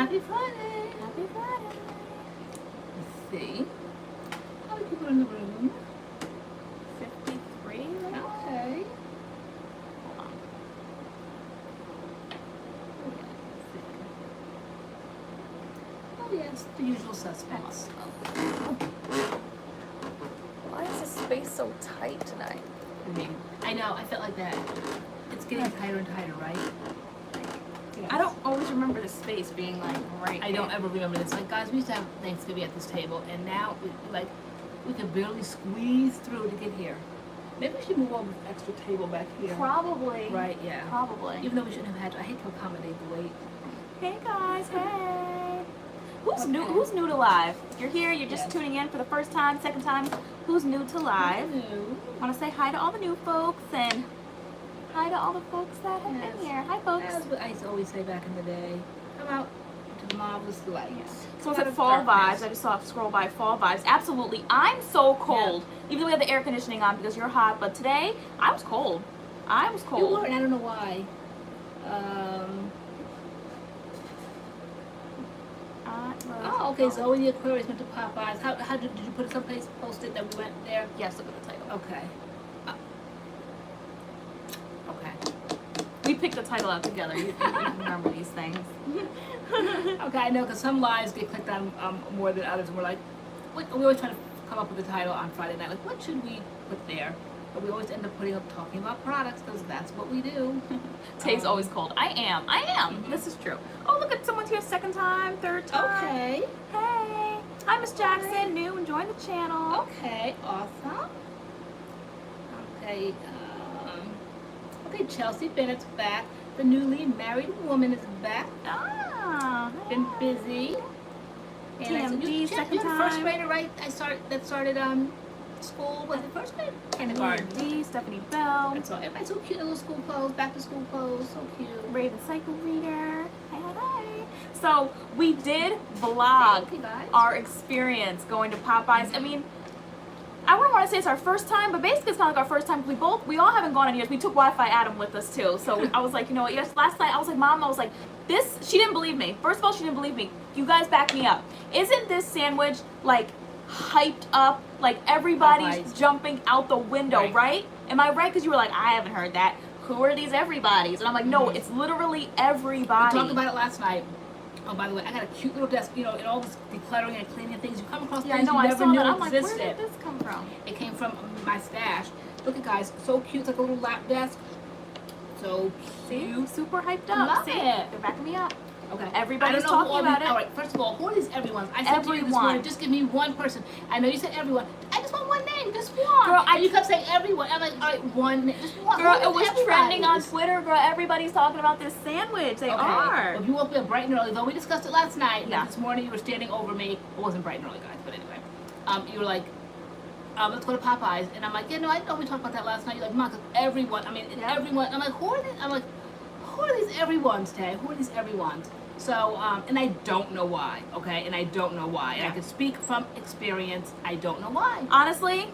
Happy Friday. Happy Friday. Let's see. How many people in the room? 53. Okay. Hold on. Oh yes, the usual suspects. Why is this space so tight tonight? I know, I felt like that. It's getting tighter and tighter, right? Yes. I don't always remember the space being like right. I don't ever remember this. Like, guys, we used to have Thanksgiving at this table, and now we can barely squeeze through to get here. Maybe we should move over this extra table back here. Probably. Right, yeah. Probably. Even though we shouldn't have had to. I hate to accommodate the wait. Hey guys, hey. Who's new? Who's new to live? If you're here, you're just tuning in for the first time, second time. Who's new to live? Want to say hi to all the new folks and hi to all the folks that have been here. Hi, folks. That's what I used to always say back in the day. Come out to the marvelous light. So it's fall vibes. I just saw scroll by fall vibes. Absolutely. I'm so cold. Yeah. Even though we have the air conditioning on because you're hot, but today I was cold. I was cold. You were, and I don't know why. Oh, okay. So when the Aquarius went to Popeyes, how did you put it someplace? Post it that we went there? Yes, look at the title. Okay. Okay. We picked the title out together. You remember these things. Okay, I know, because some lives get clicked on more than others, and we're like, we always try to come up with a title on Friday night. Like, what should we put there? But we always end up talking about products, because that's what we do. Tay's always cold. I am. Mm-hmm. This is true. Oh, look at someone's here second time, third time. Okay. Hey. Hi, Miss Jackson. New and join the channel. Okay, awesome. Okay, okay, Chelsea Bennett's back. The newly married woman is back. Ah. Been busy. And TMD, second time. First grader, right? That started school. Was it first grade? Kindergarten. TMD, Stephanie Bell. And so everybody's so cute in little school clothes, back to school clothes, so cute. Raven Cycle Reader. Hi. So we did vlog our experience going to Popeyes. I mean, I wouldn't want to say it's our first time, but basically it's kind of like our first time. We all haven't gone in years. We took Wi-Fi Adam with us too. So I was like, you know what? Yes, last night I was like, Mom, I was like, this. She didn't believe me. First of all, she didn't believe me. You guys back me up. Isn't this sandwich like hyped up? Like everybody's jumping out the window, right? Am I right? Because you were like, I haven't heard that. Who are these everybody's? And I'm like, no, it's literally everybody. We talked about it last night. Oh, by the way, I got a cute little desk, you know, in all this decluttering and cleaning things. You come across things you never knew existed. Like, where did this come from? It came from my stash. Look at, guys, so cute. It's like a little lap desk. So cute. See? Super hyped up. Love See? it. They're backing me up. Okay. Everybody's talking about it. All right, first of all, who are these everyone's? I said to you this morning, just give me one person. I know you said everyone. I just want one name, just one. Girl, you kept saying everyone. I'm like, all right, one name, just one. Girl, it was trending on Twitter. Girl, everybody's talking about this sandwich. They are. Well, if you woke me up bright and early, though we discussed it last night. Yeah. This morning you were standing over me. It wasn't bright and early, guys, but anyway. You were like, let's go to Popeyes. And I'm like, yeah, no, I know we talked about that last night. You're like, Mom, everyone. I mean, everyone. I'm like, who are these? I'm like, who are these everyone's, Tay? Who are these everyone's? So, and I don't know why, okay? And I don't know why. And I can speak from experience. I don't know why. Honestly,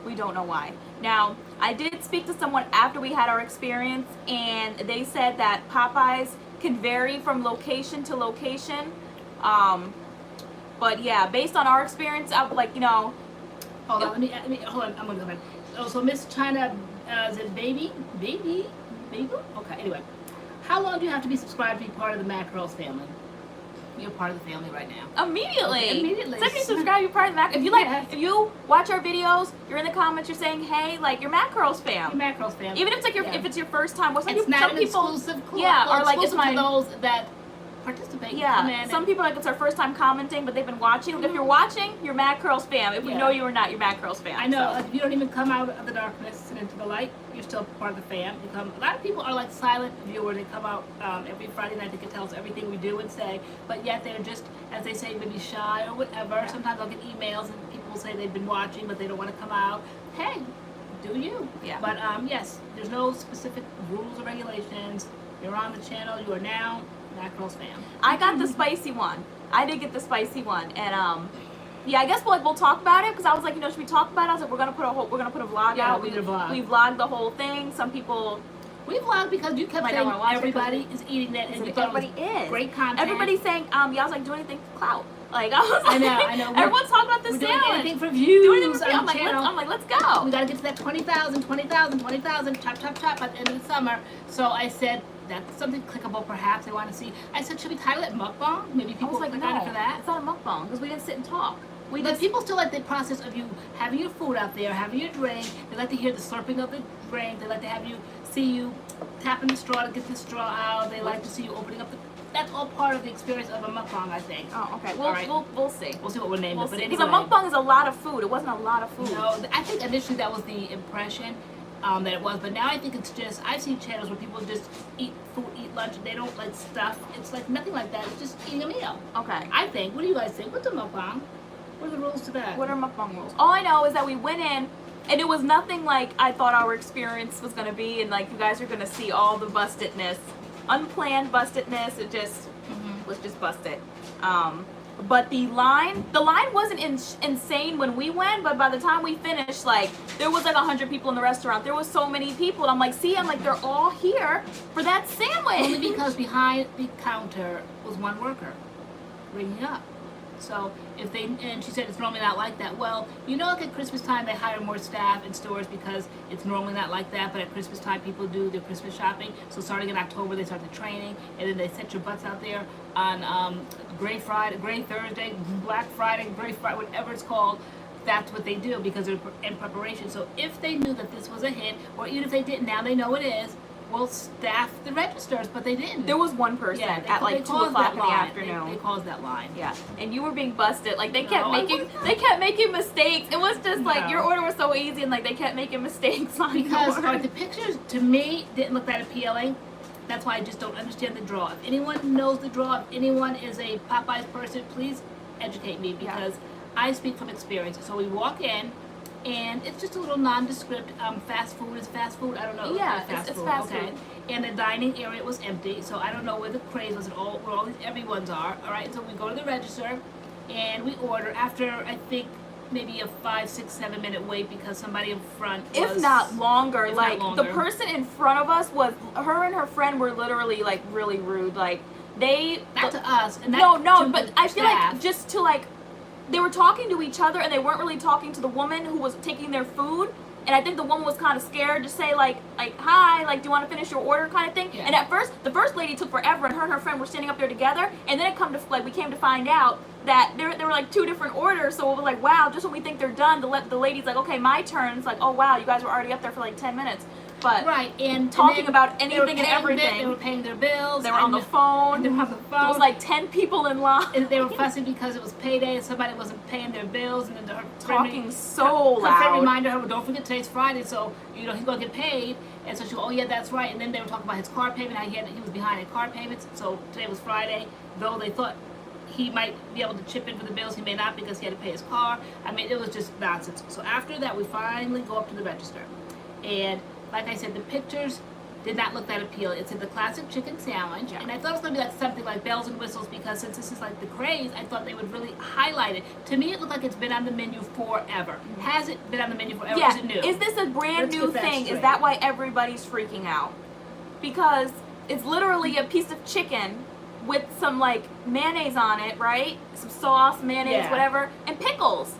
we don't know why. Now, I did speak to someone after we had our experience, and they said that Popeyes can vary from location to location. But yeah, based on our experience, I would like, you know. Hold on, let me hold on, I'm gonna go ahead. Oh, so Miss China, is it baby? Okay, anyway. How long do you have to be subscribed to be part of the MADCURLS family? You're part of the family right now. Immediately. Okay, immediately. So if you subscribe, you're part of the MADCURLS. If you if you watch our videos, you're in the comments, you're saying, hey, like, you're MADCURLS fam. You're MADCURLS fam. Even if it's like if it's your first time, or some it's people, not an exclusive club. Yeah, or like it's my those that participate. Yeah, some people like it's our first time commenting, but they've been watching. If you're watching, you're MADCURLS fam. If we know you or not, you're MADCURLS fam. I know. If you don't even come out of the darkness and into the light, you're still part of the fam. You come. A lot of people are like silent viewers. They come out every Friday night. They can tell us everything we do and say, but yet they're just, as they say, maybe shy or whatever. Yeah. Sometimes I'll get emails and people will say they've been watching, but they don't want to come out. Hey, do you? Yeah. But yes, there's no specific rules or regulations. You're on the channel. You are now MADCURLS fam. I got the spicy one. I did get the spicy one, and yeah, I guess we'll talk about it because I was like, you know, should we talk about it? I was like, we're gonna put a vlog out. We did a vlog. We vlogged the whole thing. Some people We vlogged because you kept Like, I saying wanna watch it everybody is eating that, and you thought everybody it was is. great content. Everybody's saying, y'all was like, do anything for clout. Like, I was like, I know. everyone's talking about this We're doing sandwich. anything for views. Doing anything for on the views. channel. I'm like, let's go. We gotta get to that 20,000, chop at the end of the summer. So I said, that's something clickable perhaps they want to see. I said, should we title it mukbang? Maybe I people was like, click no, on it for that. it's not a mukbang because we didn't sit and talk. But people still like the process of you having your food out there, having your drink. They like to hear the slurping of the drink. They like to have you see you tapping the straw to get the straw out. They like to see you opening up the. That's all part of the experience of a mukbang, I think. Oh, okay. All right. We'll see. We'll see what we'll name it. But anyway, because a mukbang is a lot of food. It wasn't a lot of food. No, I think initially that was the impression that it was, but now I think it's just, I've seen channels where people just eat food, eat lunch, and they don't like stuff. It's like nothing like that. It's just eating a meal. Okay. I think. What do you guys think? What's a mukbang? What are the rules to that? What are mukbang rules? All I know is that we went in, and it was nothing like I thought our experience was gonna be, and like you guys are gonna see all the bustedness, unplanned bustedness. It just was just busted. But the line wasn't insane when we went, but by the time we finished, like there was like 100 people in the restaurant. There was so many people, and I'm like, they're all here for that sandwich. Only because behind the counter was one worker ringing up. So if they, and she said it's normally not like that. Well, you know, like at Christmas time they hire more staff in stores because it's normally not like that, but at Christmas time people do their Christmas shopping. So starting in October they start the training, and then they set your butts out there on Gray Thursday, Black Friday, Gray Friday, whatever it's called. That's what they do because they're in preparation. So if they knew that this was a hit, or even if they didn't, now they know it is, we'll staff the registers, but they didn't. There was one person at like 2 o'clock in the afternoon. They caused that line. Yeah, and you were being busted. Like they kept making mistakes. It was just like your order was so easy, and like they kept making mistakes on because your order. the pictures to me didn't look that appealing. That's why I just don't understand the draw. If anyone knows the draw, if anyone is a Popeyes person, please educate me because I speak from experience. So we walk in, and it's just a little nondescript fast food. Is fast food? I don't know. Yeah, fast it's food. fast Okay. food. And the dining area was empty, so I don't know where the craze was at all, where all these everyone's are. All right, so we go to the register, and we order after I think maybe a 5, 6, 7 minute wait because somebody in front was, if not longer. if like not longer. the person in front of us was her and her friend were literally like really rude. Like they not to us. And no, to but the I feel staff. like just to like. They were talking to each other, and they weren't really talking to the woman who was taking their food. And I think the woman was kind of scared to say like hi, like do you want to finish your order kind of thing. Yeah. And at first, the first lady took forever, and her friend were standing up there together. And then we came to find out that there were like 2 different orders. So it was like, wow, just when we think they're done, the lady's like, okay, my turn. It's like, oh wow, you guys were already up there for like 10 minutes. But and talking about anything and everything. They were paying their bills. They were on the phone. They were on the phone. There was like 10 people in line. And they were fussing because it was payday and somebody wasn't paying their bills. And then her talking so loud. Her friend reminded her, well, don't forget today's Friday, so you know he's gonna get paid. And so she, oh yeah, that's right. And then they were talking about his car payment, how he was behind in car payments. So today was Friday, though they thought he might be able to chip in for the bills. He may not because he had to pay his car. I mean, it was just nonsense. So after that, we finally go up to the register, and like I said, the pictures did not look that appealing. It said the classic chicken sandwich, and I thought it was going to be like something like bells and whistles because since this is like the craze, I thought they would really highlight it. To me, it looked like it's been on the menu forever. Has it been on the menu forever? Yeah. Is it new? Is this a brand new thing? Straight. Is that why everybody's freaking out? Because it's literally a piece of chicken with some like mayonnaise on it, right? Some sauce, mayonnaise, whatever, and pickles.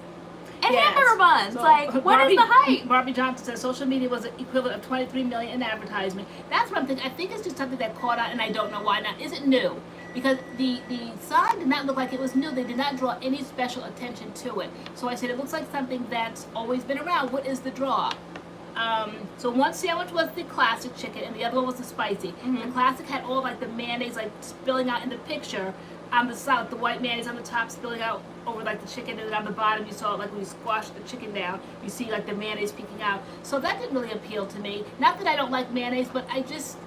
And hamburger buns. So like, what is the hype? Barbie Johnson says social media was the equivalent of 23 million in advertisement. That's what I'm thinking. I think it's just something that caught on, and I don't know why not. Is it new? Because the sign did not look like it was new. They did not draw any special attention to it. So I said it looks like something that's always been around. What is the draw? So one sandwich was the classic chicken, and the other one was the spicy. The classic had all like the mayonnaise like spilling out in the picture. On the side, the white mayonnaise on the top spilling out over like the chicken, and then on the bottom you saw it like when you squash the chicken down, you see like the mayonnaise peeking out. So that didn't really appeal to me. Not that I don't like mayonnaise, but it's just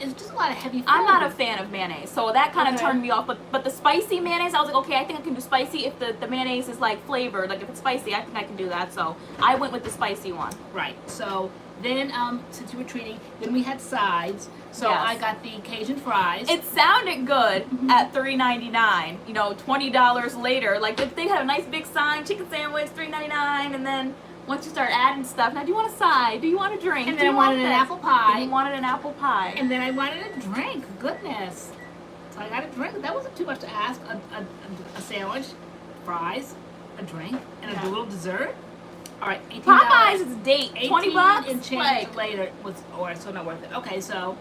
a lot of heavy food. I'm not a fan of mayonnaise, so that kind of turned me off. But the spicy mayonnaise, I was like, okay, I think I can do spicy if the mayonnaise is like flavored. Like if it's spicy, I think I can do that. So I went with the spicy one. Right. So then, since you were treating, then we had sides. So I got the Cajun fries. It sounded good at $3.99. You know, $20 later. Like if they had a nice big sign, chicken sandwich, $3.99, and then once you start adding stuff, now do you want a side? Do you want a drink? And Do then I you wanted want an this? apple pie. And you wanted an apple pie. And then I wanted a drink. Goodness. So I got a drink. That wasn't too much to ask. A sandwich, fries, a drink, and a little dessert. All right, $18. Popeyes is a date. 20 bucks and change later was, or so not worth it. Okay, so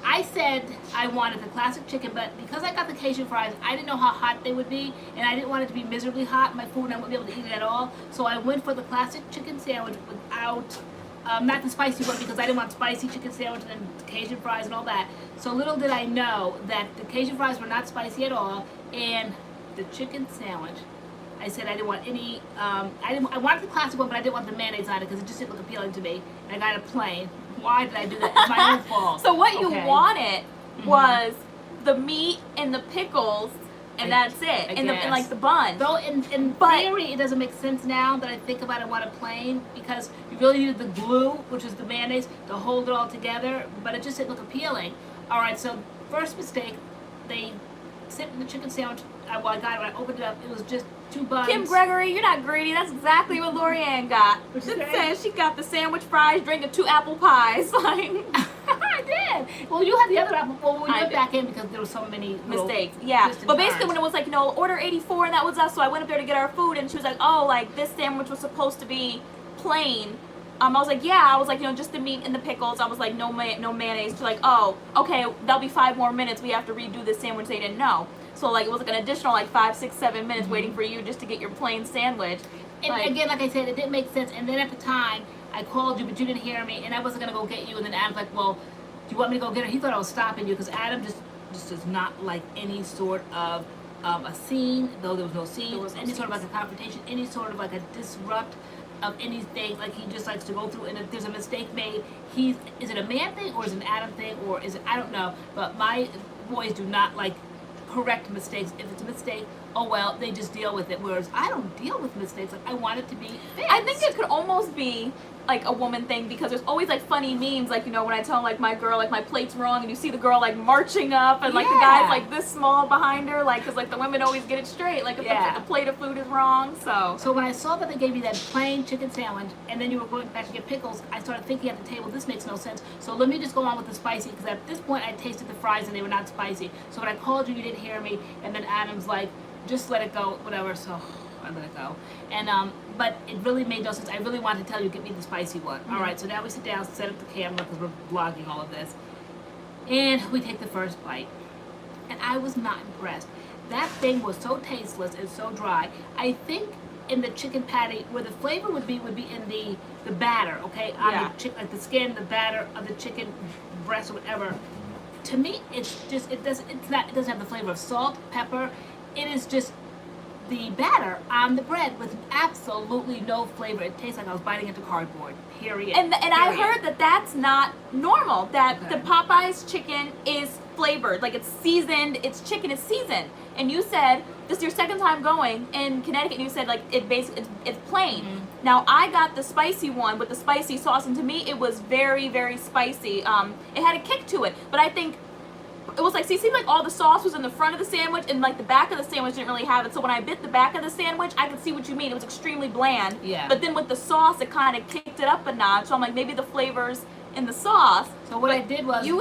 I said I wanted the classic chicken, but because I got the Cajun fries, I didn't know how hot they would be, and I didn't want it to be miserably hot in my food, and I wouldn't be able to eat it at all. So I went for the classic chicken sandwich without, not the spicy one, because I didn't want spicy chicken sandwich and Cajun fries and all that. So little did I know that the Cajun fries were not spicy at all, and the chicken sandwich, I said I didn't want any, I wanted the classic one, but I didn't want the mayonnaise on it because it just didn't look appealing to me. And I got a plain. Why did I do that? It's my own fault. So what you wanted was the meat and the pickles, and that's it. And like the bun. Though in theory, it doesn't make sense now that I think about it. I want a plain because you really needed the glue, which is the mayonnaise, to hold it all together. But it just didn't look appealing. All right, so first mistake, they sent me the chicken sandwich. I got it when I opened it up. It was just 2 buns. Kim Gregory, you're not greedy. That's exactly what LoriAnne got. It says she got the sandwich, fries, drink, and 2 apple pies. Like I did. Well, you had the other apple. Well, we went back in because there were so many mistakes. Yeah, but basically when it was like, order 84, and that was us. So I went up there to get our food, and she was like, oh, like this sandwich was supposed to be plain. I was like, yeah. I was like, just the meat and the pickles. I was like, no mayonnaise. She's like, oh, okay, that'll be 5 more minutes. We have to redo this sandwich. They didn't know. So like it was like an additional like 5, 6, 7 minutes waiting for you just to get your plain sandwich. And again, like I said, it didn't make sense. And then at the time, I called you, but you didn't hear me, and I wasn't gonna go get you. And then Adam's like, well, do you want me to go get her? He thought I was stopping you because Adam just does not like any sort of a scene, though there was no scene, any sort of like a confrontation, any sort of like a disrupt of anything. Like he just likes to go through, and if there's a mistake made, is it a man thing or is it an Adam thing or is it, I don't know. But my boys do not like correct mistakes. If it's a mistake, oh well, they just deal with it. Whereas I don't deal with mistakes. Like I want it to be fixed. I think it could almost be like a woman thing because there's always like funny memes, like when I tell like my girl like my plate's wrong, and you see the girl like marching up, and like the guy's like this small behind her, like because like the women always get it straight, like if the plate of food is wrong. So when I saw that they gave me that plain chicken sandwich, and then you were going back to get pickles, I started thinking at the table, this makes no sense. So let me just go on with the spicy, because at this point I tasted the fries and they were not spicy. So when I called you, you didn't hear me, and then Adam's like, just let it go, whatever. So I let it go. And but it really made no sense. I really wanted to tell you, get me the spicy one. All right, so now we sit down, set up the camera because we're vlogging all of this, and we take the first bite. And I was not impressed. That thing was so tasteless and so dry. I think in the chicken patty, where the flavor would be in the batter, okay, on the chicken, like the skin, the batter of the chicken breast or whatever. To me, it's just it doesn't have the flavor of salt, pepper. It is just the batter on the bread with absolutely no flavor. It tastes like I was biting into cardboard. Period. And I heard that that's not normal. That the Popeyes chicken is flavored, like it's seasoned. Its chicken is seasoned. And you said this is your second time going in Connecticut. And you said like it's plain. Now I got the spicy one with the spicy sauce, and to me it was very, very spicy. It had a kick to it, but I think it was like, see, it seemed like all the sauce was in the front of the sandwich, and like the back of the sandwich didn't really have it. So when I bit the back of the sandwich, I could see what you mean. It was extremely bland. Yeah. But then with the sauce, it kind of kicked it up a notch. So I'm like, maybe the flavors in the sauce. So what I did was you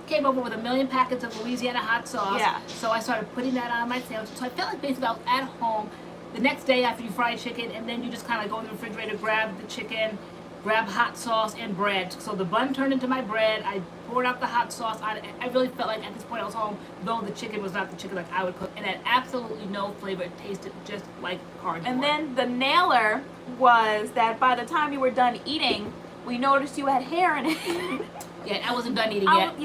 came over with 1 million packets of Louisiana hot sauce. Yeah. So I started putting that on my sandwich. So I felt like basically I was at home the next day after you fry chicken, and then you just kind of go in the refrigerator, grab the chicken, grab hot sauce and bread. So the bun turned into my bread. I poured out the hot sauce on it. I really felt like at this point I was home, though the chicken was not the chicken like I would cook. And it had absolutely no flavor. It tasted just like cardboard. And then the nailer was that by the time you were done eating, we noticed you had hair in it. Yeah, I wasn't done eating yet.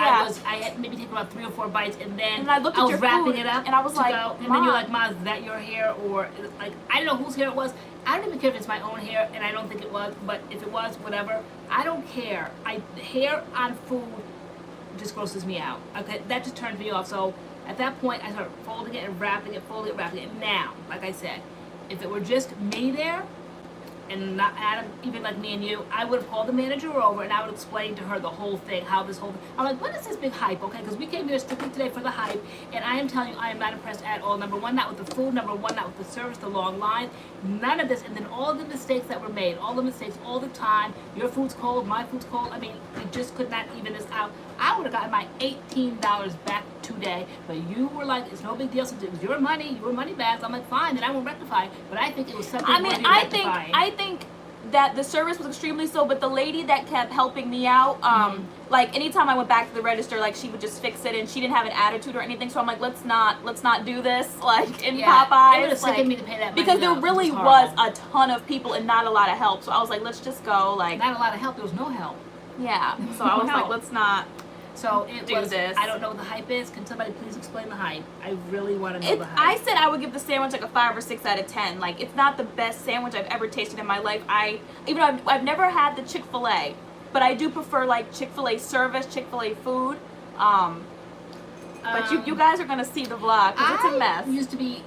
I had maybe taken about 3 or 4 bites, and then I was wrapping it up, and I was like, and then you're like, "Mom, is that your hair?" Or like, I don't know whose hair it was. I don't even care if it's my own hair, and I don't think it was. But if it was, whatever. I don't care. Hair on food just grosses me out. Okay, that just turns me off. So at that point, I started folding it and wrapping it, folding it, wrapping it. Now, like I said, if it were just me there, and not Adam, even like me and you, I would have called the manager over and I would explain to her the whole thing, how this whole thing. I'm like, what is this big hype? Okay, because we came here strictly today for the hype, and I am telling you, I am not impressed at all. Number one, not with the food. Number one, not with the service, the long lines, none of this. And then all the mistakes that were made, all the mistakes, all the time. Your food's cold, my food's cold. I mean, we just could not even this out. I would have gotten my $18 back today, but you were like, it's no big deal since it was your money back. I'm like, fine, then I won't rectify. But I think it was something. I mean, I think that the service was extremely slow, but the lady that kept helping me out, like anytime I went back to the register, like she would just fix it, and she didn't have an attitude or anything. So I'm like, let's not do this like in Popeyes. It would have sickened me to pay that money, because there really was a ton of people and not a lot of help. So I was like, let's just go. Like not a lot of help. There was no help. Yeah. So I was like, let's not. So it do was, this. I don't know what the hype is. Can somebody please explain the hype? I really want to know the hype. I said I would give the sandwich like a 5 or 6 out of 10. Like, it's not the best sandwich I've ever tasted in my life. Even though I've never had the Chick-fil-A, but I do prefer like Chick-fil-A service, Chick-fil-A food. But you guys are gonna see the vlog because it's a mess. I used to be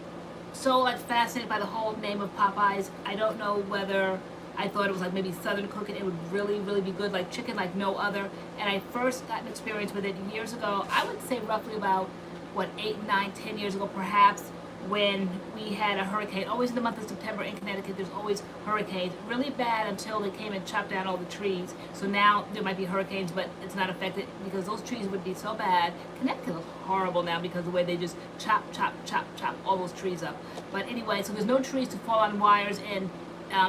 so like fascinated by the whole name of Popeyes. I don't know whether I thought it was like maybe Southern cooking. It would really, really be good, like chicken like no other. And I first got an experience with it years ago. I would say roughly about, 8, 9, 10 years ago perhaps, when we had a hurricane. Always in the month of September in Connecticut, there's always hurricanes. Really bad until they came and chopped down all the trees. So now there might be hurricanes, but it's not affected because those trees would be so bad. Connecticut looks horrible now because of the way they just chop all those trees up. But anyway, so there's no trees to fall on wires and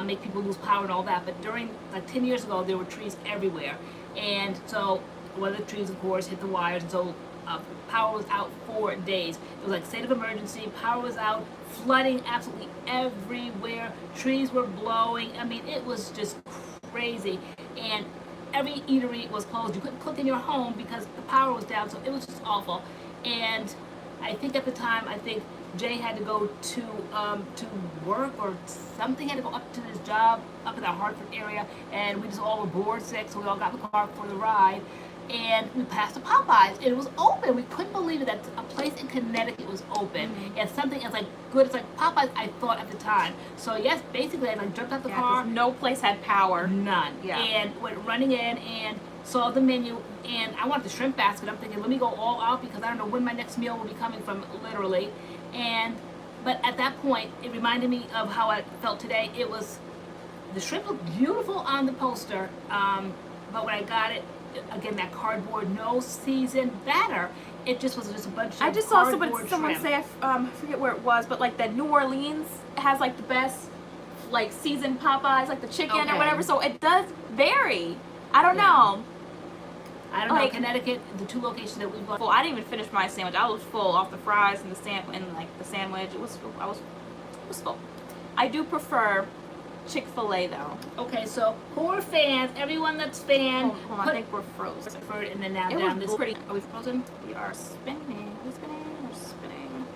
make people lose power and all that. But during, like 10 years ago, there were trees everywhere. And so one of the trees, of course, hit the wires. And so power was out for days. It was like state of emergency. Power was out, flooding absolutely everywhere. Trees were blowing. I mean, it was just crazy. And every eatery was closed. You couldn't cook in your home because the power was down. So it was just awful. And I think at the time, Jay had to go to work or something, had to go up to his job up in the Hartford area, and we just all were bored, sick, so we all got in the car for the ride, and we passed the Popeyes, and it was open. We couldn't believe it that a place in Connecticut was open, and something as like good as like Popeyes, I thought at the time. So yes, basically I like jumped out the car. No place had power. None. Yeah. And went running in and saw the menu, and I wanted the shrimp basket. I'm thinking, let me go all out because I don't know when my next meal will be coming from, literally. But at that point, it reminded me of how I felt today. It was, the shrimp looked beautiful on the poster, but when I got it, again, that cardboard, no seasoned batter. It just was just a bunch of I just saw someone shrimp. say, I forget where it was, but like that New Orleans has like the best like seasoned Popeyes, like the chicken or whatever. So it does vary. I don't know. I don't know. Connecticut, the 2 locations that we've gone. Well, I didn't even finish my sandwich. I was full off the fries and the sandwich. It was full. I do prefer Chick-fil-A though. Okay, so who are fans? Everyone that's fan. Hold on, I think we're frozen. And then now it down was this. pretty. Are we frozen? We are spinning. We're spinning. We're spinning.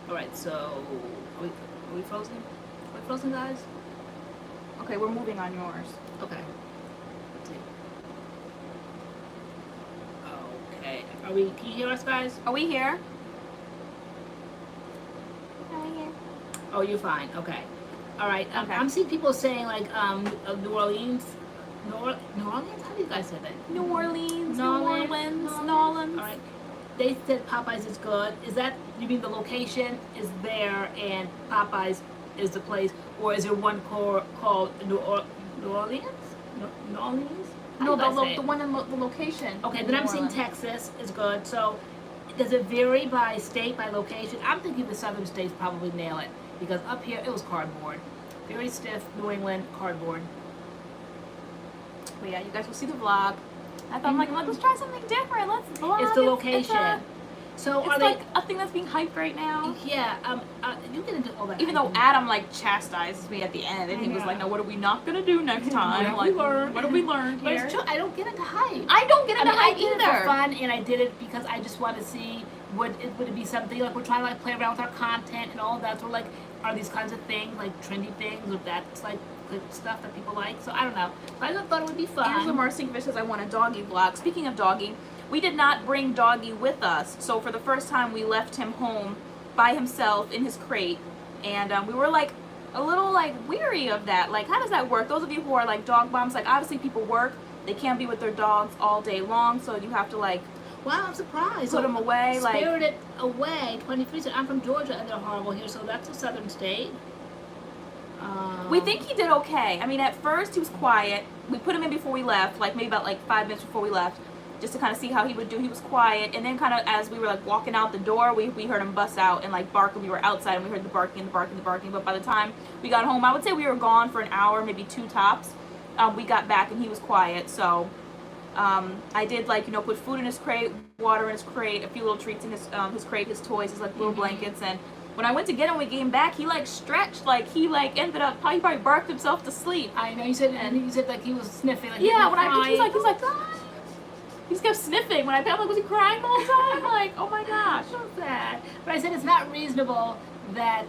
Alright, so are we frozen? Are we frozen, guys? Okay, we're moving on yours. Okay. Let's see. Okay. Can you hear us, guys? Are we here? Oh, you're fine. Okay. Alright. Okay. I'm seeing people saying like New Orleans. New Orleans? How do you guys say that? New Orleans. Nolans. Alright. They said Popeyes is good. Is that, you mean the location is there and Popeyes is the place, or is there one called New Orleans? New Orleans? No, the one in the location. Okay, then I'm seeing Texas is good. So does it vary by state, by location? I'm thinking the southern states probably nail it because up here it was cardboard. Very stiff, New England cardboard. But yeah, you guys will see the vlog. I thought, I'm like, let's try something different. Let's vlog. It's the location. So it's like a thing that's being hyped right now. Yeah, you get into all that. Even though Adam like chastises me at the end, and he was like, "No, what are we not gonna do next time? Like, what have we learned here?" But it's true. I don't get into hype. I don't get into hype I did either. it for fun, and I did it because I just want to see would it be something like we're trying to like play around with our content and all that. So like, are these kinds of things like trendy things? Or that's like like stuff that people like. So I don't know. But I just thought it would be fun. Angela Marcinkovic says I want a doggy vlog. Speaking of doggy, we did not bring doggy with us. So for the first time, we left him home by himself in his crate, and we were like a little like weary of that. Like, how does that work? Those of you who are like dog moms, like obviously people work, they can't be with their dogs all day long, so you have to like. Wow, I'm surprised. Put them away, like Spirited Away. 23 said I'm from Georgia and they're horrible here, so that's a southern state. We think he did okay. I mean, at first he was quiet. We put him in before we left, like maybe about like 5 minutes before we left, just to kind of see how he would do. He was quiet, and then kind of as we were like walking out the door, we heard him bust out and like bark, and we were outside and we heard the barking and the barking and the barking. But by the time we got home, I would say we were gone for an hour, maybe 2 tops. We got back and he was quiet, so I did like, you know, put food in his crate, water in his crate, a few little treats in his crate, his toys, his like little blankets, and when I went to get him, we came back, he like stretched, like he like ended up, he probably barked himself to sleep. I know, you said, and you said like he was sniffing. Like yeah, when I he's like, he just kept sniffing. When I felt like, was he crying the whole time? Like, oh my gosh. So sad. But I said it's not reasonable that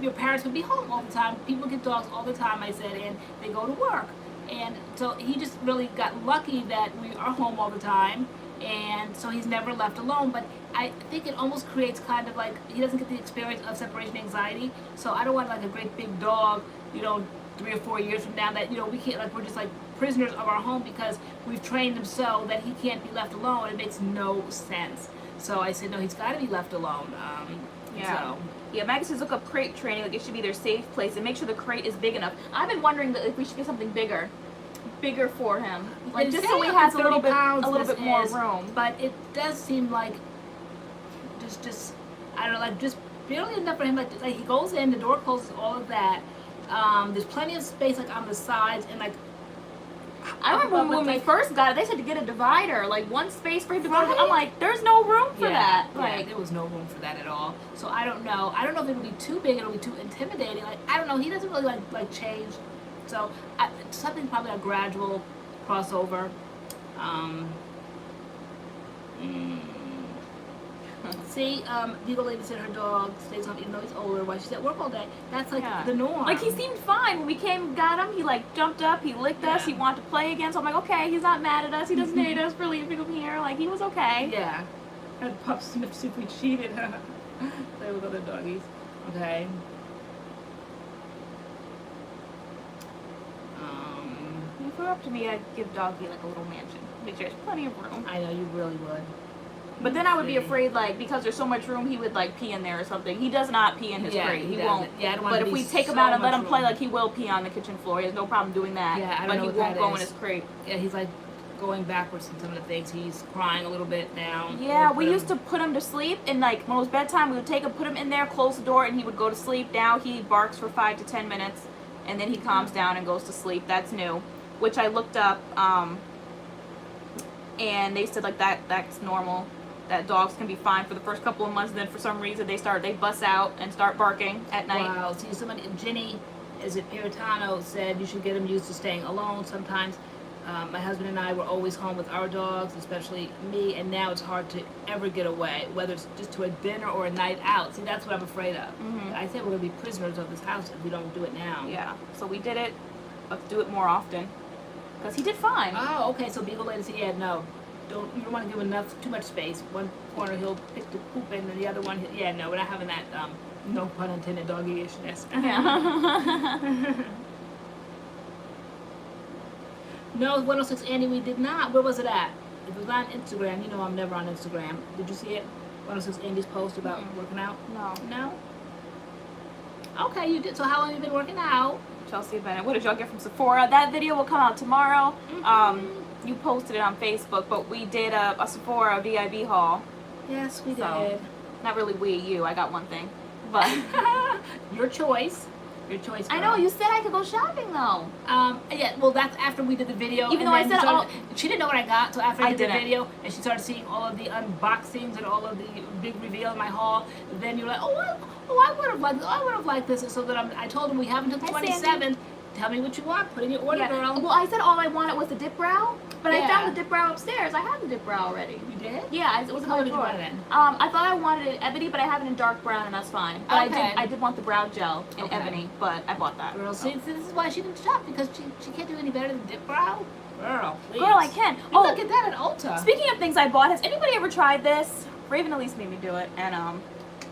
your parents would be home all the time. People get dogs all the time, I said, and they go to work. And so he just really got lucky that we are home all the time, and so he's never left alone. But I think it almost creates kind of like, he doesn't get the experience of separation anxiety. So I don't want like a great big dog, you know, 3 or 4 years from now that, you know, we can't, like, we're just like prisoners of our home because we've trained him so that he can't be left alone. It makes no sense. So I said, no, he's got to be left alone. Yeah. Yeah, Maggie says look up crate training, like it should be their safe place, and make sure the crate is big enough. I've been wondering if we should get something bigger for him, like just so he has a little bit more room. But it does seem like just I don't know, like just barely enough for him. Like he goes in, the door closes, all of that. There's plenty of space like on the sides, and like I remember when we first got it, they said to get a divider, like one space for him to go to. I'm like, there's no room for that. Like, there was no room for that at all. So I don't know. I don't know if it'll be too big. It'll be too intimidating. Like I don't know. He doesn't really like change. So something probably a gradual crossover. See, Beagle Lady said her dog stays home even though he's older while she's at work all day. That's like the norm. Like he seemed fine when we came, got him. He like jumped up, he licked us, he wanted to play again. So I'm like, okay, he's not mad at us. He doesn't hate us for leaving him here. Like he was okay. Yeah. And Pup sniffed see if we cheated. Play with other doggies. Okay. If it were up to me, I'd give Doggy like a little mansion. Make sure there's plenty of room. I know, you really would. But then I would be afraid, like, because there's so much room, he would, like, pee in there or something. He does not pee in his crate. He won't. Yeah, I don't want but if we take him out and let him play, like, he will pee on the kitchen floor. He has no problem doing that. Yeah, I don't but know he what won't that go is. in his crate. Yeah, he's, like, going backwards in some of the things. He's crying a little bit now. Yeah, we used to put him to sleep, and, like, when it was bedtime, we would take him, put him in there, close the door, and he would go to sleep. Now he barks for 5 to 10 minutes, and then he calms down and goes to sleep. That's new, which I looked up, and they said, like, that's normal. That dogs can be fine for the first couple of months, and then for some reason they bust out and start barking at night. Wow. See, somebody, Jenny, is it Piritano, said you should get them used to staying alone. Sometimes my husband and I were always home with our dogs, especially me, and now it's hard to ever get away, whether it's just to a dinner or a night out. See, that's what I'm afraid of. I said we're going to be prisoners of this house if we don't do it now. Yeah, so we did it. Let's do it more often. Because he did fine. Oh, okay, so Beagle Lady said, yeah, no. You don't want to give him too much space. One corner he'll pick the poop in, and the other one, yeah, no, we're not having that, no pun intended, doggy-ishness. Yeah. No, 106 Andy, we did not. Where was it at? It was on Instagram. You know I'm never on Instagram. Did you see it? 106 Andy's post about working out? No. No? Okay, you did. So how long have you been working out? Chelsea Bennett. What did y'all get from Sephora? That video will come out tomorrow. You posted it on Facebook, but we did a Sephora VIB haul. Yes, we So, did. not really you. I got one thing. But Your choice. Your choice, girl. I know, you said I could go shopping though. Yeah, well, that's after we did the video. Even though I said she didn't know what I got, so after I did the didn't. video, and she started seeing all of the unboxings and all of the big reveal in my haul, then you're like, I would have liked this. So that I told them we have until the 27th. Tell me what you want. Put in your order, girl. Well, I said all I wanted was the dip brow, but I found the dip brow upstairs. I have the dip brow already. You did? Yeah, it was What in color my did you drawer. want it in? I thought I wanted it ebony, but I have it in dark brown, and that's fine. But Okay. I did want the brow gel in Okay. ebony, but I bought that. Girl, see, this is why she didn't shop, because she can't do any better than dip brow. Girl, please. Girl, I can. You Oh, look at that at Ulta. speaking of things I bought, has anybody ever tried this? Raven Elise made me do it, and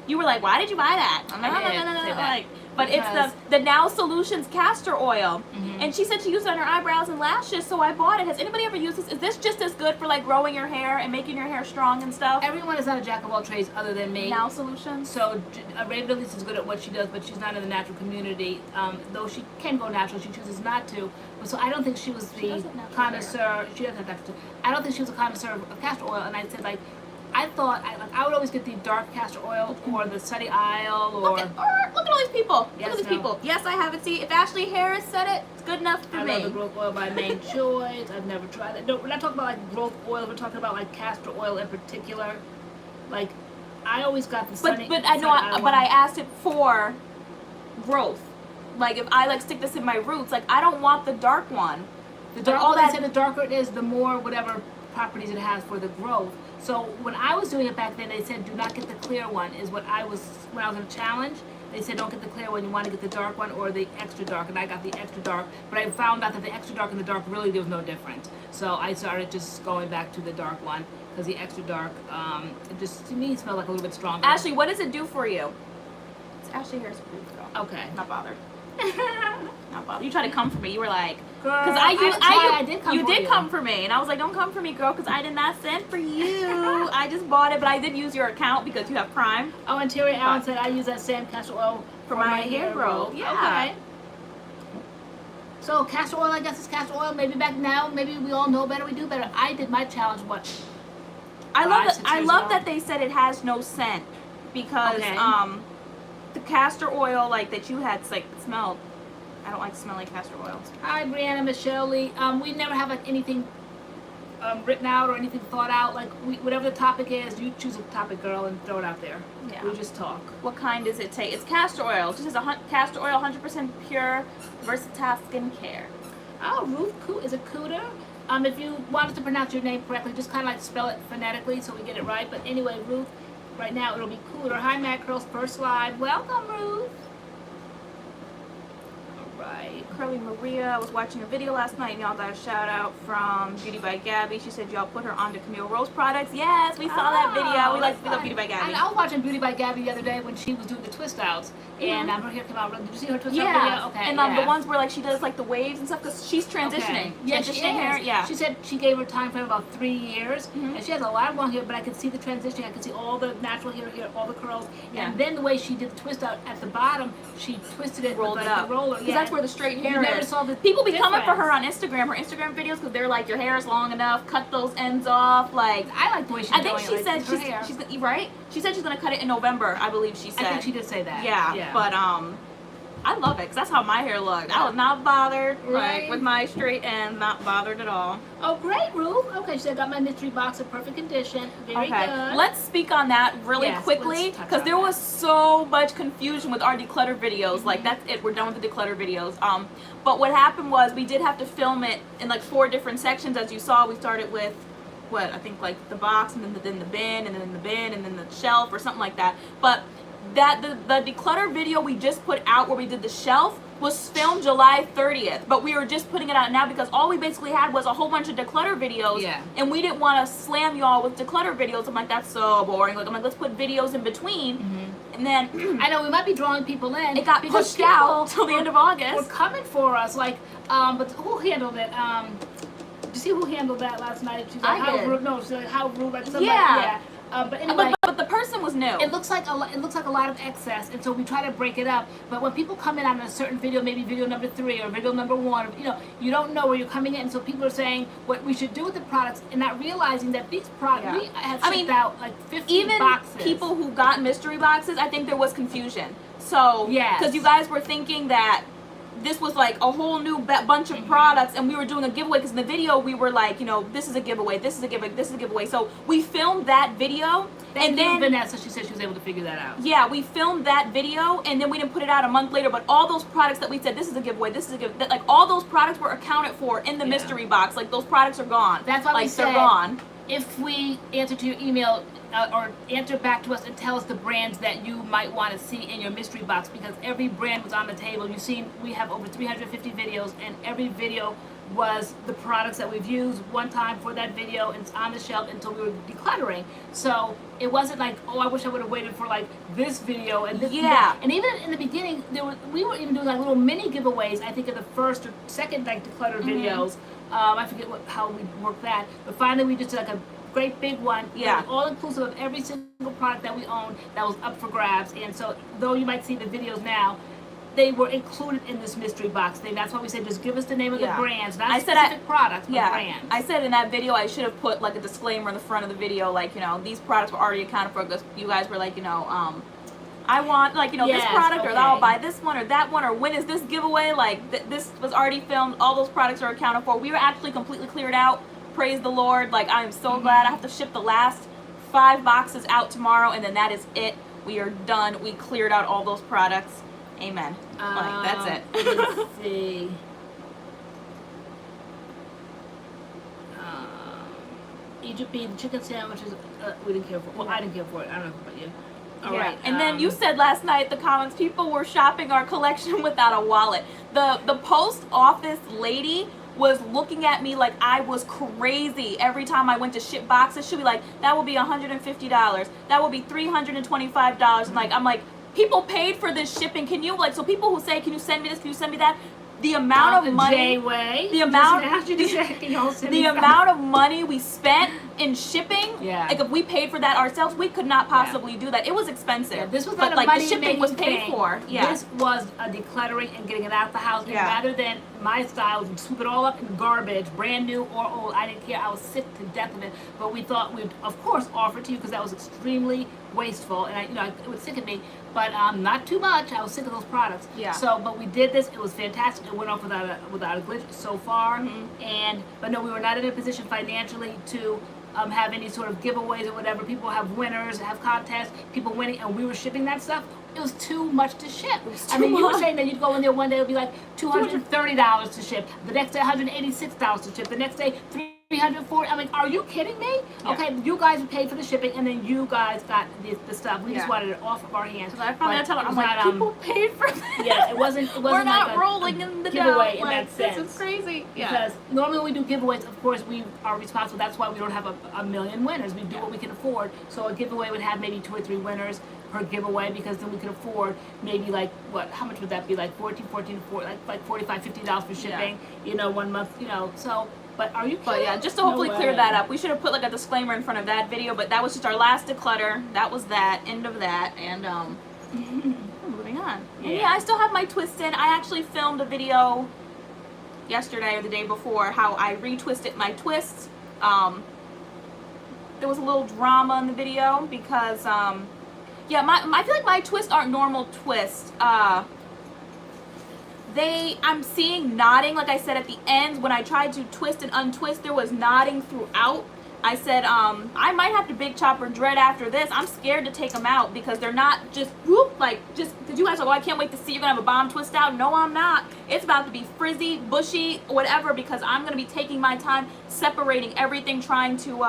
you were like, "Why did you buy that?" I'm like, I did say that. like, but Because- it's the Now Solutions castor oil, Mhm. and she said she used it on her eyebrows and lashes, so I bought it. Has anybody ever used this? Is this just as good for like growing your hair and making your hair strong and stuff? Everyone is not a jack of all trades other than me. Now Solutions. So Raven Elise is good at what she does, but she's not in the natural community. Though she can go natural, she chooses not to. But so I don't think she was She the does have natural connoisseur. She doesn't have natural. I don't think she was a connoisseur of castor oil. And I said like, I thought I would always get the dark castor oil or the Sunny Isle or. Look at all these people. Yes, Look at these no. people. Yes, I have it. See, if Ashley Harris said it, it's good enough for I me. love the growth oil by Main Choice. I've never tried it. No, we're not talking about like growth oil. We're talking about like castor oil in particular. Like, I always got the Sunny. But I know, Sunny Isle but I one. asked it for growth. Like if I like stick this in my roots, like I don't want the dark one. The dark, all all that- they say the darker it is, the more whatever properties it has for the growth. So when I was doing it back then, they said do not get the clear one. Is what I was when I was in a challenge. They said don't get the clear one. You want to get the dark one or the extra dark, and I got the extra dark. But I found out that the extra dark and the dark really there was no difference. So I started just going back to the dark one because the extra dark, it just to me smelled like a little bit stronger. Ashley, what does it do for you? It's Ashley Harris approved, girl. Okay. Not bothered. Not bothered. You tried to come for me. You were like, Girl, because I did come you for did you. come for me, and I was like, don't come for me, girl, because I did not send for you. I just bought it, but I did use your account because you have Prime. Oh, and Terry Allen said I use that same castor oil For my hair growth. Yeah. Okay. So castor oil, I guess it's castor oil. Maybe back now, maybe we all know better. We do better. I did my challenge. What? I love 5, that. 6 I years love ago. that they said it has no scent because Okay. the castor oil like that you had like smelled. I don't like smelly castor oils. Hi, Brianna, Michelle Lee. We never have like anything written out or anything thought out. Like whatever the topic is, you choose a topic, girl, and throw it out there. Yeah. We just talk. What kind does it take? It's castor oil. It just says castor oil, 100% pure, versatile skincare. Oh, Ruth Coo is a Cooter. If you want us to pronounce your name correctly, just kind of like spell it phonetically so we get it right. But anyway, Ruth, right now it'll be Cooter. Hi, MADCURLS, first live. Welcome, Ruth. All right. Curly Maria was watching a video last night and y'all got a shout out from Beauty by Gabby. She said y'all put her onto Camille Rose products. Yes, we saw that video. We love Beauty by Gabby. And I was watching Beauty by Gabby the other day when she was doing the twist outs. And her hair came out. Did you see her twist out Yeah, video? Okay. and the ones where like she does like the waves and stuff because she's transitioning. Okay. Yeah, she Transitioning hair. is. Yeah. She said she gave her time frame about 3 years, Mhm. and she has a lot of long hair. But I could see the transition. I could see all the natural hair here, all the curls, Yeah. and then the way she did the twist out at the bottom, she twisted it rolled with it like up. the roller. Because that's where the straight hair You never is. saw the People be coming for her difference. on Instagram, her Instagram videos, because they're like, your hair is long enough, cut those ends off. Like, I like the way she's I think doing she it, said like, her hair. she's right. She said she's gonna cut it in November. I believe she said. I think she did say that. Yeah, but I love it because that's how my hair looked. I was not bothered, Right. like with my straight ends, not bothered at all. Oh, great, Ruth. Okay, she said I got my mystery box in perfect condition. Very good. Let's speak on that really Yes, quickly let's touch because on there that. was so much confusion with our declutter videos. Like that's it, we're done with the declutter videos. But what happened was we did have to film it in like 4 different sections. As you saw, we started with what I think like the box, and then the bin, and then the bin, and then the shelf or something like that. But that the declutter video we just put out where we did the shelf was filmed July 30th, but we were just putting it out now because all we basically had was a whole bunch of declutter videos, Yeah. and we didn't want to slam y'all with declutter videos. I'm like, that's so boring. Like, I'm like, let's put videos in between, and then I know we might be drawing people in. it got because pushed out people till the end of were August. coming for us, like, but who handled it? Did you see who handled that last night? She's like, I how did. rude? No, she's like, how rude? Like somebody, Yeah. But anyway. But the person was new. It looks like a lot of excess, and so we try to break it up. But when people come in on a certain video, maybe video number 3 or video number 1, you don't know where you're coming in. And so people are saying what we should do with the products, and not realizing that these products Yeah. we have I shipped mean, out like 50 Even boxes. people who got mystery boxes, I think there was confusion. So, Yes. because you guys were thinking that this was like a whole new bunch of products, and we were doing a giveaway, because in the video we were like, you know, this is a giveaway, this is a giveaway, this is a giveaway. So we filmed that video. And then Vanessa, she said she was able to figure that out. Yeah, we filmed that video, and then we didn't put it out a month later, but all those products that we said, this is a giveaway, this is a giveaway, like all those products were accounted for in the mystery box. Like those products are gone. That's why like, we said, they're gone. If we answer to your email, or answer back to us and tell us the brands that you might want to see in your mystery box, because every brand was on the table. You've seen we have over 350 videos, and every video was the products that we've used one time for that video, and it's on the shelf until we were decluttering. So it wasn't like, oh, I wish I would have waited for like this video and this. Yeah. And even in the beginning, we were even doing like little mini giveaways. I think in the first or second like declutter videos. I forget how we worked that, but finally we just did like a great big one. Yeah. All inclusive of every single product that we own that was up for grabs. And so though you might see the videos now, they were included in this mystery box thing. That's why we said just give us the name of the brands, not specific products, but brands. I said in that video I should have put like a disclaimer in the front of the video, like, you know, these products were already accounted for, because you guys were like, you know, I want, like, you know, this product, or I'll buy this one or that one, or when is this giveaway, like this was already filmed, all those products are accounted for. We were actually completely cleared out. Praise the Lord. Like, I am so glad. I have to ship the last 5 boxes out tomorrow, and then that is it. We are done. We cleared out all those products. Amen. Like, that's it. Let's see. Egypt beef, the chicken sandwiches, we didn't care for. Well, I didn't care for it. I don't know about you. All right. And then you said last night in the comments, people were shopping our collection without a wallet. The post office lady was looking at me like I was crazy. Every time I went to ship boxes, she'd be like, that will be $150. That will be $325. And like, I'm like, people paid for this shipping. Can you, like, so people who say, can you send me this, can you send me that? The amount of money, the amount of money we spent in shipping, like if we paid for that ourselves, we could not possibly do that. It was expensive. Yeah, this was but not like money the shipping was paid thing. for. Yeah. This was a decluttering and getting it out of the house. And rather than my style, we scoop it all up in garbage, brand new or old. I didn't care. I was sick to death of it. But we thought we'd, of course, offer it to you because that was extremely wasteful, and it would sicken me. But not too much. I was sick of those products. Yeah. So, but we did this. It was fantastic. It went off without a glitch so far. But no, we were not in a position financially to have any sort of giveaways or whatever. People have winners, have contests, people winning, and we were shipping that stuff. It was too much to ship. You were saying that you'd go in there one day, it would be like $230 to ship. The next day, $186 to ship. The next day, $340. I'm like, are you kidding me? Yeah. Okay, you guys paid for the shipping, and then you guys got the stuff. We just wanted it off of our hands. So I probably tell her, I'm like, people paid for this. Yeah, it wasn't. We're not like rolling in the giveaway dough. in that sense. This is crazy. Yeah. Because normally when we do giveaways, of course, we are responsible. That's why we don't have a million winners. We do what we can afford. So a giveaway would have maybe 2 or 3 winners per giveaway, because then we could afford maybe like how much would that be, like $14, like $45, $50 for shipping, 1 month, so. But are you kidding? But yeah, just to hopefully clear that up, we should have put like a disclaimer in front of that video, but that was just our last declutter. That was that, end of that, and moving on. Yeah. And yeah, I still have my twist in. I actually filmed a video yesterday or the day before how I retwisted my twists. There was a little drama in the video because yeah, I feel like my twists aren't normal twists. I'm seeing knotting, like I said at the end. When I tried to twist and untwist, there was knotting throughout. I said, I might have to big chop or dread after this. I'm scared to take them out because they're not just whoop, like just, because you guys are like, oh, I can't wait to see you're gonna have a bomb twist out. No, I'm not. It's about to be frizzy, bushy, whatever, because I'm gonna be taking my time separating everything, trying to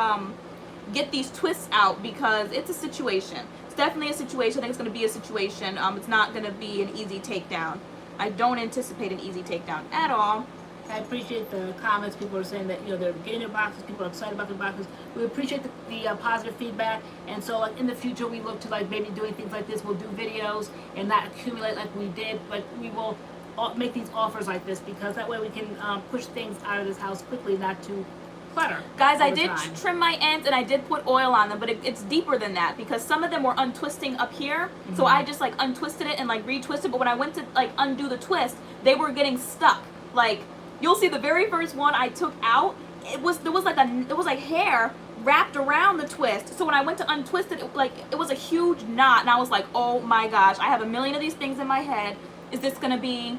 get these twists out, because it's a situation. It's definitely a situation. I think it's gonna be a situation. It's not gonna be an easy takedown. I don't anticipate an easy takedown at all. I appreciate the comments. People are saying that they're getting their boxes. People are excited about their boxes. We appreciate the positive feedback. And so like in the future, we look to like maybe doing things like this. We'll do videos and not accumulate like we did. But we will make these offers like this, because that way we can push things out of this house quickly, not too clutter. Guys, I did trim my ends and I did put oil on them, but it's deeper than that, because some of them were untwisting up here. So I just like untwisted it and like retwisted, but when I went to like undo the twist, they were getting stuck. Like, you'll see the very first one I took out, there was like hair wrapped around the twist. So when I went to untwist it, it was a huge knot, and I was like, oh my gosh, I have a million of these things in my head. Is this gonna be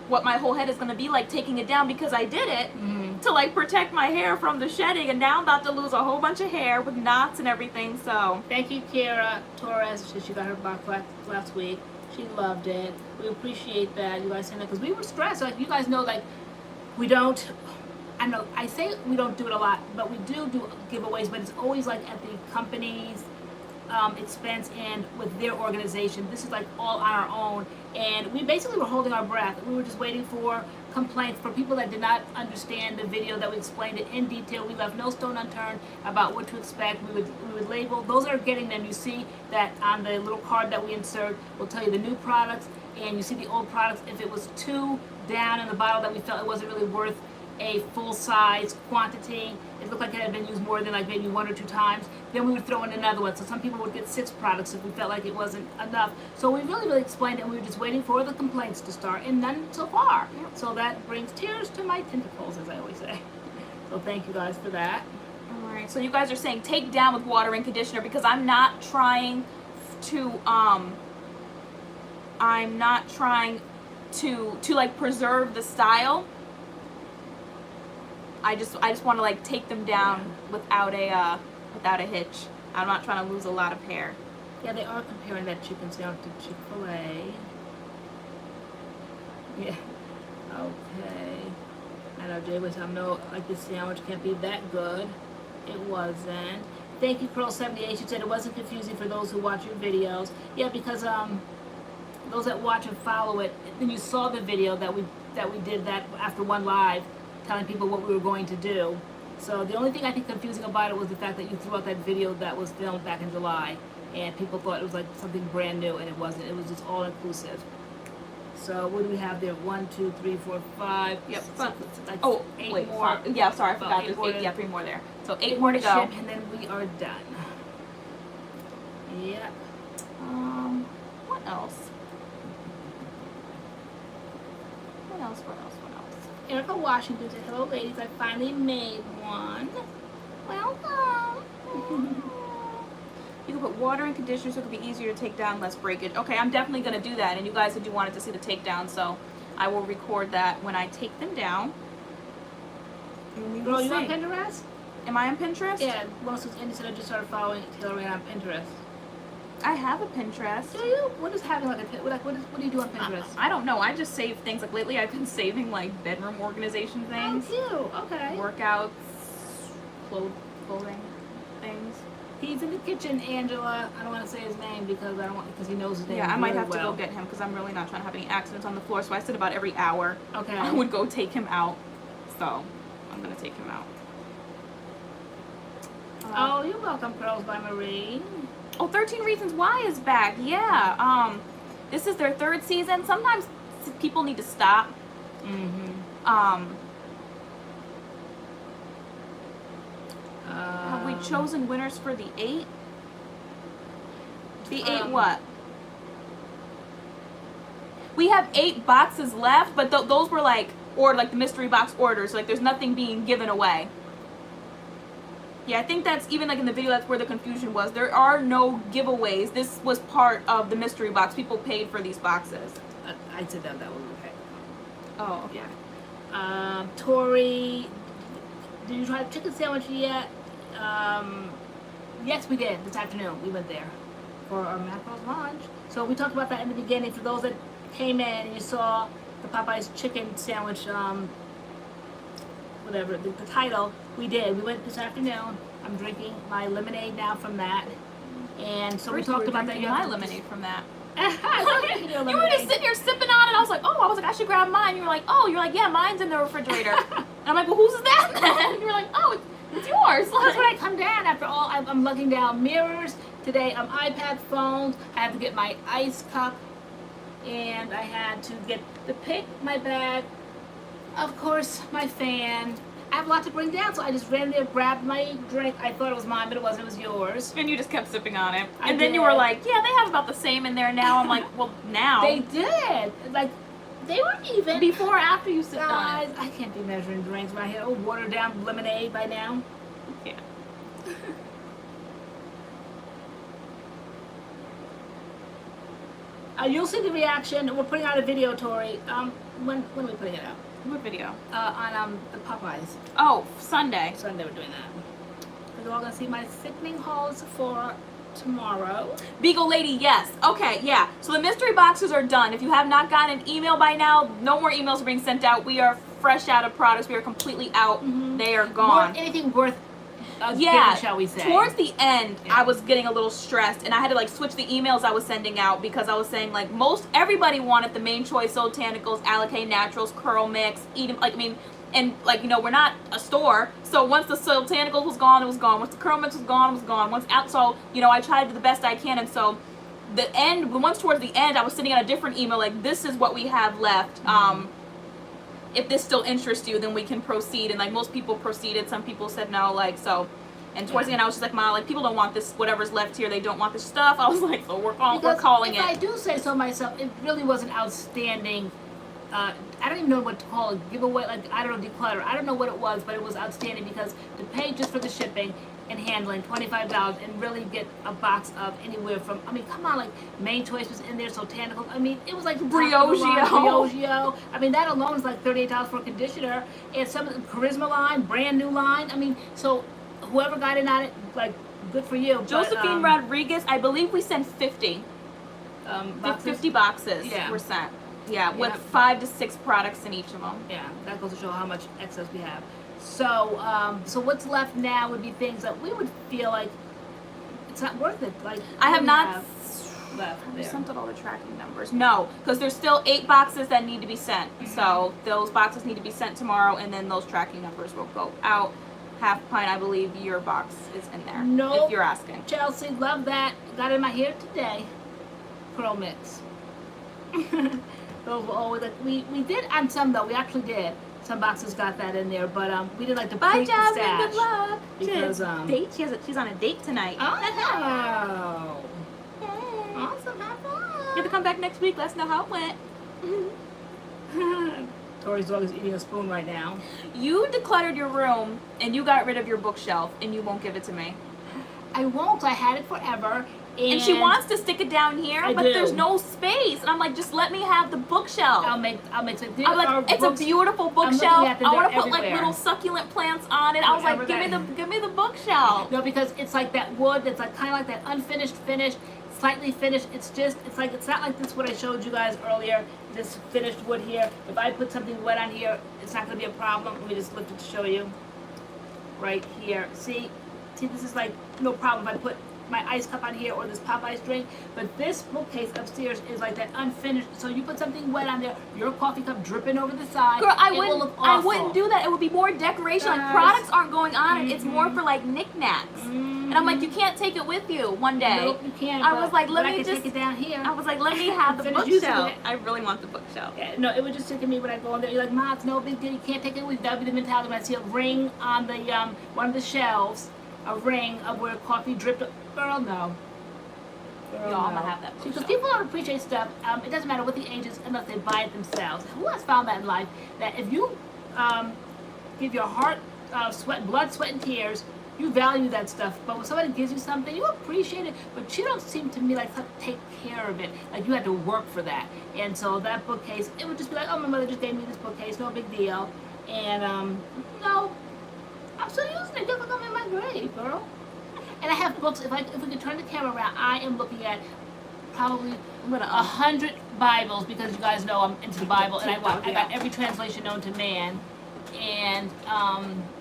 what my whole head is going to be like taking it down, because I did it to like protect my hair from the shedding, and now I'm about to lose a whole bunch of hair with knots and everything. So thank you, Kiara Torres. She got her box last week. She loved it. We appreciate that, you guys saying that, because we were stressed. Like, you guys know, like, we don't, I know I say we don't do it a lot, but we do giveaways, but it's always like at the company's expense and with their organization. This is like all on our own, and we basically were holding our breath. We were just waiting for complaints for people that did not understand the video, that we explained it in detail. We left no stone unturned about what to expect. We would label. Those are getting them. You see that on the little card that we insert, we'll tell you the new products, and you see the old products. If it was too down in the bottle that we felt it wasn't really worth a full size quantity, it looked like it had been used more than like maybe 1 or 2 times, then we would throw in another one. So some people would get 6 products if we felt like it wasn't enough. So we really explained it, and we were just waiting for the complaints to start, and none so far. So that brings tears to my tentacles, as I always say. So thank you guys for that. all right, so you guys are saying take down with water and conditioner, because I'm not trying to like preserve the style. I just want to like take them down without a hitch. I'm not trying to lose a lot of hair. Yeah, they are comparing that chicken sandwich to Chick-fil-A. Yeah. Okay. I know Jay was telling me, no, like this sandwich can't be that good. It wasn't. Thank you, Pearl78. She said it wasn't confusing for those who watch your videos. Yeah, because those that watch and follow it, then you saw the video that we did that after one live, telling people what we were going to do. So the only thing I think confusing about it was the fact that you threw out that video that was filmed back in July, and people thought it was like something brand new, and it wasn't. It was just all inclusive. So what do we have there? 1, 2, 3, 4, 5. Yep. Like oh, 8 wait, more. Yeah, sorry, I forgot. There's 8. Yeah, 3 more there. So 8 more to go. And then we are done. Yeah. What else? What else? Erica Washington said, hello ladies, I finally made one. Welcome. You can put water and conditioner so it can be easier to take down, less breakage. Okay, I'm definitely going to do that. And you guys said you wanted to see the takedown, so I will record that when I take them down. Girl, you on Pinterest? Am I on Pinterest? Yeah, Andy said I just started following TaylorAnne on Pinterest. I have a Pinterest. Do you? What is having like a, like what do you do on Pinterest? I don't know. I just save things. Like lately I've been saving like bedroom organization things. Oh, cute. Okay. Workouts, clothing things. He's in the kitchen, Angela. I don't want to say his name because he knows his name. Yeah, I might have to go get him because I'm really not trying to have any accidents on the floor. So I said about every hour okay. I would go take him out. So I'm gonna take him out. Oh, you're welcome, Curls by Marie. Oh, 13 Reasons Why is back. Yeah. This is their 3rd season. Sometimes people need to stop. Have we chosen winners for the 8? The 8 what? We have 8 boxes left, but those were like the mystery box orders. Like there's nothing being given away. Yeah, I think that's even like in the video, that's where the confusion was. There are no giveaways. This was part of the mystery box. People paid for these boxes. I said that was okay. Oh, yeah. Tori, did you try the chicken sandwich yet? Yes, we did this afternoon. We went there for our MADCURLS lunch. So we talked about that in the beginning. For those that came in and you saw the Popeyes chicken sandwich, whatever the title, we did. We went this afternoon. I'm drinking my lemonade now from that, and so we talked about that. My lemonade from that. You were just sitting here sipping on it. I was like, oh, I should grab mine. You were like, oh, yeah, mine's in the refrigerator. And I'm like, well, whose is that then? And you were like, oh, it's yours. That's when I come down after all. I'm lugging down mirrors today. iPad phones. I had to get my ice cup, and I had to get the pick, my bag, of course, my fan. I have a lot to bring down, so I just ran there, grabbed my drink. I thought it was mine, but it wasn't. It was yours. And you just kept sipping on it. And then you were like, yeah, they have about the same in there now. I'm like, well, now. They did. Like, they weren't even. Before or after you sipped on it. I can't be measuring drinks right here. Oh, watered down lemonade by now. Yeah. You'll see the reaction. We're putting out a video, Tori. When are we putting it out? What video? On the Popeyes. Oh, Sunday. Sunday we're doing that. You're all gonna see my sickening hauls for tomorrow. Beagle Lady, yes. Okay, yeah. So the mystery boxes are done. If you have not gotten an email by now, no more emails are being sent out. We are fresh out of products. We are completely out. They are gone. Anything worth yeah, shall we say. Towards the end, I was getting a little stressed, and I had to like switch the emails I was sending out because I was saying like everybody wanted the main choice botanicals, Alikay Naturals, CURLMIX, and like, you know, we're not a store, so once the botanicals was gone, it was gone. Once the CURLMIX was gone, it was gone. Once out, so you know, I tried to do the best I can, and so once towards the end, I was sending out a different email like, this is what we have left. If this still interests you, then we can proceed. And like most people proceeded, some people said no, like so. And towards the end, I was just like, Ma, like people don't want this, whatever's left here, they don't want this stuff. I was like, so we're calling it. If I do say so myself, it really was an outstanding. I don't even know what to call it. Giveaway, like I don't know, declutter. I don't know what it was, but it was outstanding because to pay just for the shipping and handling, $25, and really get a box of anywhere from, I mean, come on, like main choice was in there, botanicals. I mean, it was like Briogeo. I mean, that alone is like $38 for a conditioner, and some of the Charisma line, brand new line. I mean, so whoever got in on it, like, good for you. Josephine Rodriguez, I believe we sent 50. 50 boxes were sent. Yeah, with 5 to 6 products in each of them. Yeah, that goes to show how much excess we have. So, so what's left now would be things that we would feel like it's not worth it. Like I have not left. I sent out all the tracking numbers. No, because there's still 8 boxes that need to be sent. So those boxes need to be sent tomorrow, and then those tracking numbers will go out. Half Pint, I believe your box is in there. No, if you're asking. Chelsea, love that. Got it in my hair today. CURLMIX. Those were always like we did on some though. We actually did. Some boxes got that in there, but we did like the Bye, pre Jasmine. stash. Good luck. Because She's on a date tonight. Oh. Awesome. Have fun. You have to come back next week. Let us know how it went. Tori's dog is eating a spoon right now. You decluttered your room and you got rid of your bookshelf, and you won't give it to me. I won't. I had it forever. And she wants to stick it down here, but there's no space. And I'm like, just let me have the bookshelf. I'll make some. I'm like, it's a beautiful bookshelf. I want to put like little succulent plants on it. I was like, give me the bookshelf. No, because it's like that wood that's like kind of like that unfinished finish, slightly finished. It's not like this what I showed you guys earlier. This finished wood here. If I put something wet on here, it's not gonna be a problem. Let me just lift it to show you. Right here. See, this is like no problem if I put my ice cup on here or this Popeyes drink, but this bookcase upstairs is like that unfinished. So you put something wet on there, your coffee cup dripping over the side. Girl, I wouldn't do that. It would be more decoration. Like products aren't going on it. It's more for like knickknacks. And I'm like, you can't take it with you one day. Nope, you can't. I was like, let me just take it down here. I was like, let me have the bookshelf. I really want the bookshelf. Yeah, no, it would just tickle me when I go in there. You're like, Ma, it's no big deal. You can't take it with you. That would be the mentality when I see a ring on the one of the shelves, a ring of where coffee dripped. Girl, no. Y'all, I'm gonna have that bookshelf. Because people don't appreciate stuff. It doesn't matter what the age is unless they buy it themselves. Who has found that in life? That if you give your heart, blood, sweat, and tears, you value that stuff. But when somebody gives you something, you appreciate it. But you don't seem to me like to take care of it. Like you had to work for that. And so that bookcase, it would just be like, oh, my mother just gave me this bookcase, no big deal. And no, I'm still using it. Just look, I'm in my grave, girl. And I have books. If we could turn the camera around, I am looking at probably 100 Bibles, because you guys know I'm into the Bible, and I got every translation known to man, and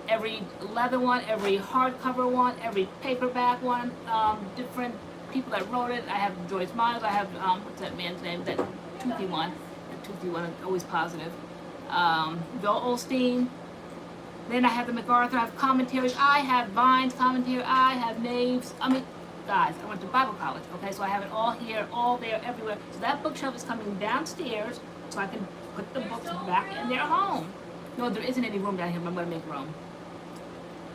every leather one, every hardcover one, every paperback one, different people that wrote it. I have Joyce Myers. I have what's that man's name? That toothy one. That toothy one, always positive. Bill Osteen. Then I have the MacArthur, I have commentaries, I have Vine's commentary, I have Nave's. I mean, guys, I went to Bible college, okay? So I have it all here, all there, everywhere. So that bookshelf is coming downstairs so I can put the books back in their home. No, there isn't any room down here, but I'm going to make room.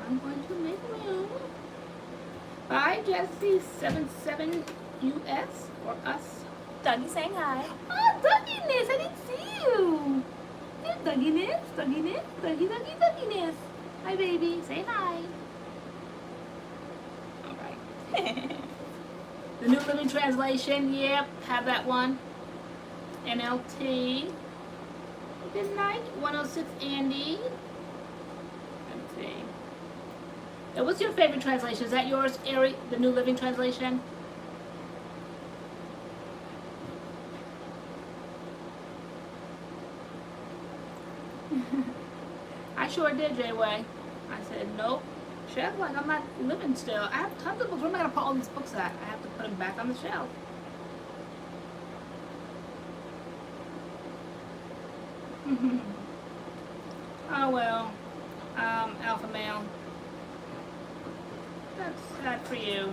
I'm going to make room. Bye, Jessie, 77US for us. Dougie saying hi. Oh, Dougie-ness, I didn't see you. Dougie-ness, Dougie-ness, Dougie-ness. Hi, baby. Say hi. All right. The New Living Translation, yep, have that one. NLT. Good night, 106 Andy. Let's see. Now, what's your favorite translation? Is that yours, Ari, the New Living Translation? I sure did, J-Way. I said, nope. Chef, like, I'm not living still. I have tons of books. Where am I going to put all these books at? I have to put them back on the shelf. Oh, well. Alpha male. That's sad for you.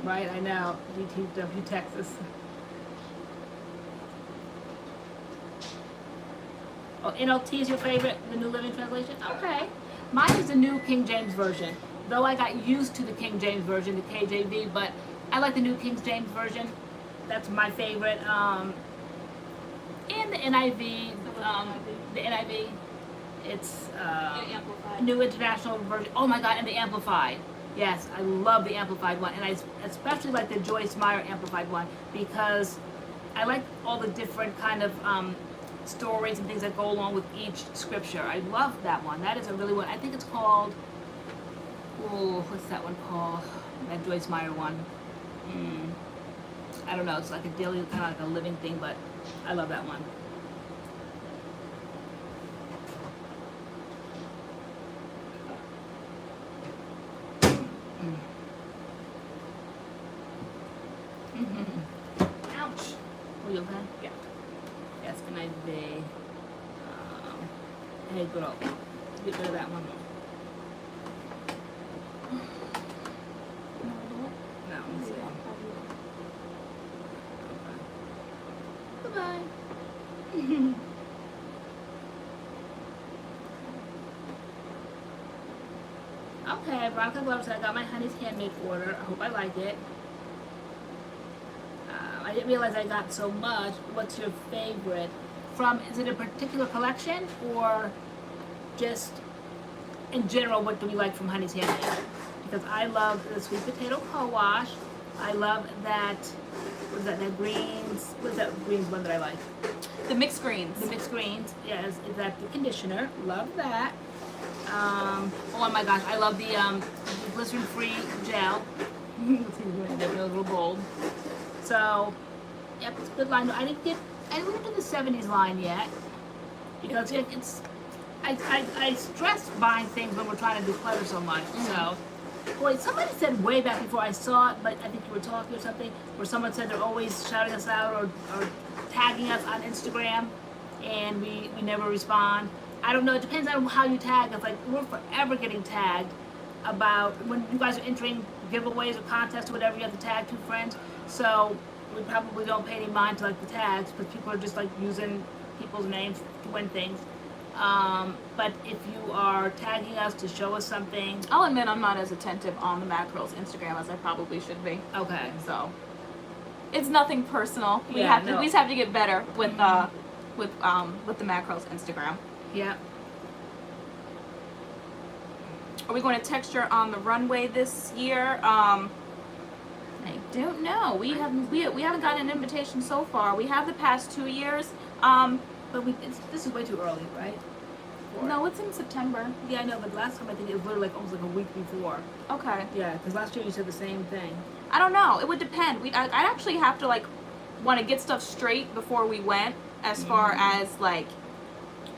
Right, I know. DTW, Texas. Oh, NLT is your favorite, the New Living Translation? Okay. Mine is the New King James Version. Though I got used to the King James Version, the KJV, but I like the New King James Version. That's my favorite. And the NIV, it's New International Version. Oh my God, and the Amplified. Yes, I love the Amplified one, and I especially like the Joyce Meyer Amplified one because I like all the different kind of stories and things that go along with each scripture. I love that one. That is a really one. I think it's called, oh, what's that one called? That Joyce Meyer one. I don't know. It's like a daily, kind of like a living thing, but I love that one. Ouch. Are you okay? Yeah. Yes, can I be? Hey, girl. Get rid of that one. No, let me see. Goodbye. Okay, Veronica Glover said I got my Honey's Handmade order. I hope I like it. I didn't realize I got so much. What's your favorite? From, is it a particular collection or just in general, what do we like from Honey's Handmade? Because I love the sweet potato co-wash. I love that, what is that, the greens, what is that greens one that I like? The mixed greens. The mixed greens, yes, is that the conditioner. Love that. Oh my gosh, I love the glycerin-free gel. They're a little bold. So, yep, it's a good line. I didn't do the 70s line yet because it's. I stress buying things when we're trying to declutter so much. So, boy, somebody said way back before I saw it, but I think you were talking or something, where someone said they're always shouting us out or tagging us on Instagram, and we never respond. I don't know. It depends on how you tag us. Like, we're forever getting tagged about when you guys are entering giveaways or contests or whatever. You have to tag 2 friends. So we probably don't pay any mind to like the tags because people are just like using people's names to win things. But if you are tagging us to show us something, I'll admit I'm not as attentive on the MADCURLS Instagram as I probably should be. Okay. So it's nothing personal. We just have to get better with the MADCURLS Instagram. Yeah. Are we going to texture on the runway this year? I don't know. We haven't gotten an invitation so far. We have the past 2 years. But this is way too early, right? No, it's in September. Yeah, I know, but last time I think it was literally like almost like a week before. Okay. Yeah, because last year you said the same thing. I don't know. It would depend. I'd actually have to like want to get stuff straight before we went, as far as like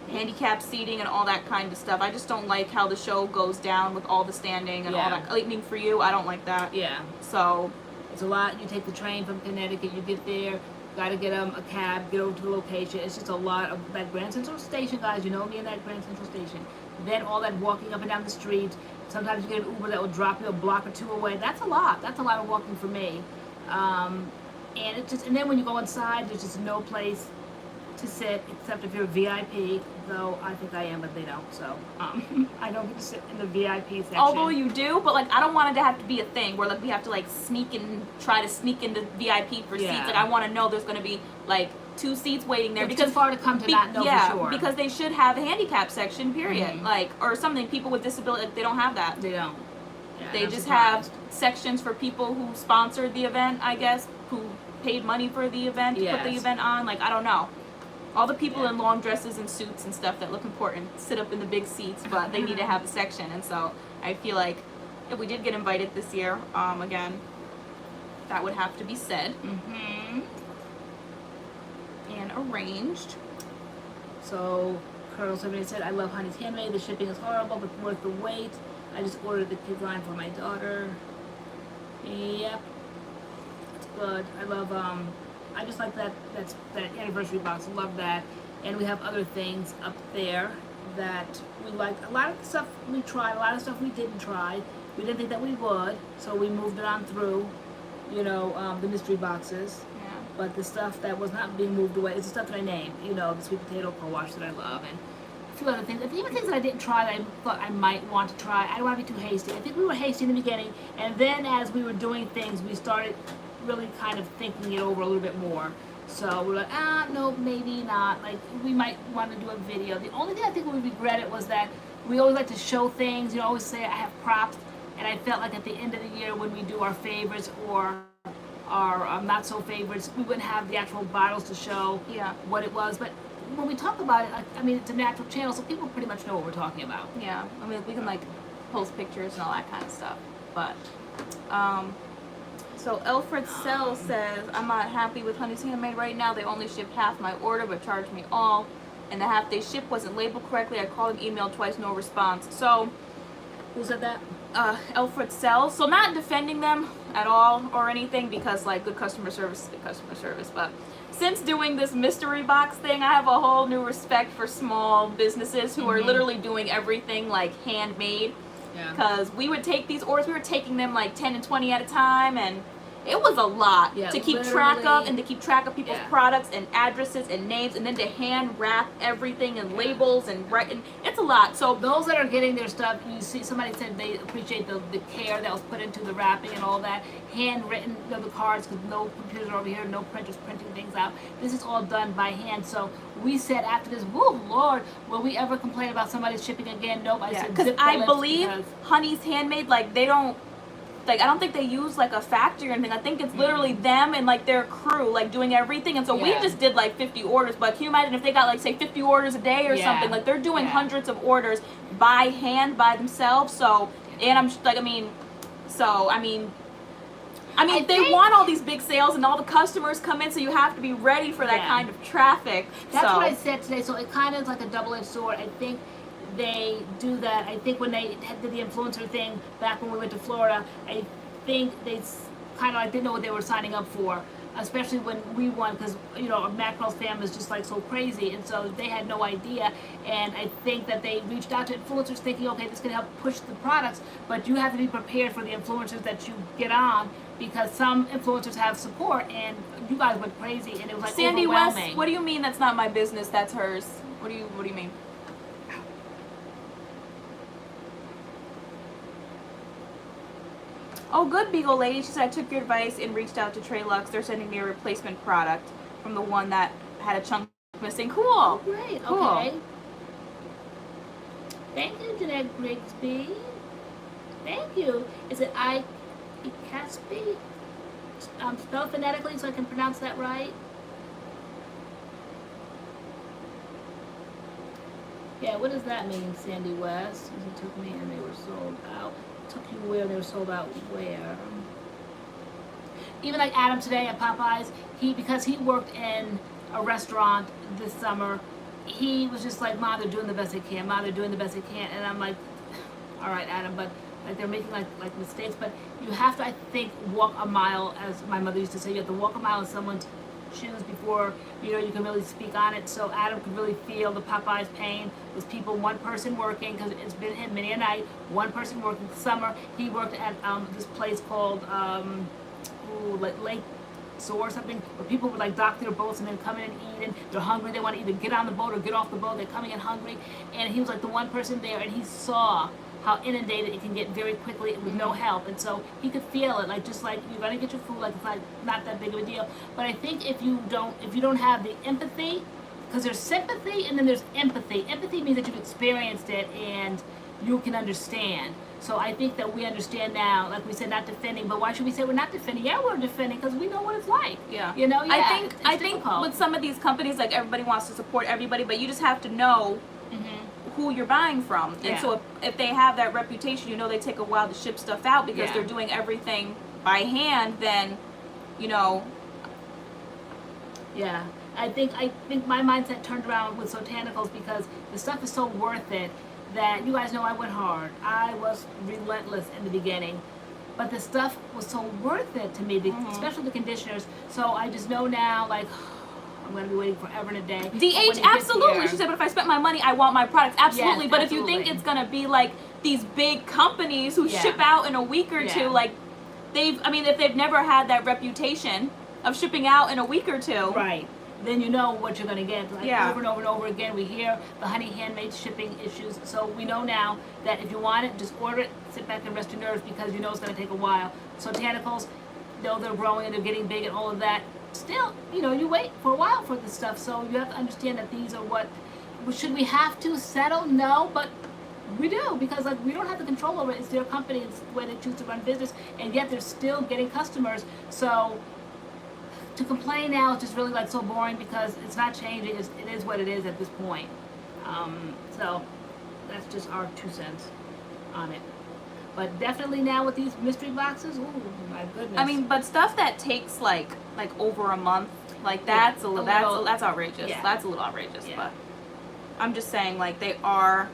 handicap seating and all that kind of stuff. I just don't like how the show goes down with all the standing and all that. I mean, for you, I don't like that. Yeah. So it's a lot. You take the train from Connecticut, you get there, got to get a cab, get over to the location. It's just a lot of that Grand Central Station, guys. You know me in that Grand Central Station. Then all that walking up and down the street. Sometimes you get an Uber that will drop you a block or 2 away. That's a lot. That's a lot of walking for me. And it's just, and then when you go inside, there's just no place to sit except if you're a VIP. Though I think I am, but they don't. So I don't get to sit in the VIP section. Although you do, but like I don't want it to have to be a thing where like we have to like try to sneak into VIP for seats. Like I want to know there's going to be like 2 seats waiting there. It's too far to come to not know for sure. Because they should have a handicap section, period. Like, or something. People with disability, like, they don't have that. They don't. Yeah, They I'm just surprised. have sections for people who sponsored the event, I guess, who paid money for the event to put the Yes. event on. Like, I don't know. All the people Yeah. in long dresses and suits and stuff that look important sit up in the big seats, but they need to have a section. And so I feel like if we did get invited this year, again, that would have to be said and arranged. So, Colonel 78 said, I love Honey's Handmade. The shipping is horrible, but worth the wait. I just ordered the kids line for my daughter. Yep. It's good. I love, I just like that anniversary box. Love that. And we have other things up there that we like. A lot of stuff we tried, a lot of stuff we didn't try. We didn't think that we would, so we moved it on through, you know, the mystery boxes. Yeah. But the stuff that was not being moved away is the stuff that I named, you know, the sweet potato co-wash that I love, and a few other things. Even things that I didn't try that I thought I might want to try. I don't want to be too hasty. I think we were hasty in the beginning, and then as we were doing things, we started really kind of thinking it over a little bit more. So we're like, no, maybe not. Like, we might want to do a video. The only thing I think we regretted was that we always like to show things. You know, always say I have props, and I felt like at the end of the year when we do our favorites or our not so favorites, we wouldn't have the actual bottles to show what it was. But when we talk about it, I mean, it's a natural channel, so people pretty much know what we're talking about. Yeah, I mean, we can like post pictures and all that kind of stuff. But, so Alfred Sell says, I'm not happy with Honey's Handmade right now. They only shipped half my order, but charged me all. And the half they shipped wasn't labeled correctly. I called and emailed twice, no response. So, who said that? Alfred Sell. So not defending them at all or anything, because like good customer service is good customer service. But since doing this mystery box thing, I have a whole new respect for small businesses who are literally doing everything like handmade. Yeah. Because we would take these orders, we were taking them like 10 and 20 at a time, and it was a lot to keep track of, and to keep track of people's products and addresses and names, and then to hand wrap everything and labels and write, and it's a lot. So those that are getting their stuff, you see somebody said they appreciate the care that was put into the wrapping and all that, handwritten, you know, the cards, because no computer over here, no printers printing things out. This is all done by hand. So we said after this, whoa, Lord, will we ever complain about somebody's shipping again? Nope. I said, because I believe Honey's Handmade, like they don't. Like, I don't think they use, like, a factory or anything. I think it's literally them and, like, their crew, like, doing everything. And so we just did, like, 50 orders. But can you imagine if they got, like, say, 50 orders a day or something? Like, they're doing hundreds of orders by hand, by themselves. So, and I'm, like, I mean, they want all these big sales and all the customers come in, so you have to be ready for that kind of traffic. That's what I said today. So it kind of is like a double-edged sword. I think they do that. I think when they did the influencer thing back when we went to Florida, I think they kind of like didn't know what they were signing up for, especially when we won, because you know MADCURLS fam is just like so crazy, and so they had no idea. And I think that they reached out to influencers thinking, okay, this can help push the products, but you have to be prepared for the influencers that you get on, because some influencers have support, and you guys went crazy, and it was like Sandy overwhelming. West, what do you mean that's not my business? That's hers. What do you mean? Oh, good, Beagle Lady. She said, I took your advice and reached out to Traylux. They're sending me a replacement product from the one that had a chunk missing. Cool. Oh, great. Cool. Okay. Thank you, Jeanette Grigsby. Thank you. Is it Caspi? Spelled phonetically so I can pronounce that right? Yeah, what does that mean, Sandy West? It took me and they were sold out. Took you where they were sold out where? Even like Adam today at Popeyes, because he worked in a restaurant this summer, he was just like, Mom, they're doing the best they can. Mom, they're doing the best they can. And I'm like, all right, Adam, but like they're making like mistakes. But you have to, I think, walk a mile, as my mother used to say. You have to walk a mile in someone's shoes before you can really speak on it. So Adam could really feel the Popeyes pain. There's people, one person working, because it's been him many a night, one person working. Summer he worked at this place called Lake Shore or something, where people would like dock their boats and then come in and eat, and they're hungry, they want to either get on the boat or get off the boat, they're coming in hungry, and he was like the one person there, and he saw how inundated it can get very quickly with no help. And so he could feel it, like just like you're gonna get your food, like it's not that big of a deal. But I think if you don't have the empathy, because there's sympathy and then there's empathy. Empathy means that you've experienced it and you can understand. So I think that we understand now, like we said, not defending, but why should we say we're not defending? Yeah, we're defending because we know what it's like. Yeah. You know, yeah, I think with some of these companies, like everybody wants to support everybody, but you just have to know who you're buying from. And so if they have that reputation, you know they take a while to ship stuff out because they're doing everything by hand, then, you know. Yeah. I think my mindset turned around with Botanicals because the stuff is so worth it that you guys know I went hard. I was relentless in the beginning. But the stuff was so worth it to me, especially the conditioners. So I just know now, like, I'm going to be waiting forever and a day. DH, absolutely. She said, but if I spent my money, I want my products. Absolutely. Yes, but if you think it's going to be like these big companies who ship out in a week or two, like, if they've never had that reputation of shipping out in a week or two. Right. Then you know what you're going to get. Like over and over and over again, we hear the honey handmade shipping issues. So we know now that if you want it, just order it, sit back and rest your nerves because you know it's going to take a while. So Botanicals, though they're growing and they're getting big and all of that, still, you know, you wait for a while for this stuff. So you have to understand that these are what, should we have to settle? No, but we do because like we don't have the control over it. It's their company, it's the way they choose to run business, and yet they're still getting customers. So to complain now is just really like so boring because it's not changing. It is what it is at this point. So that's just our 2 cents on it. But definitely now with these mystery boxes, ooh, my goodness. I mean, but stuff that takes like over a month, like that's that's outrageous. Yeah. That's a little outrageous. Yeah. But I'm just saying, like they are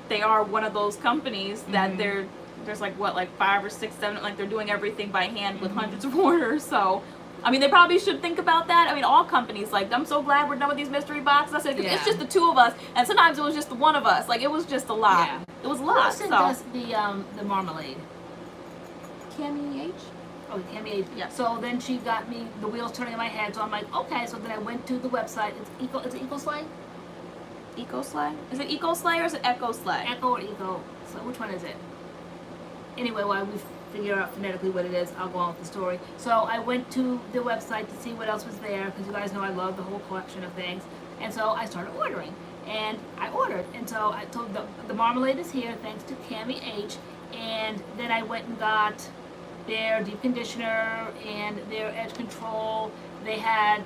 one of those companies that there's like what, like 5 or 6, 7, like they're doing everything by hand with hundreds of orders. So I mean, they probably should think about that. I mean, all companies, like, I'm so glad we're done with these mystery boxes. I said, it's just the 2 of us, and sometimes it was just the 1 of us. Like, it was just a lot. Yeah. It was a lot. Who sent us the marmalade? Cami H? Oh, Cami H. Yeah. So then she got me the wheels turning in my head. So I'm like, okay. So then I went to the website. Is it EcoSlay? EcoSlay? Is it EcoSlay or is it EcoSlay? Echo or Eco? So which one is it? Anyway, while we figure out phonetically what it is, I'll go on with the story. So I went to the website to see what else was there because you guys know I love the whole collection of things. And so I started ordering. And I ordered. And so I told the marmalade is here thanks to Cami H. And then I went and got their deep conditioner and their edge control. They had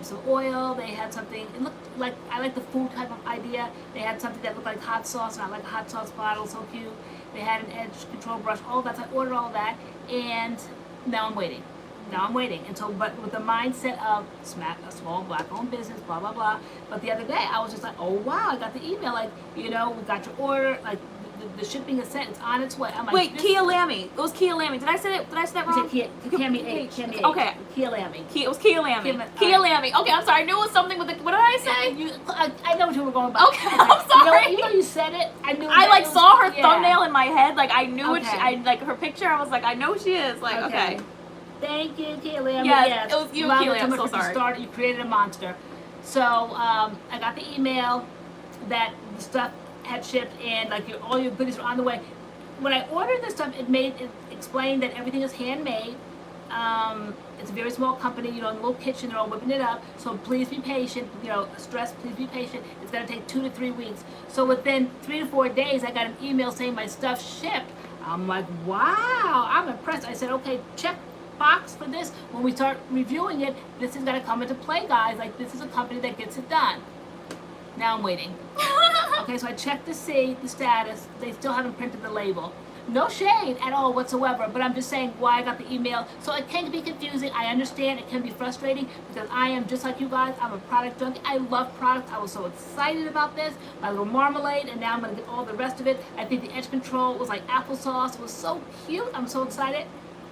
some oil. They had something, it looked like, I like the food type of idea. They had something that looked like hot sauce, and I like a hot sauce bottle, so cute. They had an edge control brush, all that. So I ordered all that, and now I'm waiting. And so, but with the mindset of a small black-owned business, blah, blah, blah. But the other day, I was just like, oh, wow, I got the email, like, you know, we got your order, like, the shipping is sent, it's on its way. I'm like, wait, Kia Lammy. It was Kia Lammy. Did I say that wrong? You said Cami H. Okay. Kia Lammy. It was Kia Lammy. Kia Lammy. Okay, I'm sorry. I knew it was something with the, what did I say? I know what you were going about. Okay, I'm sorry. Even though you said it, I knew. I like saw her thumbnail in my head. Like I knew it. I like her picture. I was like, I know she is. Like, okay. Thank you, Kia Lammy. Yes, it was you, Kia Lammy. I'm so sorry. You created a monster. So I got the email that the stuff had shipped and like all your goodies were on the way. When I ordered this stuff, it explained that everything is handmade. It's a very small company, you know, in a little kitchen, they're all whipping it up. So please be patient, you know, please be patient. It's gonna take 2 to 3 weeks. So within 3 to 4 days, I got an email saying my stuff shipped. I'm like, wow, I'm impressed. I said, okay, check box for this. When we start reviewing it, this is gonna come into play, guys. Like, this is a company that gets it done. Now I'm waiting. Okay, so I checked to see the status. They still haven't printed the label. No shade at all whatsoever, but I'm just saying why I got the email. So it can be confusing. I understand it can be frustrating because I am just like you guys. I'm a product junkie. I love products. I was so excited about this. My little marmalade, and now I'm going to get all the rest of it. I think the edge control was like applesauce. It was so cute. I'm so excited.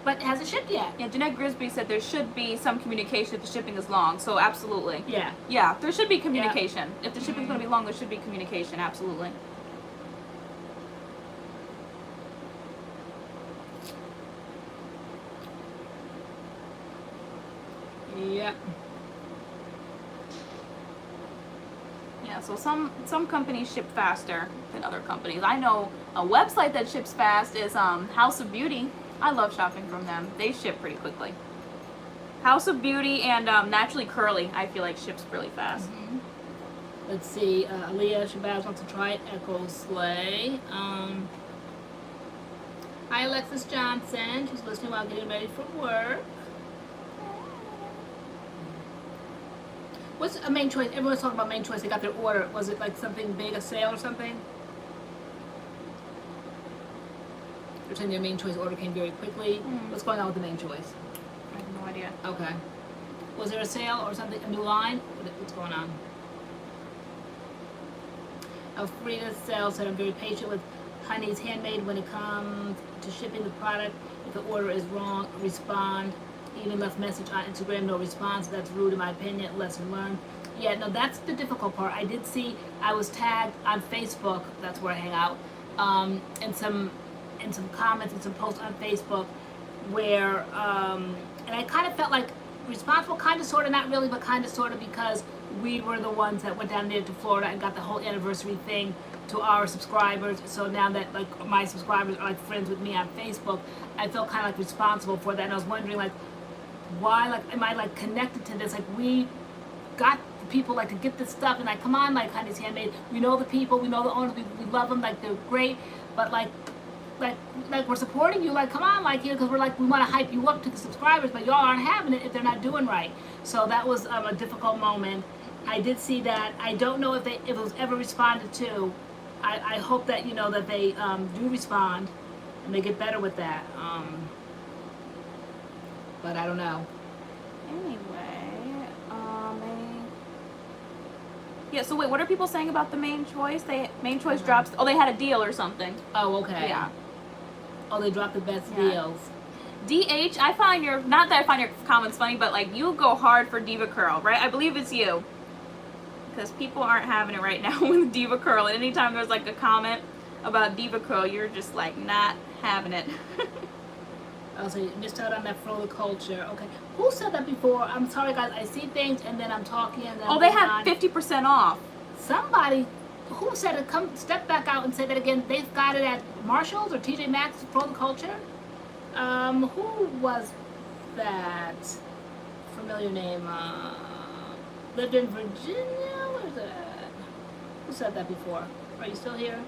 But it hasn't shipped yet. Yeah, Jeanette Grisby said there should be some communication if the shipping is long. So absolutely. Yeah. Yeah, there should be communication. Yeah. If the shipping is going to be long, there should be communication. Absolutely. Yep. Yeah, so some companies ship faster than other companies. I know a website that ships fast is House of Beauty. I love shopping from them. They ship pretty quickly. House of Beauty and Naturally Curly, I feel like ships really fast. Let's see. Aaliyah Shabazz wants to try it. Echo Slay. Hi, Alexis Johnson. She's listening while getting ready for work. What's a main choice? Everyone's talking about main choice. They got their order. Was it like something big, a sale or something? They're saying their main choice order came very quickly. What's going on with the main choice? I have no idea. Okay. Was there a sale or something? A new line? What's going on? Frida Sell said, I'm very patient with Honey's Handmade when it comes to shipping the product. If the order is wrong, respond. Even left message on Instagram, no response. That's rude in my opinion. Lesson learned. Yeah, no, that's the difficult part. I did see, I was tagged on Facebook, that's where I hang out, and some comments and some posts on Facebook where, and I kind of felt like responsible, kind of, sort of, not really, but kind of, sort of, because we were the ones that went down there to Florida and got the whole anniversary thing to our subscribers. So now that like my subscribers are like friends with me on Facebook, I felt kind of like responsible for that. And I was wondering like, why, like, am I like connected to this? Like, we got people like to get this stuff, and like, come on, like Honey's Handmade, we know the people, we know the owners, we love them, like they're great, but like we're supporting you, like come on, like here, because we're like, we want to hype you up to the subscribers, but y'all aren't having it if they're not doing right. So that was a difficult moment. I did see that. I don't know if it was ever responded to. I hope that, you know, that they do respond and they get better with that. But I don't know. Anyway, yeah, so wait, what are people saying about the main choice? Main choice drops, oh, they had a deal or something. Oh, okay. Yeah. Oh, they dropped the best deals. DH, I find not that I find your comments funny, but like you go hard for Diva Curl, right? I believe it's you. Because people aren't having it right now with Diva Curl. And anytime there's like a comment about Diva Curl, you're just like not having it. Oh, so you missed out on that for the culture. Okay. Who said that before? I'm sorry, guys. I see things and then I'm talking and then they have 50% off. Somebody, who said it? Come step back out and say that again. They've got it at Marshalls or TJ Maxx for the culture. Who was that? Familiar name. Lived in Virginia. Where's that? Who said that before? Are you still here?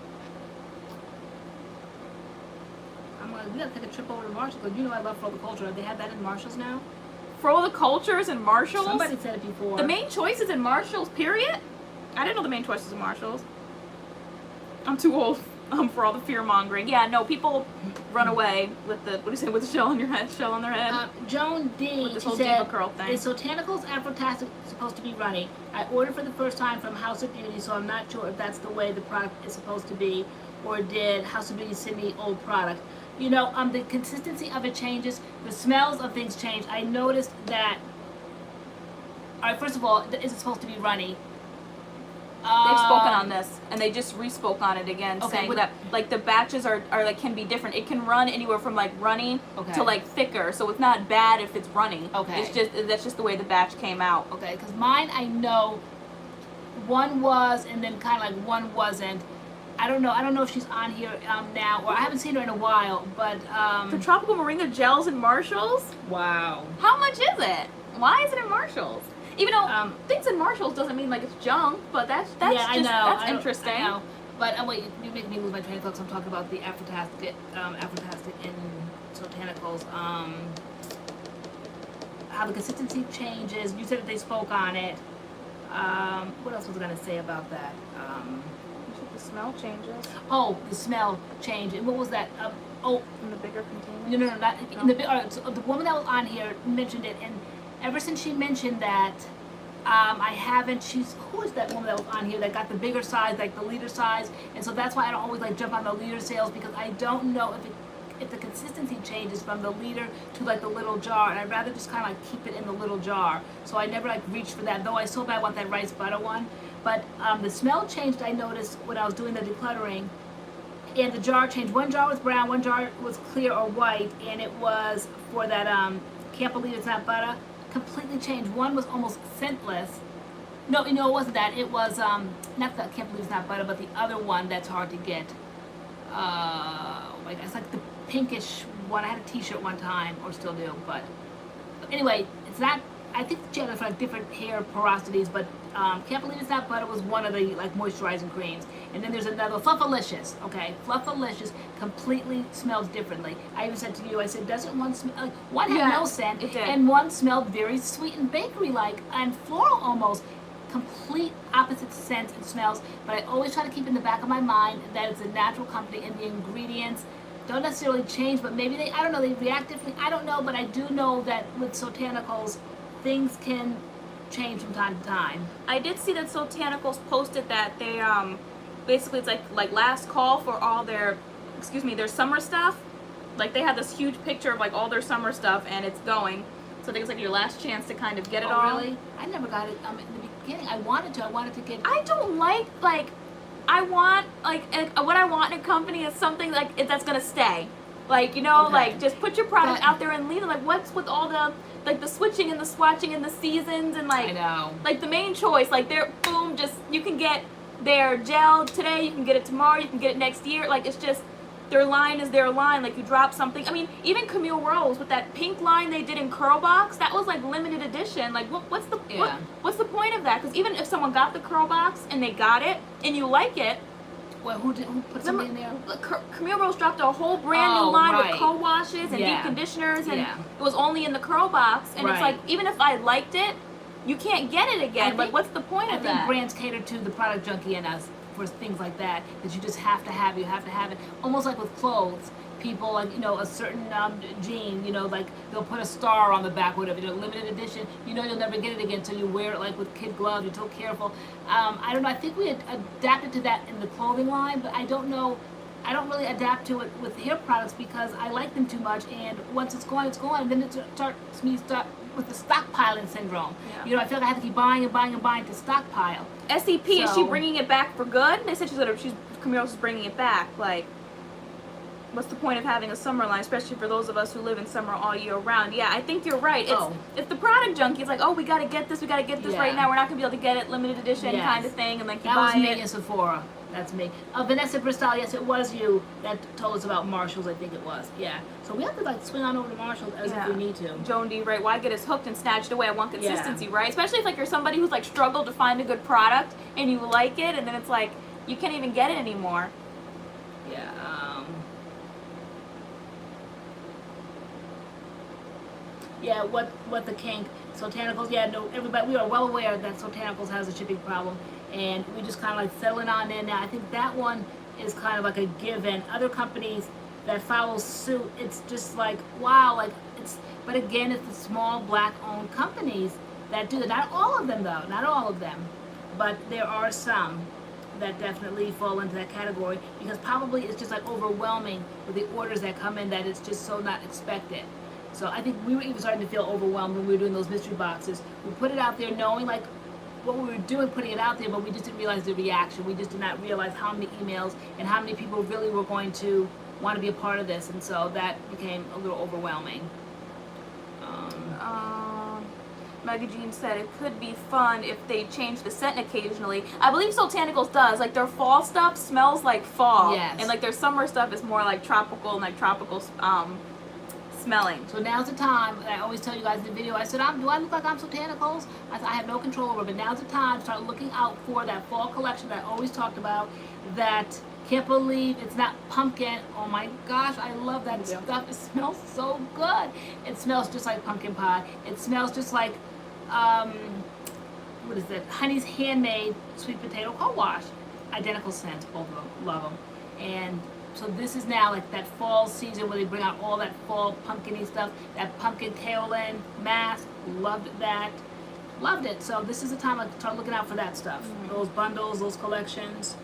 We gotta take a trip over to Marshalls because you know I love Fro the Culture. They have that in Marshalls now. Fro the Culture is in Marshalls? Somebody said it before. The main choice is in Marshalls, period? I didn't know the main choice was in Marshalls. I'm too old for all the fear mongering. Yeah, no, people run away with the, what do you say, with the shell on your head, shell on their head? Joan D. With this she whole said, Diva Curl thing. Is Sotanicals Afrotastic supposed to be running? I ordered for the first time from House of Beauty, so I'm not sure if that's the way the product is supposed to be, or did House of Beauty send me old product? You know, the consistency of it changes. The smells of things change. I noticed that, all right, first of all, is it supposed to be runny? They've spoken on this, and they just re-spoke on it again, okay, saying that like the batches are like can be different. It can run anywhere from like runny to like thicker, so it's not bad if it's runny. Okay. It's just that's just the way the batch came out. Okay, because mine I know one was and then kind of like one wasn't. I don't know if she's on here now, or I haven't seen her in a while, but the Tropical Moringa gels in Marshalls. Wow. How much is it? Why is it in Marshalls? Even though things in Marshalls doesn't mean like it's junk, but that's that's interesting. I know. But wait, you make me lose my train of thought. So I'm talking about the Afrotastic in Sotanicals. How the consistency changes. You said that they spoke on it. What else was I gonna say about that? The smell changes. Oh, the smell change. And what was that? In the bigger container. No. Not, in the so the woman that was on here mentioned it, and ever since she mentioned that, I haven't. Who is that woman that was on here that got the bigger size, like the liter size? And so that's why I don't always like jump on the liter sales, because I don't know if the consistency changes from the liter to like the little jar, and I'd rather just kind of like keep it in the little jar. So I never like reached for that, though I so bad want that rice butter one. But the smell changed, I noticed when I was doing the decluttering, and the jar changed. One jar was brown, one jar was clear or white, and it was for that can't believe it's not butter. Completely changed. One was almost scentless. No, it wasn't that. It was not the can't believe it's not butter, but the other one that's hard to get. Oh my God, it's like the pinkish one. I had a T-shirt one time, or still do, but anyway, it's not I think she had like different hair porosities, but can't believe it's not butter was one of the like moisturizing creams. And then there's another, Fluffalicious. Okay, Fluffalicious completely smells differently. I even said to you, I said, doesn't one smell? Like, one had no scent, and one smelled very sweet and bakery-like and floral almost. Complete opposite scents and smells. But I always try to keep in the back of my mind that it's a natural company and the ingredients don't necessarily change, but maybe they, I don't know, they react differently. I don't know, but I do know that with Sotanicals, things can change from time to time. I did see that Sotanicals posted that they basically it's like last call for all their their summer stuff. Like they have this huge picture of like all their summer stuff and it's going. So I think it's like your last chance to kind of get it all. Really? I never got it in the beginning. I wanted to get. I don't like I want what I want in a company is something like that's gonna stay. Like, you know, like just put your product out there and leave it. Like what's with all the like the switching and the swatching and the seasons and like I know. Like the main choice, like they're boom, just you can get their gel today, you can get it tomorrow, you can get it next year. Like it's just their line is their line. Like you drop something. I mean, even Camille Rose with that pink line they did in Curl Box, that was like limited edition. Like what's the what's the point of that? Because even if someone got the Curl Box and they got it and you like it. Well, who put something in there? Camille Rose dropped a whole brand new line with co-washes and deep conditioners, and it was only in the Curl Box. And it's like, even if I liked it, you can't get it again. Like, what's the point of that? I think brands cater to the product junkie in us for things like that you just have to have. You have to have it. Almost like with clothes. People, like, you know, a certain jean, you know, like they'll put a star on the back, whatever, you know, limited edition, you know, you'll never get it again, so you wear it like with kid gloves, you're so careful. I don't know, I think we adapted to that in the clothing line, but I don't know, I don't really adapt to it with hair products because I like them too much, and once it's gone, and then it starts me with the stockpiling syndrome. You know, I feel like I have to keep buying and buying and buying to stockpile. SEP, is she bringing it back for good? They said Camille was bringing it back, like. What's the point of having a summer line, especially for those of us who live in summer all year round? Yeah, I think you're right. It's the product junkie. It's like, oh, we gotta get this right now. We're not gonna be able to get it, limited edition kind of thing, and like you buy it. That was me and Sephora. That's me. Vanessa Bristol, yes, it was you that told us about Marshalls. I think it was. Yeah. So we have to like swing on over to Marshalls as if we need to. Joan D, right? Why get us hooked and snatched away? I want consistency, right? Especially if like you're somebody who's like struggled to find a good product and you like it, and then it's like you can't even get it anymore. Yeah. Yeah, what the kink, Sotanicals, no, everybody, we are well aware that Sotanicals has a shipping problem, and we just kind of like settling on in now. I think that one is kind of like a given. Other companies that follow suit, it's just like, wow, like but again, it's the small black-owned companies that do that. Not all of them, though, not all of them, but there are some that definitely fall into that category because probably it's just like overwhelming with the orders that come in that it's just so not expected. So I think we were even starting to feel overwhelmed when we were doing those mystery boxes. We put it out there knowing like what we were doing, putting it out there, but we just didn't realize the reaction. We just did not realize how many emails and how many people really were going to want to be a part of this. And so that became a little overwhelming. Maggie Jean said it could be fun if they change the scent occasionally. I believe Sotanicals does. Like their fall stuff smells like fall. Yes. And like their summer stuff is more like tropical and like tropical smelling. So now's the time. I always tell you guys in the video, I said, do I look like I'm Sotanicals? I have no control over it, but now's the time to start looking out for that fall collection that I always talked about. That can't believe it's not pumpkin. Oh my gosh, I love that stuff. It smells so good. It smells just like pumpkin pie. It smells just like what is it? Honey's Handmade Sweet Potato Co-Wash. Identical scents, both of them. Love them. And so this is now like that fall season where they bring out all that fall pumpkin-y stuff. That pumpkin kaolin mask, loved that. Loved it. So this is the time I start looking out for that stuff. Those bundles, those collections.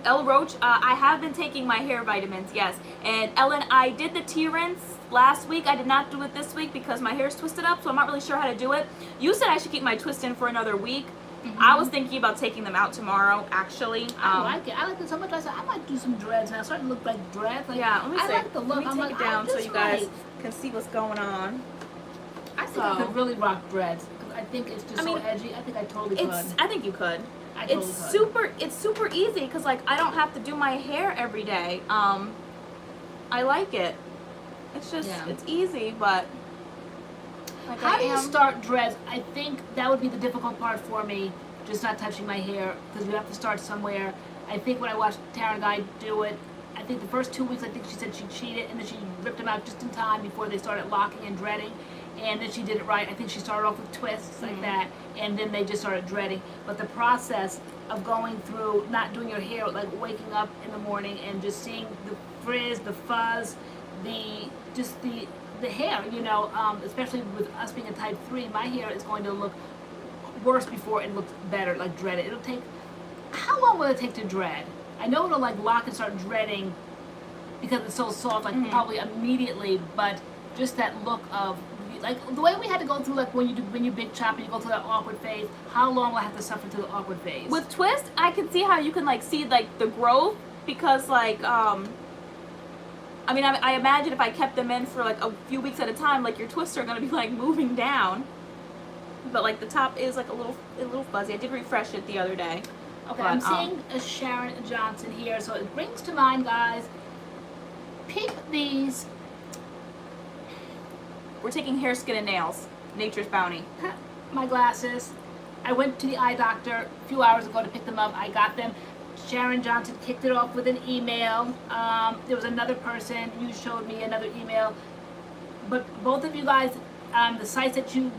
Elle Roach, I have been taking my hair vitamins, yes. And Ellen, I did the tea rinse last week. I did not do it this week because my hair is twisted up, so I'm not really sure how to do it. You said I should keep my twist in for another week. I was thinking about taking them out tomorrow, actually. I like it. I like it so much. I said I might do some dreads now. It's starting to look like dreads. Like, yeah, let me see. I like the look. Let me take it down so you guys can see what's going on. I think I could really rock dreads. I think it's just so edgy. I think I totally could. I think you could. Totally could. It's super easy because like I don't have to do my hair every day. I like it. It's just it's easy, but Like How I do you am. start dreads? I think that would be the difficult part for me, just not touching my hair, because you have to start somewhere. I think when I watched Tara and Guy do it, I think the first 2 weeks, I think she said she cheated, and then she ripped them out just in time before they started locking and dreading, and then she did it right. I think she started off with twists like that, and then they just started dreading. But the process of going through, not doing your hair, like waking up in the morning and just seeing the frizz, the fuzz, the hair, you know, especially with us being a type 3, my hair is going to look worse before it looks better, like dreaded. It'll take, how long will it take to dread? I know it'll like lock and start dreading because it's so soft, like probably immediately, but just that look of, like the way we had to go through, like when you big chop and you go through that awkward phase, how long will I have to suffer through the awkward phase? With twist, I can see how you can like see like the growth, because like I mean, I imagine if I kept them in for like a few weeks at a time, like your twists are gonna be like moving down, but like the top is like a little fuzzy. I did refresh it the other day. Okay, but, I'm seeing a Sharon Johnson here, so it brings to mind, guys, peep these. We're taking hair, skin, and nails. Nature's Bounty. My glasses. I went to the eye doctor a few hours ago to pick them up. I got them. Sharon Johnson kicked it off with an email. There was another person, you showed me another email. But both of you guys, the sites that you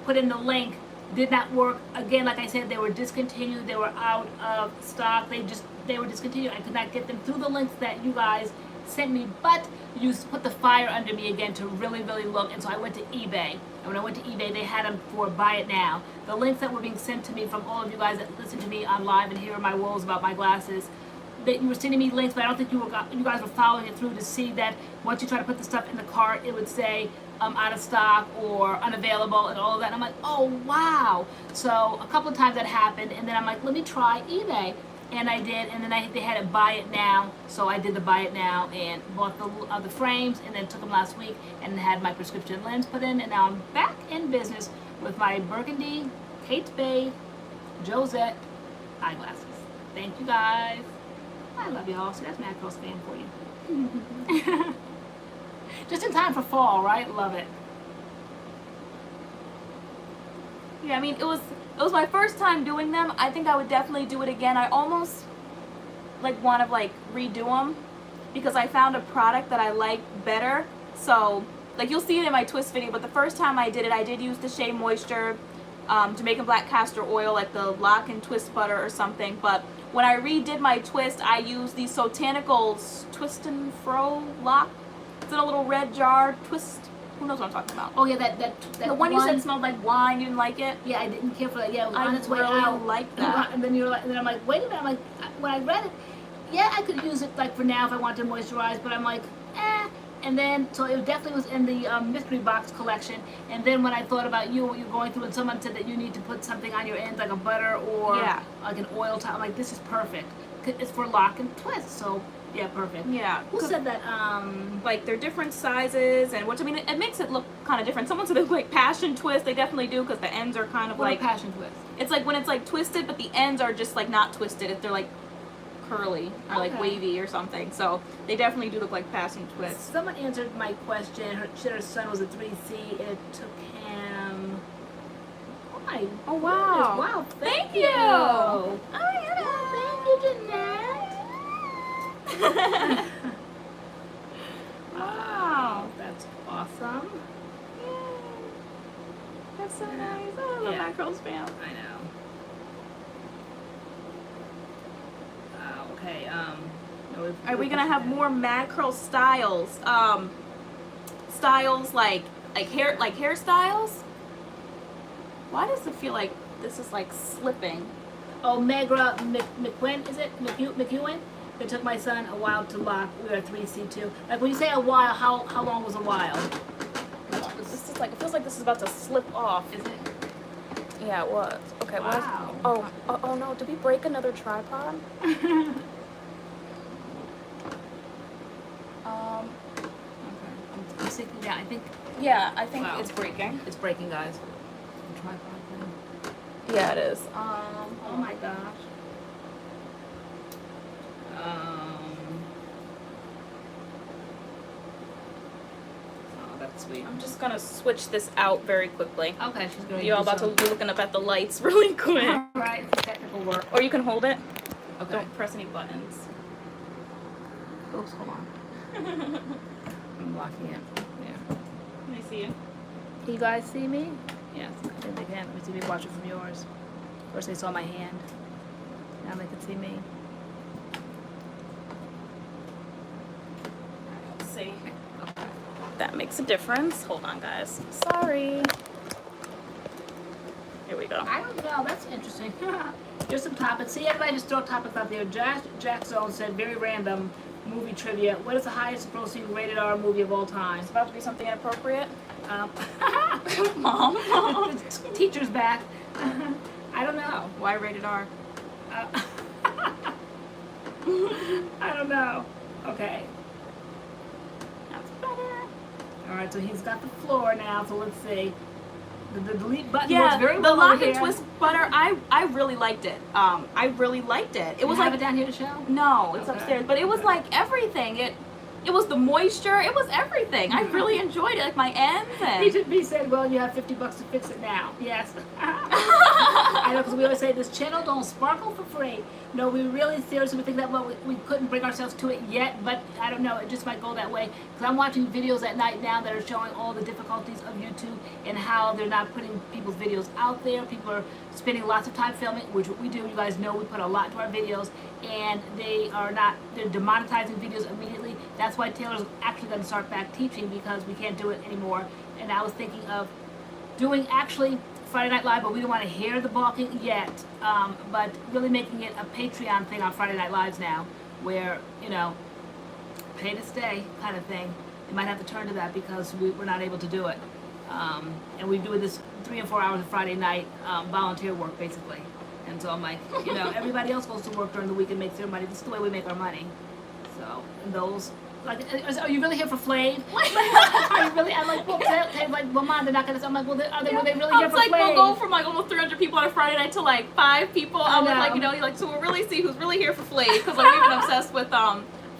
put in the link did not work. Again, like I said, they were discontinued. They were out of stock. They were discontinued. I could not get them through the links that you guys sent me, but you put the fire under me again to really, really look. And so I went to eBay. And when I went to eBay, they had them for buy it now. The links that were being sent to me from all of you guys that listen to me on live and hear my woes about my glasses, that you were sending me links, but I don't think you guys were following it through to see that once you try to put the stuff in the cart, it would say out of stock or unavailable and all of that. And I'm like, oh wow. So a couple of times that happened, and then I'm like, let me try eBay. And I did, and then they had it buy it now, so I did the buy it now and bought the frames, and then took them last week and had my prescription lens put in, and now I'm back in business with my burgundy Kate Spade Josette eyeglasses. Thank you guys. I love y'all. So that's MADCURLS fan for you. Just in time for fall, right? Love it. Yeah, I mean, it was my first time doing them. I think I would definitely do it again. I almost like want to like redo them because I found a product that I like better. So like you'll see it in my twist video, but the first time I did it, I did use the Shea Moisture Jamaican black castor oil, like the lock and twist butter or something. But when I redid my twist, I used the Sotanicals Twist and Fro lock. It's in a little red jar. Twist. Who knows what I'm talking about? Oh yeah, that the one you said smelled like wine. You didn't like it? Yeah, I didn't care for that. Yeah, it was on its way really out. like that. And then you're like, and then I'm like, wait a minute. I'm like, when I read it, yeah, I could use it like for now if I want to moisturize, but I'm like, eh. And then, so it definitely was in the mystery box collection. And then when I thought about you, what you're going through, and someone said that you need to put something on your ends, like a butter or like an oil top, I'm like, this is perfect. It's for lock and twist, so yeah, perfect. Yeah. Who said that? Like they're different sizes, and which I mean, it makes it look kind of different. Someone said they look like passion twist. They definitely do because the ends are kind of what like passion twist. It's like when it's like twisted, but the ends are just like not twisted. If they're like curly or like wavy or something. So they definitely do look like passion twist. Someone answered my question. Her son was a 3C, and it took him. Oh wow! Wow! Thank you. Oh, thank you, Jeanette. Wow, that's awesome. Yay. That's so nice. Oh, I love MADCURLS fam. I know. Okay. Are we gonna have more MADCURLS styles? Styles like hairstyles? Why does it feel like this is like slipping? Oh, Megra McQuinn, is it? McEwen? It took my son a while to lock. We are 3C2. Like when you say a while, how long was a while? This is like, it feels like this is about to slip off. Is it? Yeah, it was. Okay, wow. Oh no, did we break another tripod? Okay. I'm sinking down. I think. Yeah, I think it's breaking. It's breaking, guys. The tripod thing. Yeah, it is. Oh my gosh. Oh, that's Sweet. I'm just gonna switch this out very quickly. Okay, she's going to You're all about to be looking up at the lights really quick. All right, it's technical work. Or you can hold it. Okay. Don't press any buttons. Oops, hold on. I'm locking it. Yeah. Let me see you. Can you guys see me? Yes, I think they can. Let me see me watch it from yours. First they saw my hand. Now they can see me. Let's see. Okay. That makes a difference. Hold on, guys. Sorry. Here we go. I don't know. That's interesting. Here's some topics. See, everybody just throw topics out there. Jack Zone said, very random movie trivia. What is the highest grossing rated R movie of all time? It's about to be something inappropriate. Mom. Teacher's back. I don't know. Why rated R? I don't know. Okay. That's better. All right, so he's got the floor now, so let's see. The delete button works Yeah, very the well lock over and here. twist butter. I really liked it. I really liked it. It was You like have it down here to show? no, it's Okay. upstairs. But it was like everything. It was the moisture. It was everything. I really enjoyed it. Like my ends and. He said, well, you have $50 to fix it now. Yes. I know, because we always say this channel don't sparkle for free. No, we really seriously we think that well, we couldn't bring ourselves to it yet, but I don't know, it just might go that way. Because I'm watching videos at night now that are showing all the difficulties of YouTube and how they're not putting people's videos out there. People are spending lots of time filming, which we do. You guys know we put a lot into our videos, and they're demonetizing videos immediately. That's why Taylor's actually going to start back teaching, because we can't do it anymore. And I was thinking of doing actually Friday Night Live, but we don't want to hear the balking yet. But really making it a Patreon thing on Friday Night Lives now, where, you know, pay to stay kind of thing. You might have to turn to that because we're not able to do it. And we do this 3 and 4 hours of Friday night volunteer work, basically. And so I'm like, you know, everybody else goes to work during the week and makes their money. This is the way we make our money. So, and those, like, are you really here for Flav? Are you really? I'm like, well, Taylor's like, well, Mom, they're not gonna. I'm like, well, were they really here for like, Flav? we'll go from like almost 300 people on a Friday night to like 5 people. I was like, you know, like, so we'll really see who's really here for Flav, because like, we've been obsessed with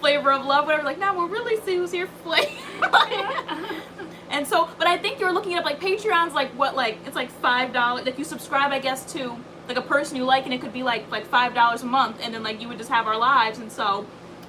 Flavor of Love, whatever. Like, now we'll really see who's here for Flav. And so, but I think you're looking at like Patreon's like what, like it's like $5. Like you subscribe, I guess, to like a person you like, and it could be like $5 a month, and then like you would just have our lives. And so.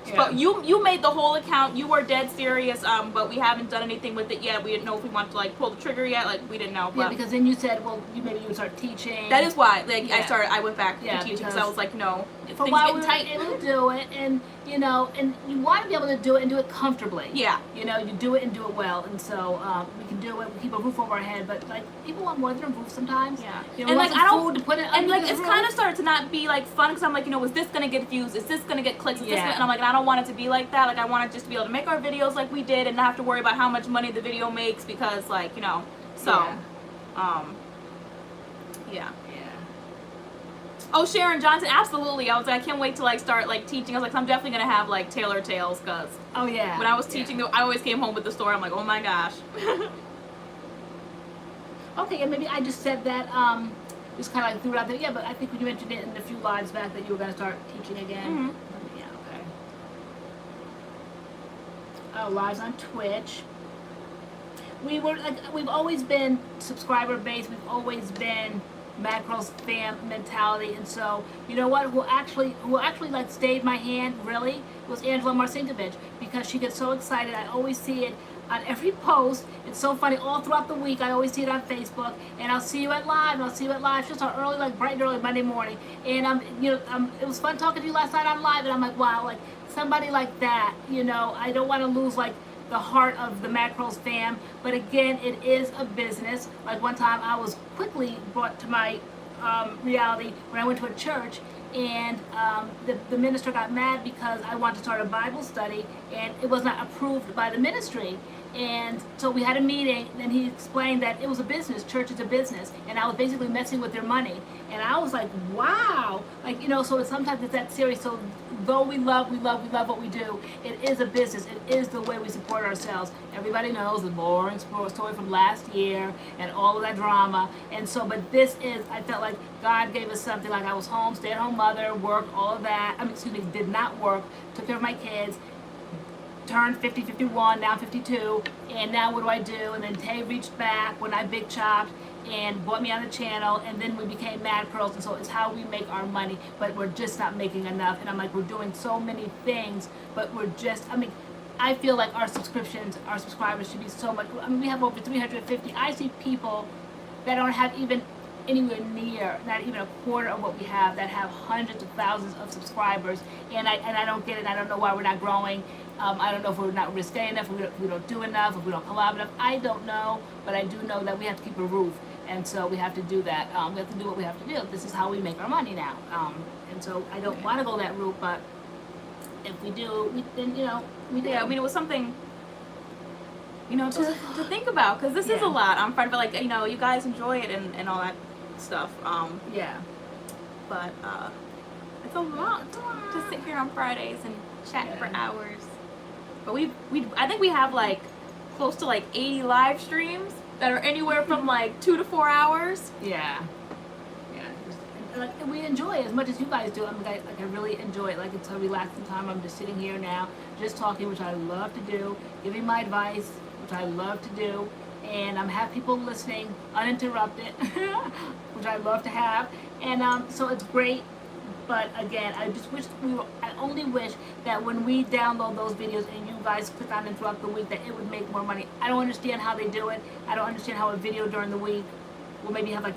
Yeah. But you made the whole account. You were dead serious. But we haven't done anything with it yet. We didn't know if we wanted to like pull the trigger yet. Like we didn't know. But yeah, because then you said, well, maybe you would start teaching. That is why. Like yeah. I went back to teaching because I was like, no, for a while we were able to do it, and you know, and you want to be able to do it and do it comfortably. Yeah. You know, you do it and do it well, and so we can do it. We keep a roof over our head, but like people want more than a roof sometimes. Yeah. You know, and like I don't. Food to put it and like it's roof. kind of started to not be like fun, because I'm like, you know, is this gonna get views? Is this gonna get clicks? Is this gonna, and I'm like, I don't want it to be like that. Like I want it just to be able to make our videos like we did, and not have to worry about how much money the video makes, because like, you know, so yeah. Oh, Sharon Johnson, absolutely. I was like, I can't wait to like start like teaching. I was like, I'm definitely gonna have like Taylor Tales, because when I was teaching, I always came home with the story. I'm like, oh my gosh. Okay, and maybe I just said that, just kind of like threw it out there. Yeah, but I think when you mentioned it in a few lives back that you were gonna start teaching again. Mm-hmm. Yeah. Okay. Lives on Twitch. We've always been subscriber based. We've always been MADCURLS fan mentality, and so you know what? Who actually like stayed my hand really was Angela Marcinkovich, because she gets so excited. I always see it on every post. It's so funny all throughout the week. I always see it on Facebook, and I'll see you at live, and I'll see you at live. Just early, like bright and early Monday morning, and it was fun talking to you last night on live, and I'm like, wow, like somebody like that. You know, I don't want to lose like the heart of the MADCURLS fam, but again, it is a business. Like one time I was quickly brought to my reality when I went to a church, and the minister got mad because I wanted to start a Bible study, and it was not approved by the ministry. And so we had a meeting, and he explained that it was a business, church is a business, and I was basically messing with their money. And I was like, wow, like, you know, so sometimes it's that serious. So though we love what we do, it is a business. It is the way we support ourselves. Everybody knows the boring story from last year and all of that drama. And so, but this is, I felt like God gave us something. Like I was home, stay-at-home mother, worked, all of that. Did not work, took care of my kids. turned 50, 51, now 52, and now what do? And then Tay reached back when I big chopped and brought me on the channel, and then we became MADCURLS, and so it's how we make our money, but we're just not making enough. And I'm like, we're doing so many things, but we're just, I mean, I feel like our subscribers should be so much, I mean, we have over 350. I see people that don't have even anywhere near, not even a quarter of what we have, that have hundreds of thousands of subscribers, and I don't get it. I don't know why we're not growing. I don't know if we're not risque enough, if we don't do enough, if we don't collab enough. I don't know, but I do know that we have to keep a roof, and so we have to do that. We have to do what we have to do. This is how we make our money now, and so I don't want to go that route, but if we do, then, you know, we do. Yeah, I mean, it was something, you know, to think about, because this is a lot. I'm trying to feel like, you know, you guys enjoy it and all that stuff. Yeah. But it's a lot to sit here on Fridays and chat for hours. But I think we have like close to like 80 live streams that are anywhere from like 2 to 4 hours. Yeah. And we enjoy it as much as you guys do. I mean, I really enjoy it. Like, it's a relaxing time. I'm just sitting here now, just talking, which I love to do, giving my advice, which I love to do, and have people listening uninterrupted, which I love to have. And so it's great. But again, I just wish I only wish that when we download those videos and you guys click on them throughout the week, that it would make more money. I don't understand how they do it. I don't understand how a video during the week will maybe have like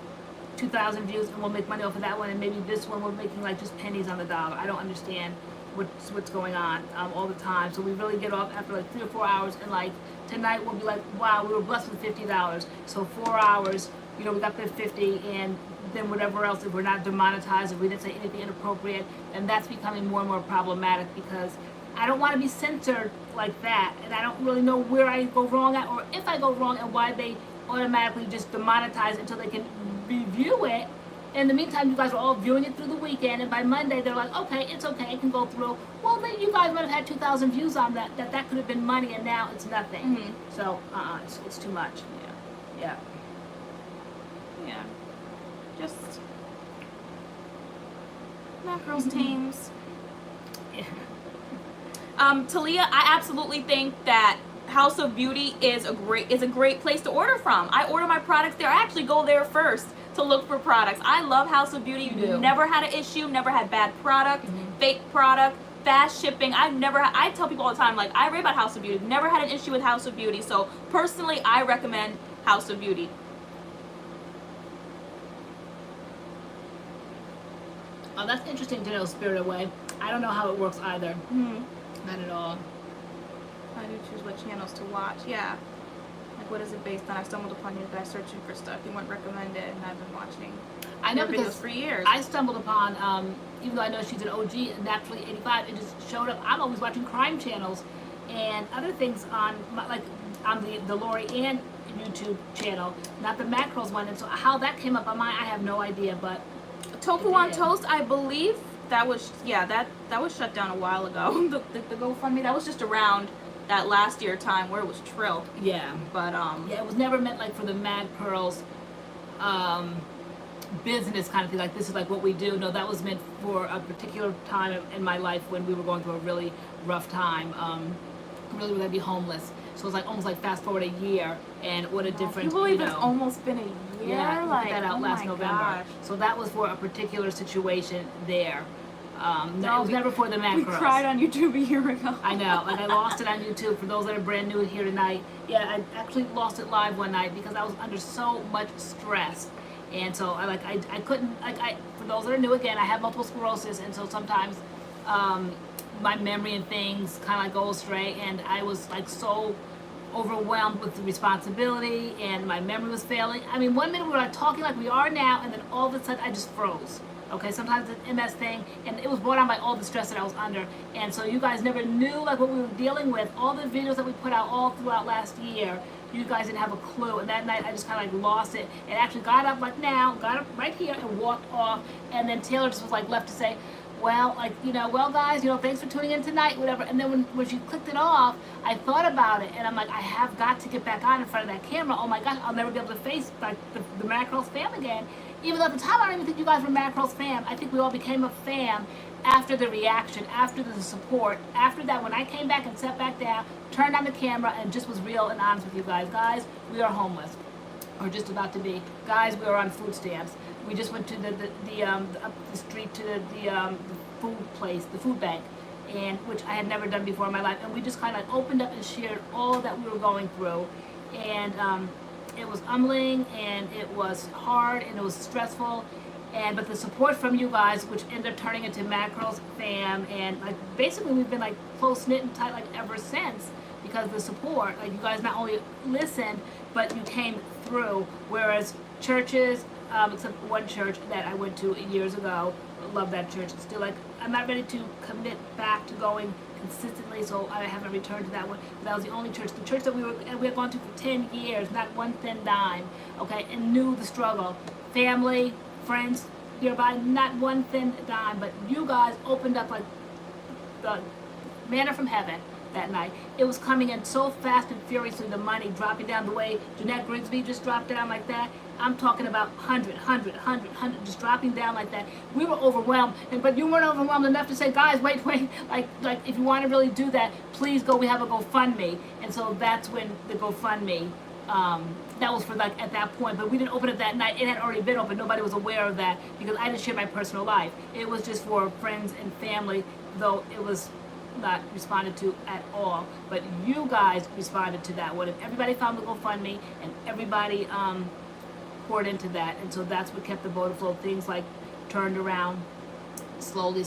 2,000 views and we'll make money off of that one, and maybe this one we're making like just pennies on the dollar. I don't understand what's going on all the time. So we really get off after like 3 or 4 hours, and like tonight we'll be like, wow, we were blessed with $50. So 4 hours, you know, we got the 50, and then whatever else, if we're not demonetized, if we didn't say anything inappropriate, and that's becoming more and more problematic, because I don't want to be censored like that, and I don't really know where I go wrong at, or if I go wrong, and why they automatically just demonetize until they can review it. In the meantime, you guys are all viewing it through the weekend, and by Monday they're like, okay, it's okay, it can go through. Well, then you guys might have had 2,000 views on that could have been money, and now it's nothing. So it's too much. Yeah. Just MADCURLS teams. Talia, I absolutely think that House of Beauty is a great place to order from. I order my products there. I actually go there first to look for products. I love House of Beauty. Never had an issue, never had bad product, fake product, fast shipping. I tell people all the time, like, I rave about House of Beauty. Never had an issue with House of Beauty. So personally, I recommend House of Beauty. Oh, that's interesting to know, Spirit Away. I don't know how it works either. Not at all. I do choose what channels to watch. Yeah. Like, what is it based on? I stumbled upon you guys searching for stuff. You weren't recommended, and I've been watching your videos for years. I stumbled upon, even though I know she's an OG, Naturally 85, it just showed up. I'm always watching crime channels and other things on, like, on the LoriAnne YouTube channel, not the MADCURLS one. And so how that came up on mine, I have no idea, but Tofu on Toast, I believe that was, that was shut down a while ago. the GoFundMe, that was just around that last year time where it was Trill. Yeah. But yeah, it was never meant like for the MADCURLS business kind of thing, like this is like what we do. No, that was meant for a particular time in my life when we were going through a really rough time. Really we're gonna be homeless. So it's like almost like fast forward a year, and what a difference. You believe it's almost been a year? Yeah, we like, put that out last November. Gosh. So that was for a particular situation there. No, it was never for the MADCURLS. We cried on YouTube a year ago. I know, like I lost it on YouTube. For those that are brand new here tonight, yeah, I actually lost it live one night because I was under so much stress, and so I couldn't, for those that are new, again, I have multiple sclerosis, and so sometimes my memory and things kind of like go astray, and I was like so overwhelmed with the responsibility, and my memory was failing. I mean, one minute we were like talking like we are now, and then all of a sudden I just froze. Okay, sometimes it's an MS thing, and it was brought on by all the stress that I was under. And so you guys never knew like what we were dealing with. All the videos that we put out all throughout last year, you guys didn't have a clue. And that night I just kind of like lost it, and actually got up like now, got up right here and walked off. And then Taylor just was like left to say, well, like, you know, well guys, you know, thanks for tuning in tonight, whatever. And then when she clicked it off, I thought about it, and I'm like, I have got to get back on in front of that camera. Oh my gosh, I'll never be able to face like the MADCURLS fam again. Even though at the time I don't even think you guys were MADCURLS fam. I think we all became a fam after the reaction, after the support, after that when I came back and sat back down, turned on the camera and just was real and honest with you guys. Guys, we are homeless, or just about to be. Guys, we are on food stamps. We just went to up the street to the food place, the food bank, and which I had never done before in my life, and we just kind of like opened up and shared all that we were going through, and it was humbling and it was hard and it was stressful. But the support from you guys, which ended up turning into MADCURLS fam, and like basically we've been like close knit and tight like ever since, because the support, like you guys not only listened but you came through. Whereas churches, except one church that I went to years ago, love that church. It's still like I'm not ready to commit back to going consistently, so I haven't returned to that one. That was the only church, the church that we had gone to for 10 years, not one thin dime, okay, and knew the struggle. Family, friends nearby, not one thin dime, but you guys opened up like the manna from heaven that night. It was coming in so fast and furiously, the money dropping down the way Jeanette Grigsby just dropped down like that. I'm talking about 100, just dropping down like that. We were overwhelmed, but you weren't overwhelmed enough to say, guys, wait, like if you want to really do that, please go, we have a GoFundMe. And so that's when the GoFundMe, that was for like at that point, but we didn't open it that night. It had already been open. Nobody was aware of that because I didn't share my personal life. It was just for friends and family, though it was not responded to at all. But you guys responded to that one, and everybody found the GoFundMe, and everybody poured into that, and so that's what kept the boat afloat. Things like turned around slowly,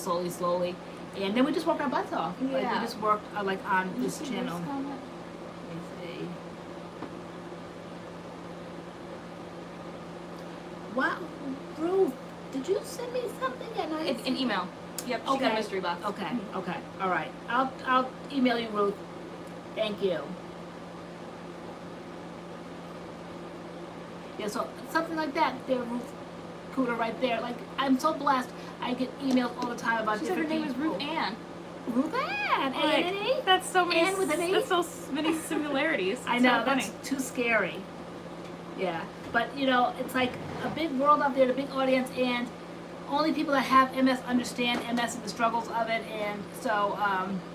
and then we just worked our butts off. Yeah. Like we just worked like on this channel. This comment? Let me see. Wow, Ruth, did you send me something? And I An email. Yep, she got a mystery box. Okay, okay, all right. I'll email you, Ruth. Thank you. Yeah, so something like that there, Ruth Cooter, right there. Like, I'm so blessed. I get emails all the time about She said her different name is people. RuthAnne. RuthAnne. Like, A-N-N-E? that's so many. Anne with an E? That's so many similarities. I It's know, so that's funny. too scary. Yeah, but you know, it's like a big world out there, a big audience, and only people that have MS understand MS and the struggles of it. And so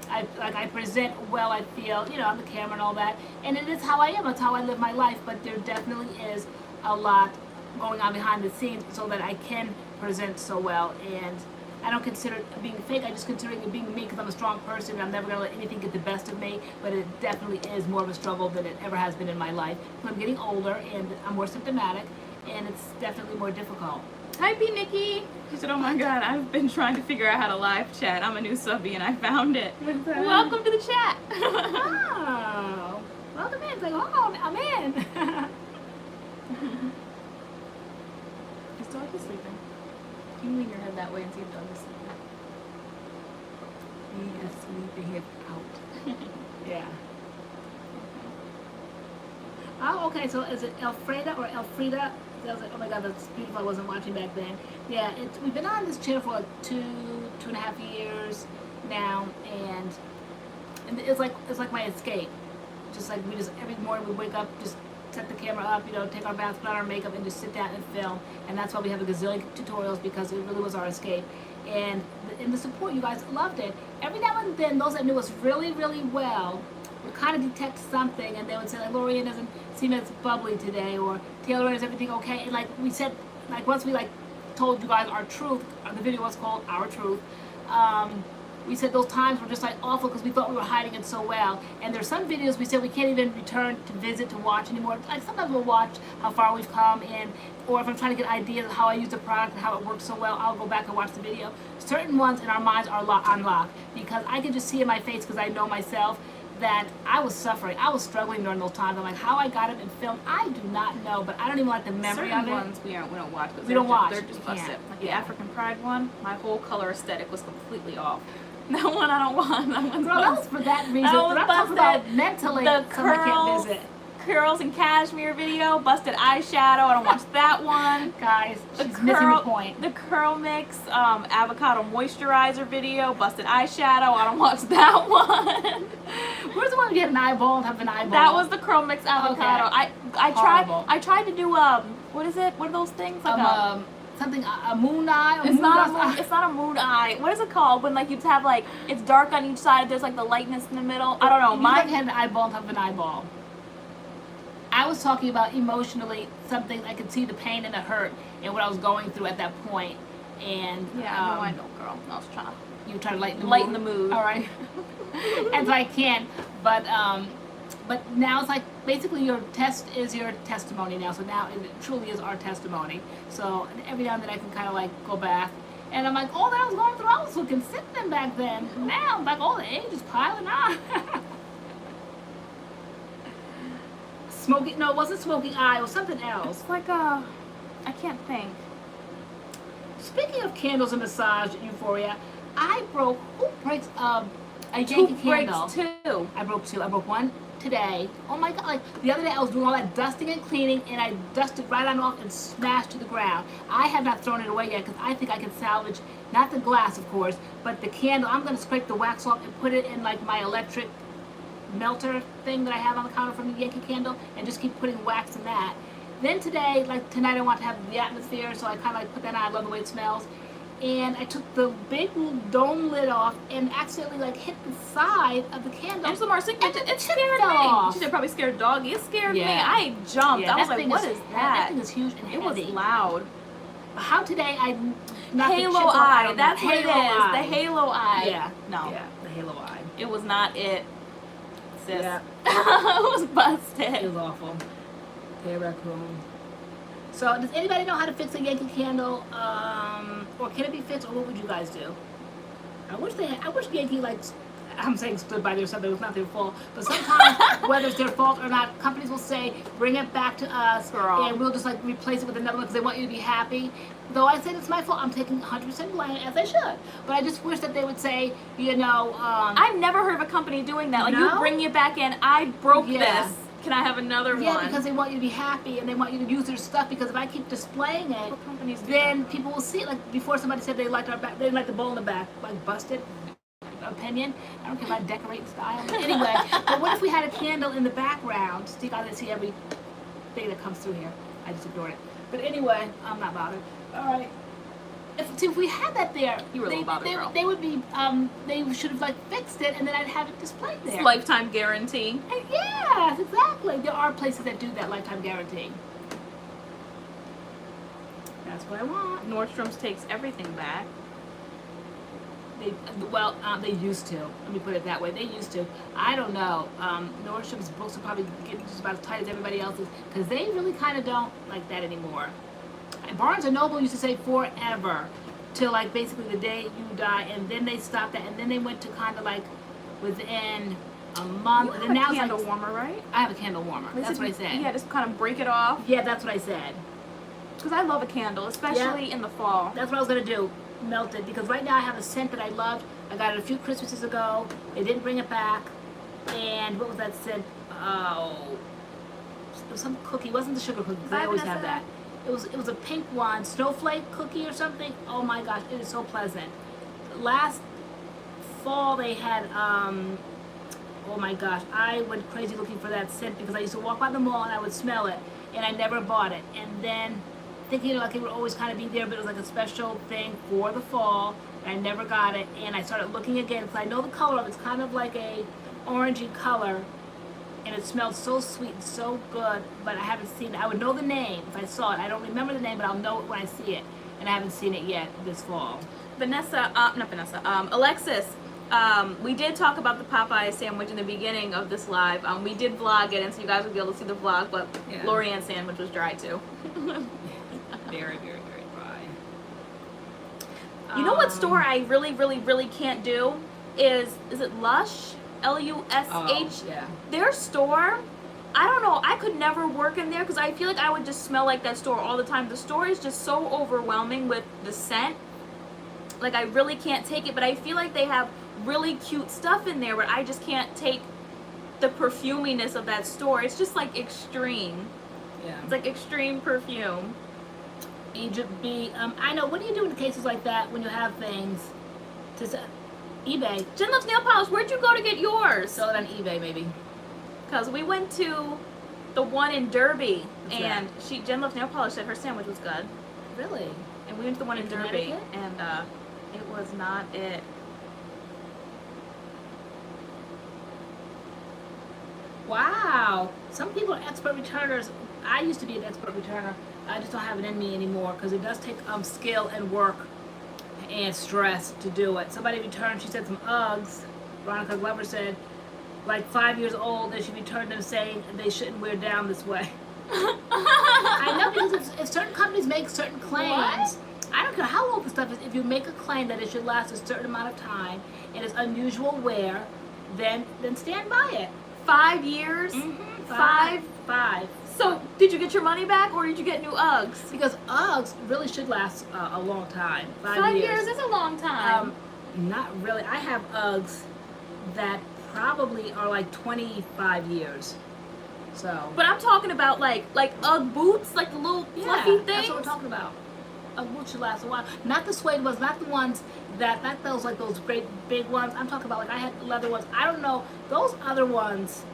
I present well, I feel, you know, on the camera and all that, and it is how I am. It's how I live my life. But there definitely is a lot going on behind the scenes so that I can present so well. And I don't consider it being fake. I just consider it being me because I'm a strong person and I'm never going to let anything get the best of me. But it definitely is more of a struggle than it ever has been in my life. I'm getting older and I'm more symptomatic, and it's definitely more difficult. Hi, B. Nikki. She said, "Oh my God, I've been trying to figure out how to live chat. I'm a new subby and I found it. Welcome to the chat." Oh, welcome in. It's like, oh, I'm in. Is dog sleeping? Can you lean your head that way and see if dog is sleeping? He is sleeping it out. Yeah. Oh, okay. So is it Elfreda or Elfrida? I was like, oh my God, that's beautiful. I wasn't watching back then. Yeah, we've been on this channel for like 2.5 years now, and it's like my escape. Just like every morning we wake up, just set the camera up, you know, take our bath, put on our makeup, and just sit down and film. And that's why we have a gazillion tutorials, because it really was our escape. And the support, you guys loved it. Every now and then, those that knew us really, really well would kind of detect something, and they would say, like, LoriAnne doesn't seem as bubbly today, or TaylorAnne, is everything okay? And like we said, like once we like told you guys our truth, the video was called Our Truth, we said those times were just like awful because we thought we were hiding it so well. And there's some videos we said we can't even return to visit, to watch anymore. Like sometimes we'll watch how far we've come, and or if I'm trying to get ideas of how I use the product and how it works so well, I'll go back and watch the video. Certain ones in our minds are on lock, because I can just see in my face, because I know myself, that I was suffering. I was struggling during those times. I'm like, how I got it in film, I do not know, but I don't even like the memory Certain of it. ones we don't watch. We don't watch. They're just We busted. can't. Like the Yeah. African Pride one, my whole color aesthetic was completely off. That one I don't want. That one's Girl, that was for that reason. That But was I'm talking about busted. mentally, The something I can't visit. curls and cashmere video, busted eyeshadow. I don't watch that one. Guys, she's missing the point. The CURLMIX avocado moisturizer video, busted eyeshadow. I don't watch that one. Where's the one where you had an eyeball and have an eyeball? That was the CURLMIX avocado. Okay. I Horrible. tried to do What is it? What are those things? Like something, a moon eye? It's not a moon eye. What is it called? When like you have like, it's dark on each side, there's like the lightness in the middle. I don't know. Mine had an eyeball on top of an eyeball. I was talking about emotionally something I could see the pain and the hurt and what I was going through at that point. And yeah, no, I know, girl. I was trying to. You try to lighten the mood. All right. And so I can, but now it's like basically your test is your testimony now. So now it truly is our testimony. So every now and then I can kind of like go back, and I'm like, all that I was going through, I was looking sickening back then. Now like all the age is piling on. Smoking? No, it wasn't smoking eye. It was something else. It's like I can't think. Speaking of candles and massage euphoria, I broke. Who breaks a Yankee candle? Two. I broke two. I broke one today. Oh my god! Like the other day, I was doing all that dusting and cleaning, and I dusted right on off and smashed to the ground. I have not thrown it away yet because I think I can salvage not the glass, of course, but the candle. I'm going to scrape the wax off and put it in like my electric melter thing that I have on the counter from the Yankee candle, and just keep putting wax in that. Then today, like tonight, I want to have the atmosphere, so I kind of like put that on. I love the way it smells. And I took the big dome lid off and accidentally like hit the side of the candle. And some more sick. It scared me. She probably scared doggy. It scared me. I jumped. Yeah, I was like, what is that? That thing is huge and it heavy. was loud. How today I Halo eye. That's what it is. The halo eye. Yeah. No. Yeah, the halo eye. It was not it, sis. Yeah. It was busted. It was awful. Hey, raccoon. So, does anybody know how to fix a Yankee candle? Or can it be fixed? Or what would you guys do? I wish Yankee like. I'm saying stood by their something. It was not their fault. But sometimes, whether it's their fault or not, companies will say, bring it back to us. Girl. And we'll just like replace it with another one because they want you to be happy. Though I said it's my fault, I'm taking 100% blame, as I should. But I just wish that they would say, you know... I've never heard of a company doing that. Like, no? you bring it back in, I broke this. Can I have another one? Yeah, because they want you to be happy and they want you to use their stuff, because if I keep displaying it, then people will see it. Like before somebody said they liked our back, they didn't like the bowl in the back, like busted. Opinion. I don't care about decorating style. But anyway, but what if we had a candle in the background? So you guys see every thing that comes through here. I just ignored it. But anyway, I'm not bothered. Alright. If we had that there, you were a little bothered, girl. They would be, they should have like fixed it and then I'd have it displayed there. Lifetime guarantee. And yes, exactly. There are places that do that lifetime guarantee. That's what I want. Nordstrom's takes everything back. They used to. Let me put it that way. They used to. I don't know. Nordstrom's books are probably getting just about as tight as everybody else's, because they really kind of don't like that anymore. And Barnes & Noble used to say forever, till like basically the day you die, and then they stopped that, and then they went to kind of like within a month. You have and now a candle like, warmer, right? I have a candle warmer. That's what I said. Yeah, just kind of break it off. Yeah, that's what I said. Because I love a candle, especially in the fall. That's what I was going to do. Melt it, because right now I have a scent that I loved. I got it a few Christmases ago. They didn't bring it back. And what was that scent? Oh, it was some cookie. It wasn't the sugar cookie, because I always have that. It was a pink one, snowflake cookie or something. Oh my gosh, it is so pleasant. Last fall they had oh my gosh, I went crazy looking for that scent, because I used to walk by the mall and I would smell it, and I never bought it. And then thinking like it would always kind of be there, but it was like a special thing for the fall, and I never got it. And I started looking again, because I know the color of it. It's kind of like a orangey color, and it smelled so sweet and so good, but I haven't seen it. I would know the name if I saw it. I don't remember the name, but I'll know it when I see it, and I haven't seen it yet this fall. Alexis, we did talk about the Popeyes sandwich in the beginning of this live. We did vlog it, and so you guys will be able to see the vlog, but yeah. LoriAnne sandwich was dry too. Very, very, very dry. You know what store I really, really, really can't do is it Lush? Lush? Oh, yeah. Their store, I don't know, I could never work in there, because I feel like I would just smell like that store all the time. The store is just so overwhelming with the scent. Like, I really can't take it, but I feel like they have really cute stuff in there, but I just can't take the perfuminess of that store. It's just like extreme. Yeah. It's like extreme perfume. Egypt B. I know. What do you do in cases like that when you have things? eBay. Jen loves nail polish. Where'd you go to get yours? Sell it on eBay, maybe. Because we went to the one in Derby. What's And Jen Loves Nail Polish said her sandwich was good. Really? And we went to the one in Derby, Connecticut? and it was not it. Wow. Some people are expert returners. I used to be an expert returner. I just don't have it in me anymore because it does take skill and work and stress to do it. Somebody returned, she said some Uggs. Veronica Glover said, like 5 years old, and she returned them saying they shouldn't wear down this way. I know, because if certain companies make certain claims, I don't care how old the stuff is, if you make a claim that it should last a certain amount of time and it's unusual wear, then stand by it. 5 years? Mm-hmm. Five. So, did you get your money back or did you get new Uggs? Because Uggs really should last a long time. 5 years is a long time. Not really. I have Uggs that probably are like 25 years. So. But I'm talking about like Ugg boots, like the little fluffy things. That's what we're talking about. Ugg boots should last a while. Not the suede ones, not the ones not those like those great big ones. I'm talking about like I had leather ones. I don't know. Those other ones,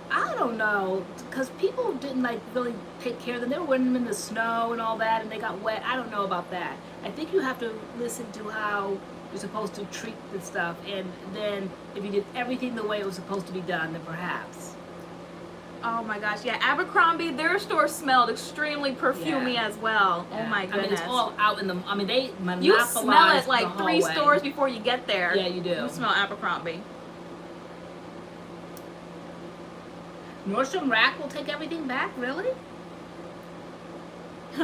I don't know, because people didn't like really take care of them. They were wearing them in the snow and all that, and they got wet. I don't know about that. I think you have to listen to how you're supposed to treat the stuff, and then if you did everything the way it was supposed to be done, then perhaps. Oh my gosh, yeah, Abercrombie, their store smelled extremely perfumey as well. Yeah. Oh my goodness. I mean, it's all out in the, they monopolize you smell it like the 3 hallway. stores before you get there. Yeah, you do. You smell Abercrombie. Nordstrom Rack will take everything back, really?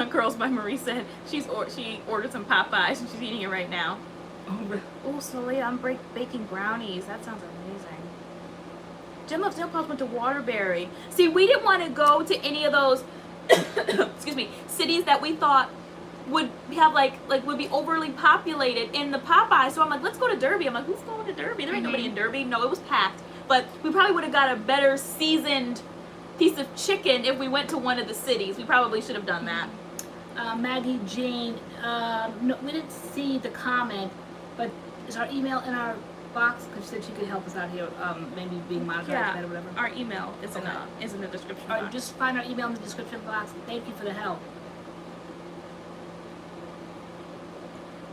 Curls by Marie said she ordered some Popeyes and she's eating it right now. Oh, Soleil, I'm baking brownies. That sounds amazing. Jen Loves Nail Polish went to Waterbury. See, we didn't want to go to any of those, excuse me, cities that we thought would have would be overly populated in the Popeyes. So I'm like, let's go to Derby. I'm like, who's going to Derby? There ain't nobody in Derby. No, it was packed. But we probably would have got a better seasoned piece of chicken if we went to one of the cities. We probably should have done that. Maggie Jane, no, we didn't see the comment, but is our email in our box? Because she said she could help us out here, maybe being monitored or whatever. Our email is in the description box. All right, just find our email in the description box. Thank you for the help.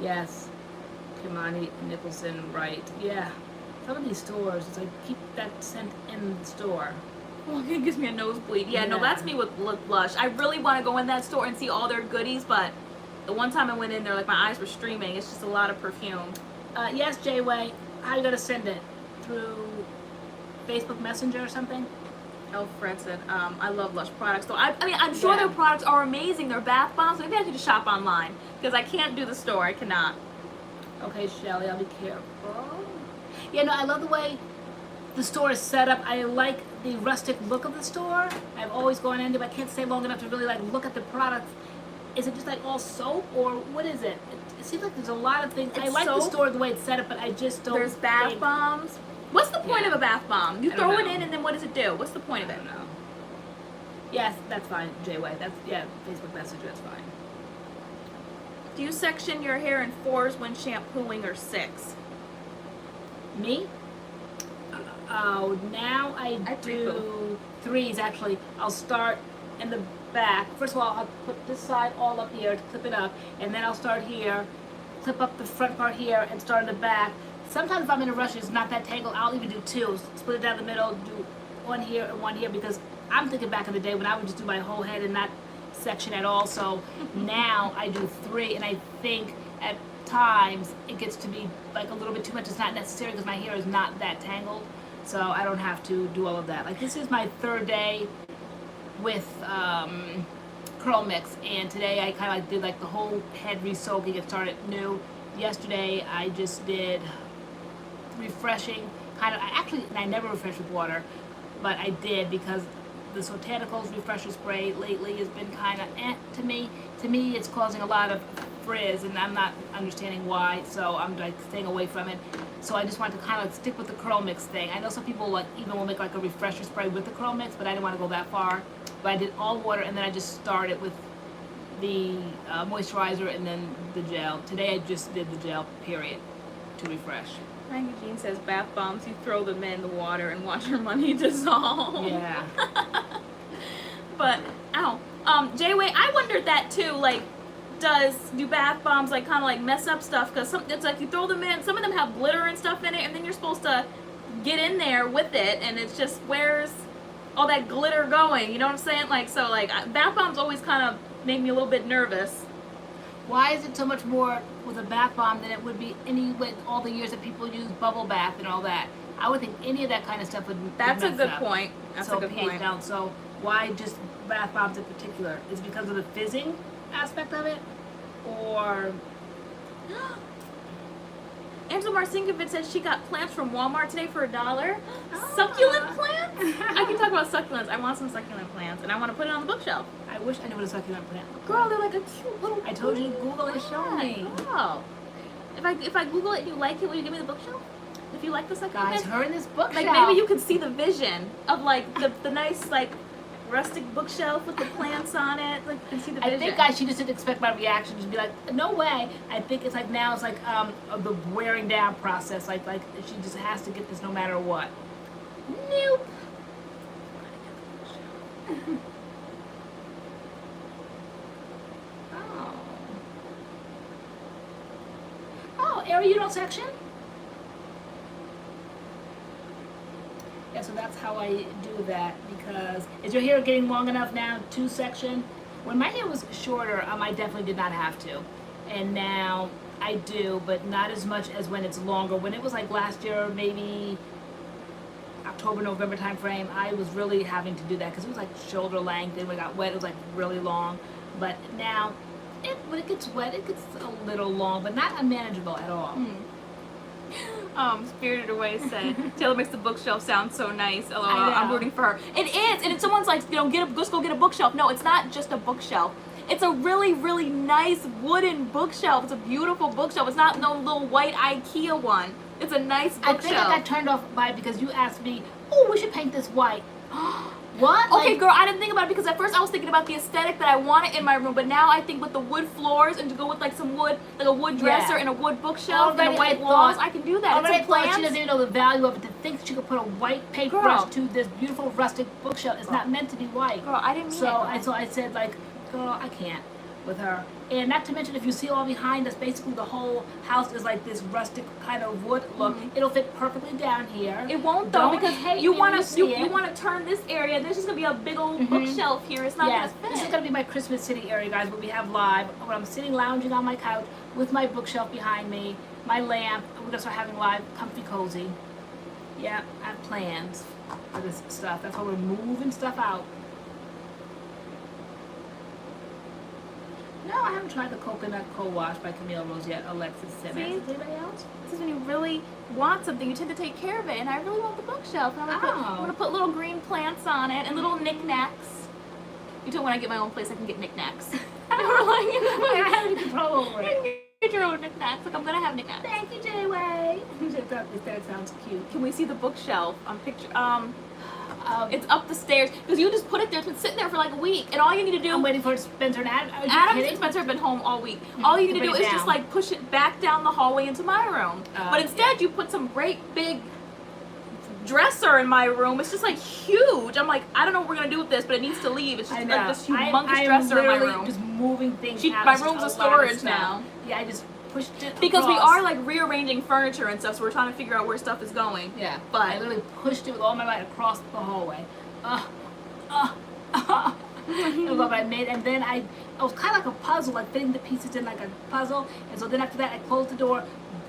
Yes, Kimani Nicholson, right? Yeah, some of these stores, it's like keep that scent in the store. Well, it gives me a nosebleed. Yeah, no, that's me with Look Blush. I really want to go in that store and see all their goodies, but the one time I went in there, like my eyes were streaming. It's just a lot of perfume. Yes, J-Way. How are you gonna send it? Through Facebook Messenger or something? Oh, Fred said, I love Lush products. So I mean, I'm sure their products are amazing. They're bath bombs. Maybe I should just shop online because I can't do the store. I cannot. Okay, Shelly, I'll be careful. Yeah, no, I love the way the store is set up. I like the rustic look of the store. I've always gone into, but I can't stay long enough to really like look at the products. Is it just like all soap or what is it? It seems like there's a lot of things. I like the store the way it's set up, but I just don't. There's bath bombs. What's the point of a bath bomb? You throw it in and then what does it do? What's the point of it? I don't know. Yes, that's fine, J-Way. That's, Facebook Messenger, that's fine. Do you section your hair in 4s when shampooing or 6? Me? Oh, now I do 3s actually. I'll start in the back. First of all, I'll put this side all up here to clip it up, and then I'll start here, clip up the front part here, and start in the back. Sometimes if I'm in a rush, it's not that tangled, I'll even do 2. Split it down the middle, do one here and one here, because I'm thinking back in the day when I would just do my whole head and not section at all. So now I do 3, and I think at times it gets to be like a little bit too much. It's not necessary because my hair is not that tangled, so I don't have to do all of that. Like this is my 3rd day with CURLMIX, and today I kind of like did like the whole head re-soaking and started new. Yesterday I just did refreshing, kind of. I never refresh with water, but I did because the Botanicals refresher spray lately has been kind of to me. To me, it's causing a lot of frizz, and I'm not understanding why. So I'm like staying away from it. So I just wanted to kind of stick with the CURLMIX thing. I know some people like even will make like a refresher spray with the CURLMIX, but I didn't want to go that far. But I did all water, and then I just started with the moisturizer and then the gel. Today I just did the gel, period, to refresh. Maggie Jean says bath bombs, you throw them in the water and watch your money dissolve. Yeah. But, ow. J-Way, I wondered that too, like, do bath bombs like kind of like mess up stuff? Because it's like you throw them in, some of them have glitter and stuff in it, and then you're supposed to get in there with it, and it's just, where's all that glitter going? You know what I'm saying? Like, so like, bath bombs always kind of make me a little bit nervous. Why is it so much more with a bath bomb than it would be with all the years that people use bubble bath and all that? I would think any of that kind of stuff would. That's a good up. point. That's a good point. Down. So why just bath bombs in particular? Is it because of the fizzing aspect of it, or? Angela Marcinkovic says she got plants from Walmart today for $1. Oh. Succulent plants? I can talk about succulents. I want some succulent plants, and I want to put it on the bookshelf. I wish I knew what a succulent plant looked Girl, like. they're like a cute little. I told you to Google and show me. Oh. If I Google it and you like it, will you give me the bookshelf? If you like the succulent Guys, plants? her in this bookshelf. Like maybe you could see the vision of like the nice like rustic bookshelf with the plants on it. Like you can see the vision. I think, guys, she just didn't expect my reaction to be like, no way. I think it's like now it's like the wearing down process. Like she just has to get this no matter what. Nope. Oh, area urinal section. Yeah, so that's how I do that, because is your hair getting long enough now, 2 section? When my hair was shorter, I definitely did not have to. And now I do, but not as much as when it's longer. When it was like last year, maybe October, November time frame, I was really having to do that because it was like shoulder length, and when it got wet, it was like really long. But now, when it gets wet, it gets a little long, but not unmanageable at all. Spirited Away said, Taylor makes the bookshelf sound so nice. LOL, I'm rooting for her. It is, and it's someone's like, you know, let's go get a bookshelf. No, it's not just a bookshelf. It's a really, really nice wooden bookshelf. It's a beautiful bookshelf. It's not no little white IKEA one. It's a nice bookshelf. I think I got turned off by it because you asked me, oh, we should paint this white. What? Okay, like, girl, I didn't think about it because at first I was thinking about the aesthetic that I wanted in my room, but now I think with the wood floors and to go with like some wood, like a wood dresser and a wood bookshelf and a white walls, I can do that. Already It's plants. She doesn't even know the value of it to think she could put a white paintbrush to this beautiful rustic bookshelf. It's not meant to be white. Girl, I didn't mean it. So I said like, girl, I can't with her. And not to mention, if you see all behind us, basically the whole house is like this rustic kind of wood look. It'll fit perfectly down here. It won't though, Don't because hate you me want when to see it. turn this area. There's just gonna be a big old bookshelf here. It's not gonna fit. This is gonna be my Christmas City area, guys. What we have live. When I'm sitting lounging on my couch with my bookshelf behind me, my lamp. We're gonna start having live, comfy, cozy. Yeah, I have plans for this stuff. That's why we're moving stuff out. No, I haven't tried the coconut co-wash by Camille Rose yet. Alexis said. See? Anybody else? This is when you really want something, you tend to take care of it, and I really want the bookshelf. And I'm gonna put little green plants on it and little knickknacks. You told me when I get my own place, I can get knickknacks. I have any control over it. Get your own knickknacks. Like I'm gonna have knickknacks. Thank you, J-Way. That sounds cute. Can we see the bookshelf on picture? It's up the stairs because you just put it there. It's been sitting there for like a week, and all you need to do. I'm waiting for Spencer and Adam. Adam and Spencer have been home all week. All you need to do is just like push it back down the hallway into my room. But instead, you put some great big dresser in my room. It's just like huge. I'm like, I don't know what we're gonna do with this, but it needs to leave. It's just like this humongous dresser in my room. Just moving things out. My room's a storage now. Yeah, I just pushed it because across. we are like rearranging furniture and stuff, so we're trying to figure out where stuff is going. Yeah, but I literally pushed it with all my might across the hallway. It was what I made, and then it was kind of like a puzzle, like fitting the pieces in like a puzzle. And so then after that, I closed the door,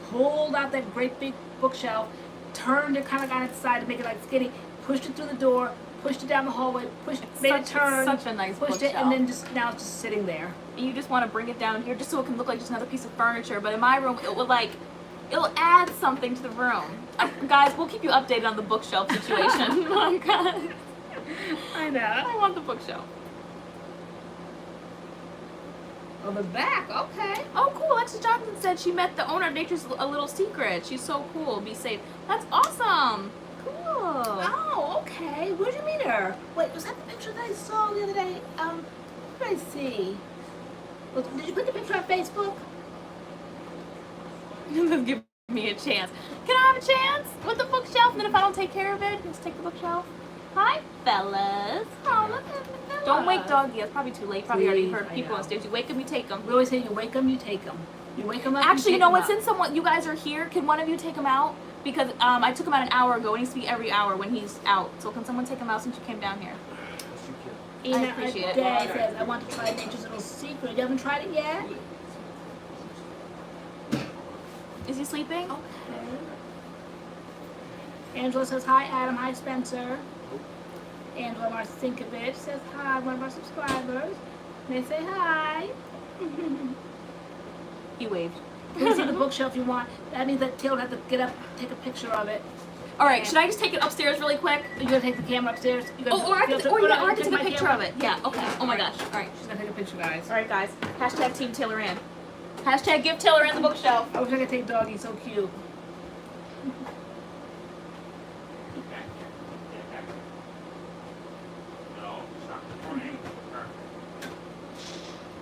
pulled out that great big bookshelf, turned it kind of on its side to make it like skinny, pushed it through the door, pushed it down the hallway, made it turn, such a nice pushed bookshelf. it, and then now it's just sitting there. And you just want to bring it down here just so it can look like just another piece of furniture. But in my room, it'll add something to the room. Guys, we'll keep you updated on the bookshelf situation. Oh, God. I know. I want the bookshelf. On the back, okay. Oh, cool. Alexis Johnson said she met the owner of Nature's A Little Secret. She's so cool. Be safe. That's awesome. Cool. Oh, okay. Where'd you meet her? Wait, was that the picture that I saw the other day? What did I see? Did you put the picture on Facebook? Give me a chance. Can I have a chance with the bookshelf? And then if I don't take care of it, just take the bookshelf. Hi, fellas. Oh, look at the fellas. Don't wake Doggy. It's probably too late. Probably already Please, heard I people know. on stage. You wake him, you take him. We always say you wake them, you take them. You wake them up. Actually, you take know 'em what? up. Since you guys are here, can one of you take him out? Because I took him out an hour ago. It needs to be every hour when he's out. So can someone take him out since you came down here? Ina, I appreciate it. Dad says, I want to try Nature's Little Secret. You haven't tried it yet? Is he sleeping? Okay. Angela says, hi, Adam. Hi, Spencer. Angela Marcinkovich says, hi, one of our subscribers. They say hi. He waved. You can see the bookshelf you want. That means that Taylor had to get up, take a picture of it. All right, should I just take it upstairs really quick? You're gonna take the camera upstairs? Or I can take a picture of it. Yeah, okay. Oh my gosh. All right. She's gonna take a picture, guys. All right, guys. Hashtag Team TaylorAnne. Hashtag give TaylorAnne the bookshelf. I wish I could take Doggy, so cute.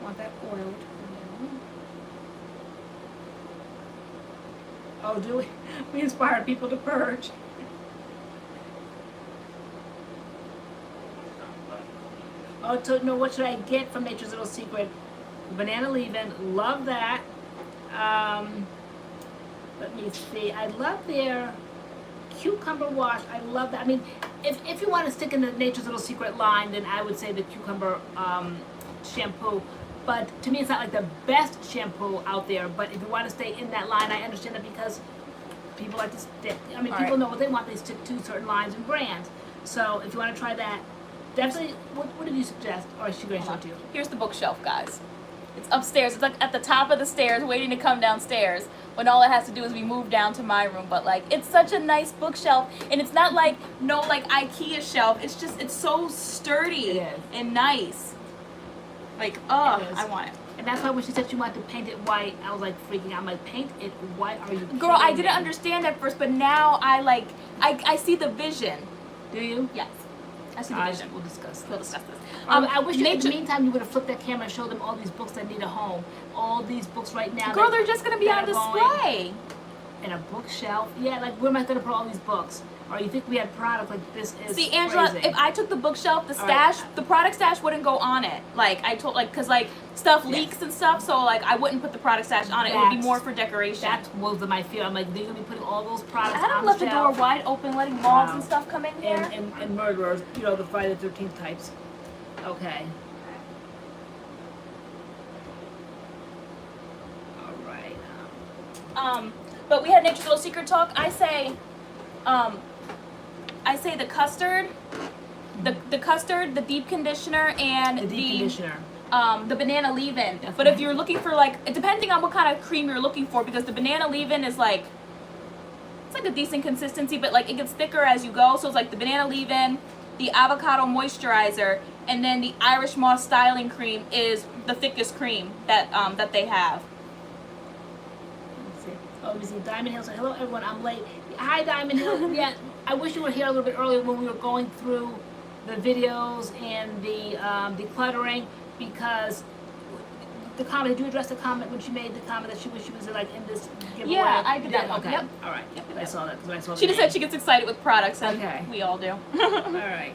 Want that oiled. Oh, do we? We inspire people to purge. Oh, so no, what should I get from Nature's Little Secret? Banana leave-in, love that. Let me see, I love their cucumber wash, I love that. I mean, if you want to stick in the Nature's Little Secret line, then I would say the cucumber shampoo. But to me, it's not like the best shampoo out there, but if you want to stay in that line, I understand it because people like to stick. I mean, people know what they want, they stick to certain lines and brands. So if you want to try that, definitely, what did you suggest? Or is she going to show it to you? Here's the bookshelf, guys. It's upstairs. It's like at the top of the stairs, waiting to come downstairs. When all it has to do is be moved down to my room. But like, it's such a nice bookshelf, and it's not like like IKEA shelf. It's just so sturdy and nice. Like, oh, I want it. And that's why when she said she wanted to paint it white, I was like freaking out. I'm like, paint it white? Are you Girl, I didn't understand at first, but now I see the vision. Do you? Yes. I see the vision. We'll discuss this. We'll discuss this. I wish you, in the meantime, you would have flipped that camera and showed them all these books that need a home. All these books right now. Girl, they're just going to be on display. In a bookshelf. Yeah, like, where am I going to put all these books? Or you think we had product like this is See, Angela, crazy. if I took the bookshelf, the stash, the product stash wouldn't go on it. Like, I told, like, because, like, stuff leaks and stuff, so, like, I wouldn't put the product stash on it. It would be more for decoration. That was my fear. I'm like, they're going to be putting all those products Adam on left the the door shelf. wide open, letting moths and stuff come in here. And murderers, you know, the Friday the 13th types. Okay. All right. But we had Nature's Little Secret talk. I say the custard, the custard, the deep conditioner, and the banana leave-in. But if you're looking for, like, depending on what kind of cream you're looking for, because the banana leave-in is like, it's like a decent consistency, but like it gets thicker as you go. So it's like the banana leave-in, the avocado moisturizer, and then the Irish Moss styling cream is the thickest cream that that they have. Let me see. Diamond Hill said, hello everyone, I'm late. Hi Diamond Hill. Yeah, I wish you were here a little bit earlier when we were going through the videos and the decluttering, because the comment, did you address the comment when she made the comment that she wished she was like in this giveaway? Yeah, I did that one. Okay. Yep. All right. Yep. I saw that because I saw She just said she gets excited with products, and we all do. All right.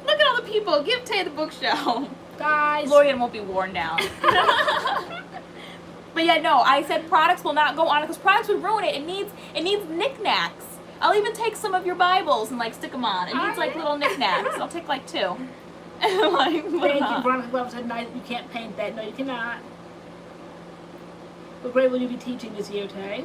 Look at all the people. Give Tay the bookshelf. Guys. LoriAnne won't be worn down. But yeah, no, I said products will not go on it because products would ruin it. It needs knickknacks. I'll even take some of your Bibles and like stick them on. It needs like little knickknacks. I'll take like 2. Like, Thank you, Veronica Glover said, no, you can't paint that. No, you cannot. What grade will you be teaching this year, Tay?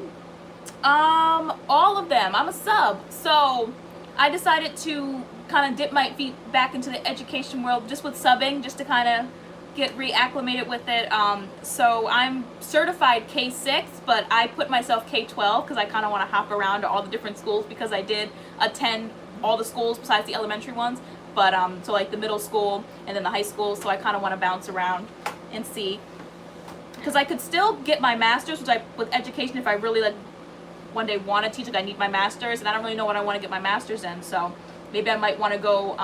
All of them. I'm a sub, so I decided to kind of dip my feet back into the education world just with subbing, just to kind of get reacclimated with it. So I'm certified K6, but I put myself K12 because I kind of want to hop around to all the different schools because I did attend all the schools besides the elementary ones. But so like the middle school and then the high school, so I kind of want to bounce around and see, because I could still get my master's, which with education, if I really like one day want to teach, like I need my master's, and I don't really know what I want to get my master's in. So maybe I might want to go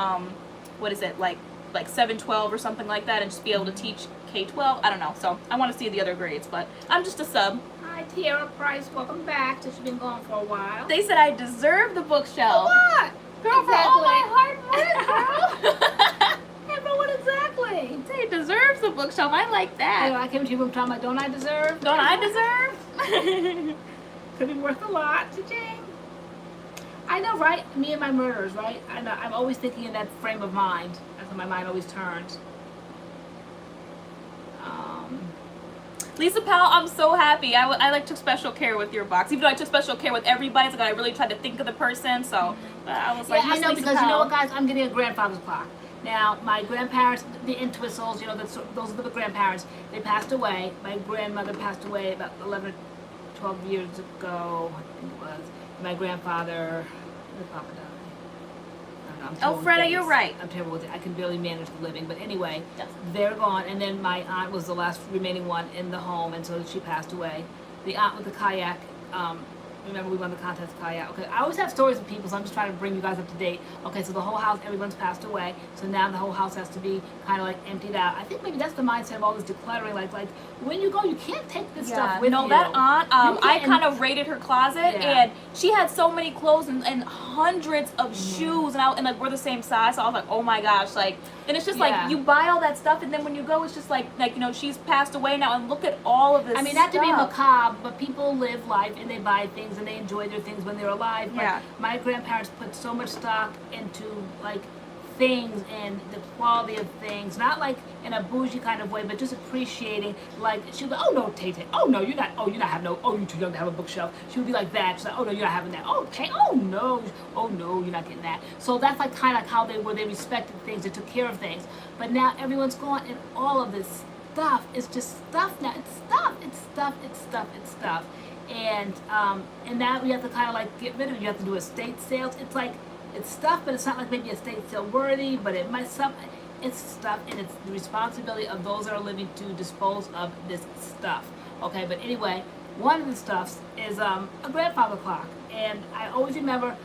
what is it, like 712 or something like that, and just be able to teach K12. I don't know. So I want to see the other grades, but I'm just a sub. Hi Tiara Price, welcome back. She's been gone for a while. They said I deserve the bookshelf. For what? Girl, for all my hard work, girl. Hey, but what exactly? Tay. Tay deserves a bookshelf. I like that. I came to your room talking about, don't I deserve? Don't I deserve? Could be worth a lot to Jane. I know, right? Me and my murders, right? I know, I'm always thinking in that frame of mind. That's how my mind always turns. Lisa Powell, I'm so happy. I like took special care with your box. Even though I took special care with everybody's, like I really tried to think of the person. So I was like, yeah, I know, Lisa because Powell. you know what, guys? I'm getting a grandfather's clock. Now, my grandparents, the Entwistles, you know, those are the grandparents. They passed away. My grandmother passed away about 11 or 12 years ago, I think it was. My grandfather, his papa died. I don't know, I'm terrible with Freda, dates. you're right. I'm terrible with it. I can barely manage the living. But anyway, Yes. they're gone. And then my aunt was the last remaining one in the home, and so she passed away. The aunt with the kayak, remember we won the contest kayak. Okay, I always have stories of people, so I'm just trying to bring you guys up to date. Okay, so the whole house, everyone's passed away, so now the whole house has to be kind of like emptied out. I think maybe that's the mindset of all this decluttering. Like when you go, you can't take this stuff with you. That aunt, I can't- kind of raided her closet, Yeah. and she had so many clothes and hundreds of shoes, and like we're the same size, so I was like, oh my gosh, like. And it's just Yeah. like you buy all that stuff, and then when you go, it's just like you know, she's passed away now, and look at all of this. I mean, not to be stuff. macabre, but people live life and they buy things and they enjoy their things when they're alive. But Yeah. my grandparents put so much stock into like things and the quality of things, not like in a bougie kind of way, but just appreciating. Like she would be, oh no, Tay, oh no, you're not having no, oh you're too young to have a bookshelf. She would be like that. She's like, oh no, you're not having that. Oh Tay, oh no, you're not getting that. So that's like kind of like how they were. They respected things, they took care of things. But now everyone's gone, and all of this stuff is just stuff now. It's stuff. It's stuff. It's stuff. It's stuff. And now we have to kind of like get rid of it. You have to do estate sales. It's like it's stuff, but it's not like maybe estate sale worthy. But it might some. It's stuff, and it's the responsibility of those that are living to dispose of this stuff. Okay, but anyway, one of the stuffs is a grandfather clock, and I always remember.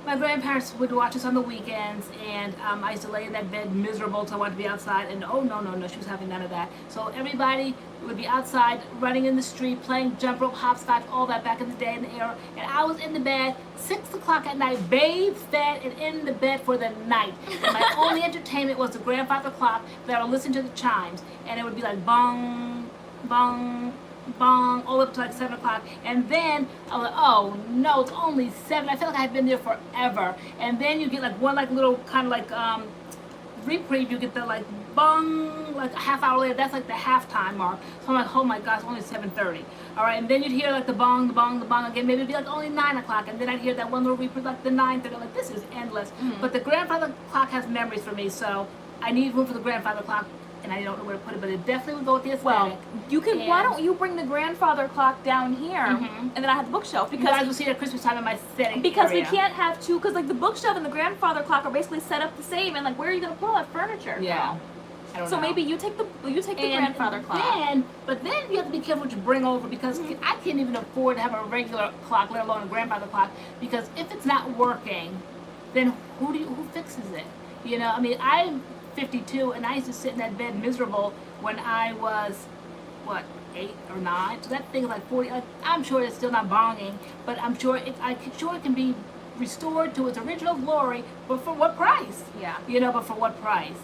My grandparents would watch us on the weekends, and I used to lay in that bed miserable till I wanted to be outside, and oh no, she was having none of that. So everybody would be outside, running in the street, playing jump rope, hopscotch, all that back in the day in the era, and I was in the bed, 6 o'clock at night, bathed, fed, and in the bed for the night. And my only entertainment was the grandfather clock that I would listen to the chimes, and it would be like bong, bong, bong, all up to like 7 o'clock, and then I was like, oh no, it's only 7. I feel like I had been there forever. And then you get like one like little kind of like reprieve. You get the like bong, like a half hour later. That's like the halftime mark. So I'm like, oh my gosh, only 7:30. All right, and then you'd hear like the bong, the bong, the bong again. Maybe it'd be like only 9 o'clock, and then I'd hear that one little reprieve like the 9:30. Like this is endless. But the grandfather clock has memories for me, so I need room for the grandfather clock. And I don't know where to put it, but it definitely would go with the aesthetic. Well, you can. Why don't you bring the grandfather clock down here, and then I have the bookshelf, because you guys will because see it at Christmas time in my setting because area. we can't have two, because like the bookshelf and the grandfather clock are basically set up the same, and like where are you gonna put all that furniture? Yeah. I don't So know. maybe you take the grandfather clock. But then you have to be careful what you bring over, because I can't even afford to have a regular clock, let alone a grandfather clock. Because if it's not working, then who fixes it? You know, I mean, I'm 52, and I used to sit in that bed miserable when I was, what, 8 or 9. So that thing is like 40. Like, I'm sure it's still not bonging, but I'm sure it can be restored to its original glory. But for what price? Yeah. You know, but for what price?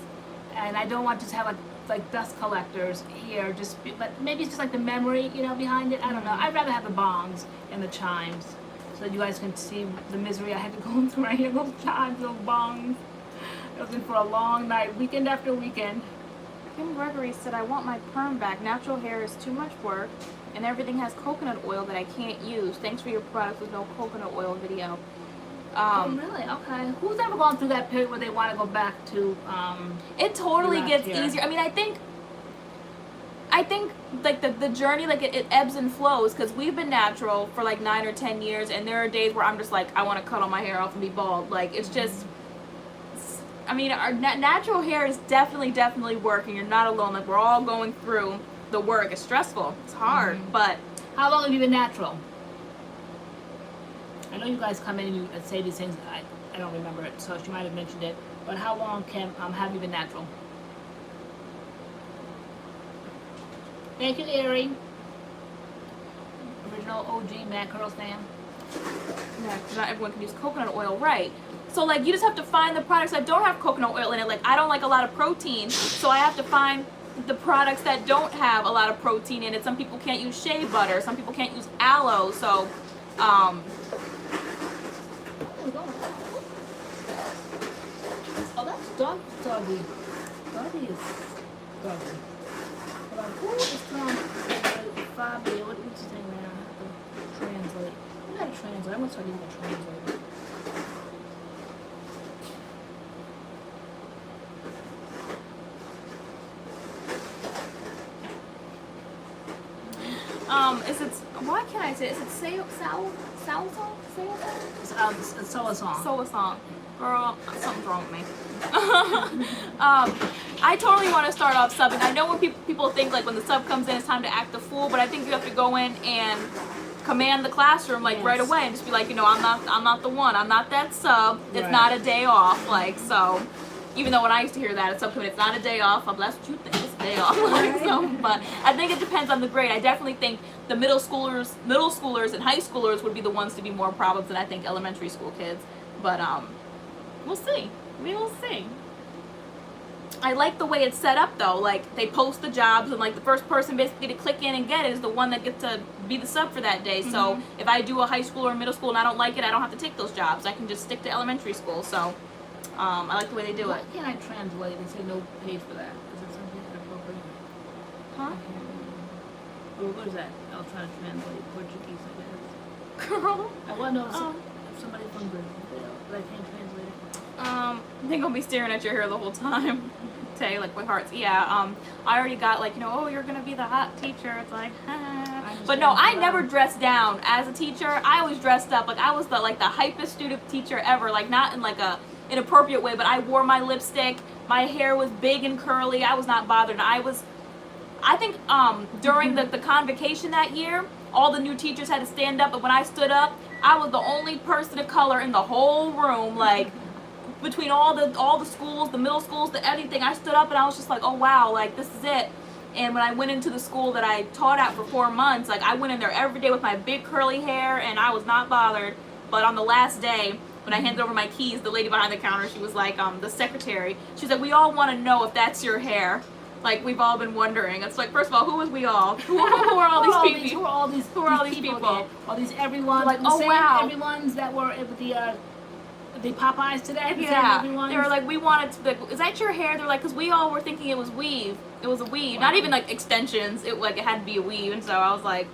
And I don't want to just have like dust collectors here. But maybe it's just like the memory, you know, behind it. I don't know. I'd rather have the bongs and the chimes, so that you guys can see the misery I had to go through right here. Those chimes, those bongs. I was in for a long night, weekend after weekend. Kim Gregory said, I want my perm back. Natural hair is too much work, and everything has coconut oil that I can't use. Thanks for your product with no coconut oil video. Oh, really? Okay. Who's ever gone through that period where they want to go back to, It totally last gets year? easier. I mean, I think like the journey, like it ebbs and flows, because we've been natural for like 9 or 10 years, and there are days where I'm just like, I want to cut all my hair off and be bald. Like, it's just, I mean, our natural hair is definitely working. You're not alone. Like, we're all going through the work. It's stressful. It's hard, but How long have you been natural? I know you guys come in and you say these things. I don't remember it, so she might have mentioned it. But how long have you been natural? Thank you, Ari. Original OG MADCURLS fan. Yeah, because not everyone can use coconut oil, right? So like you just have to find the products that don't have coconut oil in it. Like I don't like a lot of protein, so I have to find the products that don't have a lot of protein in it. Some people can't use shea butter. Some people can't use aloe. So, Oh, that's doggy. Doggy is doggy. Who is from Fabio? What's his name now? I have to translate. I'm not a translator. I'm going to start using a translator. is it, why can't I say it? Is it It's Soa Song. Soa Song. Girl, something's wrong with me. I totally want to start off subbing. I know when people think like when the sub comes in it's time to act a fool, but I think you have to go in and command the classroom like right away and just be like, you know, I'm not the one. I'm not that sub. It's not a day off. Like, so even though when I used to hear that at subcommittee, it's not a day off. I'm that's what you think. It's a day off. Like, so, but I think it depends on the grade. I definitely think the middle schoolers and high schoolers would be the ones to be more problems than I think elementary school kids. But we'll see. We will see. I like the way it's set up though. Like they post the jobs and like the first person basically to click in and get it is the one that gets to be the sub for that day. So if I do a high school or middle school and I don't like it, I don't have to take those jobs. I can just stick to elementary school. So I like the way they do it. Why can't I translate and say no page for that? Is it something inappropriate? Huh? Or what is that? I was trying to translate Portuguese, I guess. Girl. I want to know if somebody from Brazil, but I can't translate it. I think I'll be staring at your hair the whole time. Tay, like with hearts. Yeah, I already got like, you know, oh, you're gonna be the hot teacher. It's like, but no, I never dressed down as a teacher. I always dressed up. Like I was the hypest student teacher ever. Like not in like a inappropriate way, but I wore my lipstick. My hair was big and curly. I was not bothered. I think during the convocation that year, all the new teachers had to stand up, but when I stood up, I was the only person of color in the whole room. Like between all the schools, the middle schools, the everything, I stood up and I was just like, oh wow, like this is it. And when I went into the school that I taught at for 4 months, like I went in there every day with my big curly hair and I was not bothered. But on the last day, when I handed over my keys, the lady behind the counter, she was like, the secretary, she's like, we all want to know if that's your hair. Like we've all been wondering. It's like, first of all, who is we all? Who are all these people? Who are all these people? All these everyone's. Like, the oh same wow. Everyone's that were with the Popeyes today. Yeah. They were like, we wanted to. Like, is that your hair? They're like, because we all were thinking it was weave. It was a weave, not even like extensions. It had to be a weave, and so I was like,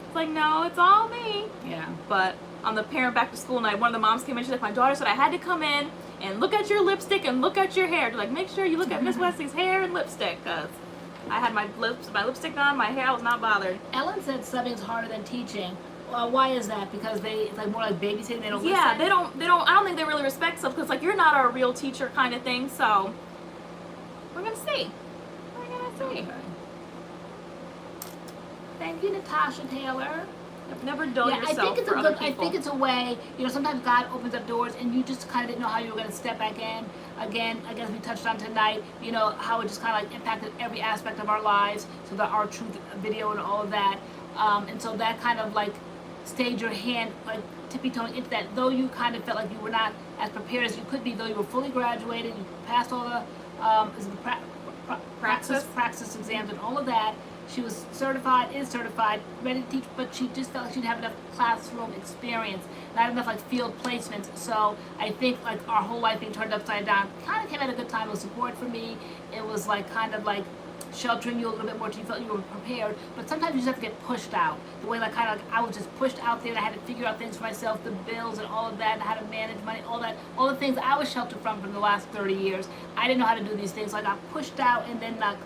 it's like no, it's all me. Yeah. But on the parent back to school night, one of the moms came in. She's like, my daughter said I had to come in and look at your lipstick and look at your hair. They're like, make sure you look at Miss Wesley's hair and lipstick, because I had my lipstick on, my hair, I was not bothered. Ellen said subbing's harder than teaching. Why is that? Because it's like more like babysitting. They don't listen. Yeah, they don't. I don't think they really respect stuff because like you're not a real teacher kind of thing. So we're gonna see. Okay. Thank you, Natasha Taylor. Never dull yourself for other people. I think it's a way, you know, sometimes God opens up doors and you just kind of didn't know how you were going to step back in. Again, I guess we touched on tonight, you know, how it just kind of like impacted every aspect of our lives. So the Our Truth video and all of that. And so that kind of like stayed your hand like tippy-toeing into that, though you kind of felt like you were not as prepared as you could be, though you were fully graduated, you passed all the praxis exams and all of that. She was certified, is certified, ready to teach, but she just felt like she didn't have enough classroom experience, not enough like field placements. So I think like our whole life being turned upside down kind of came at a good time. It was support for me. It was like kind of like sheltering you a little bit more till you felt you were prepared. But sometimes you just have to get pushed out. The way like kind of like I was just pushed out there and I had to figure out things for myself, the bills and all of that, and how to manage money, all that, all the things I was sheltered from the last 30 years. I didn't know how to do these things. So I got pushed out and then like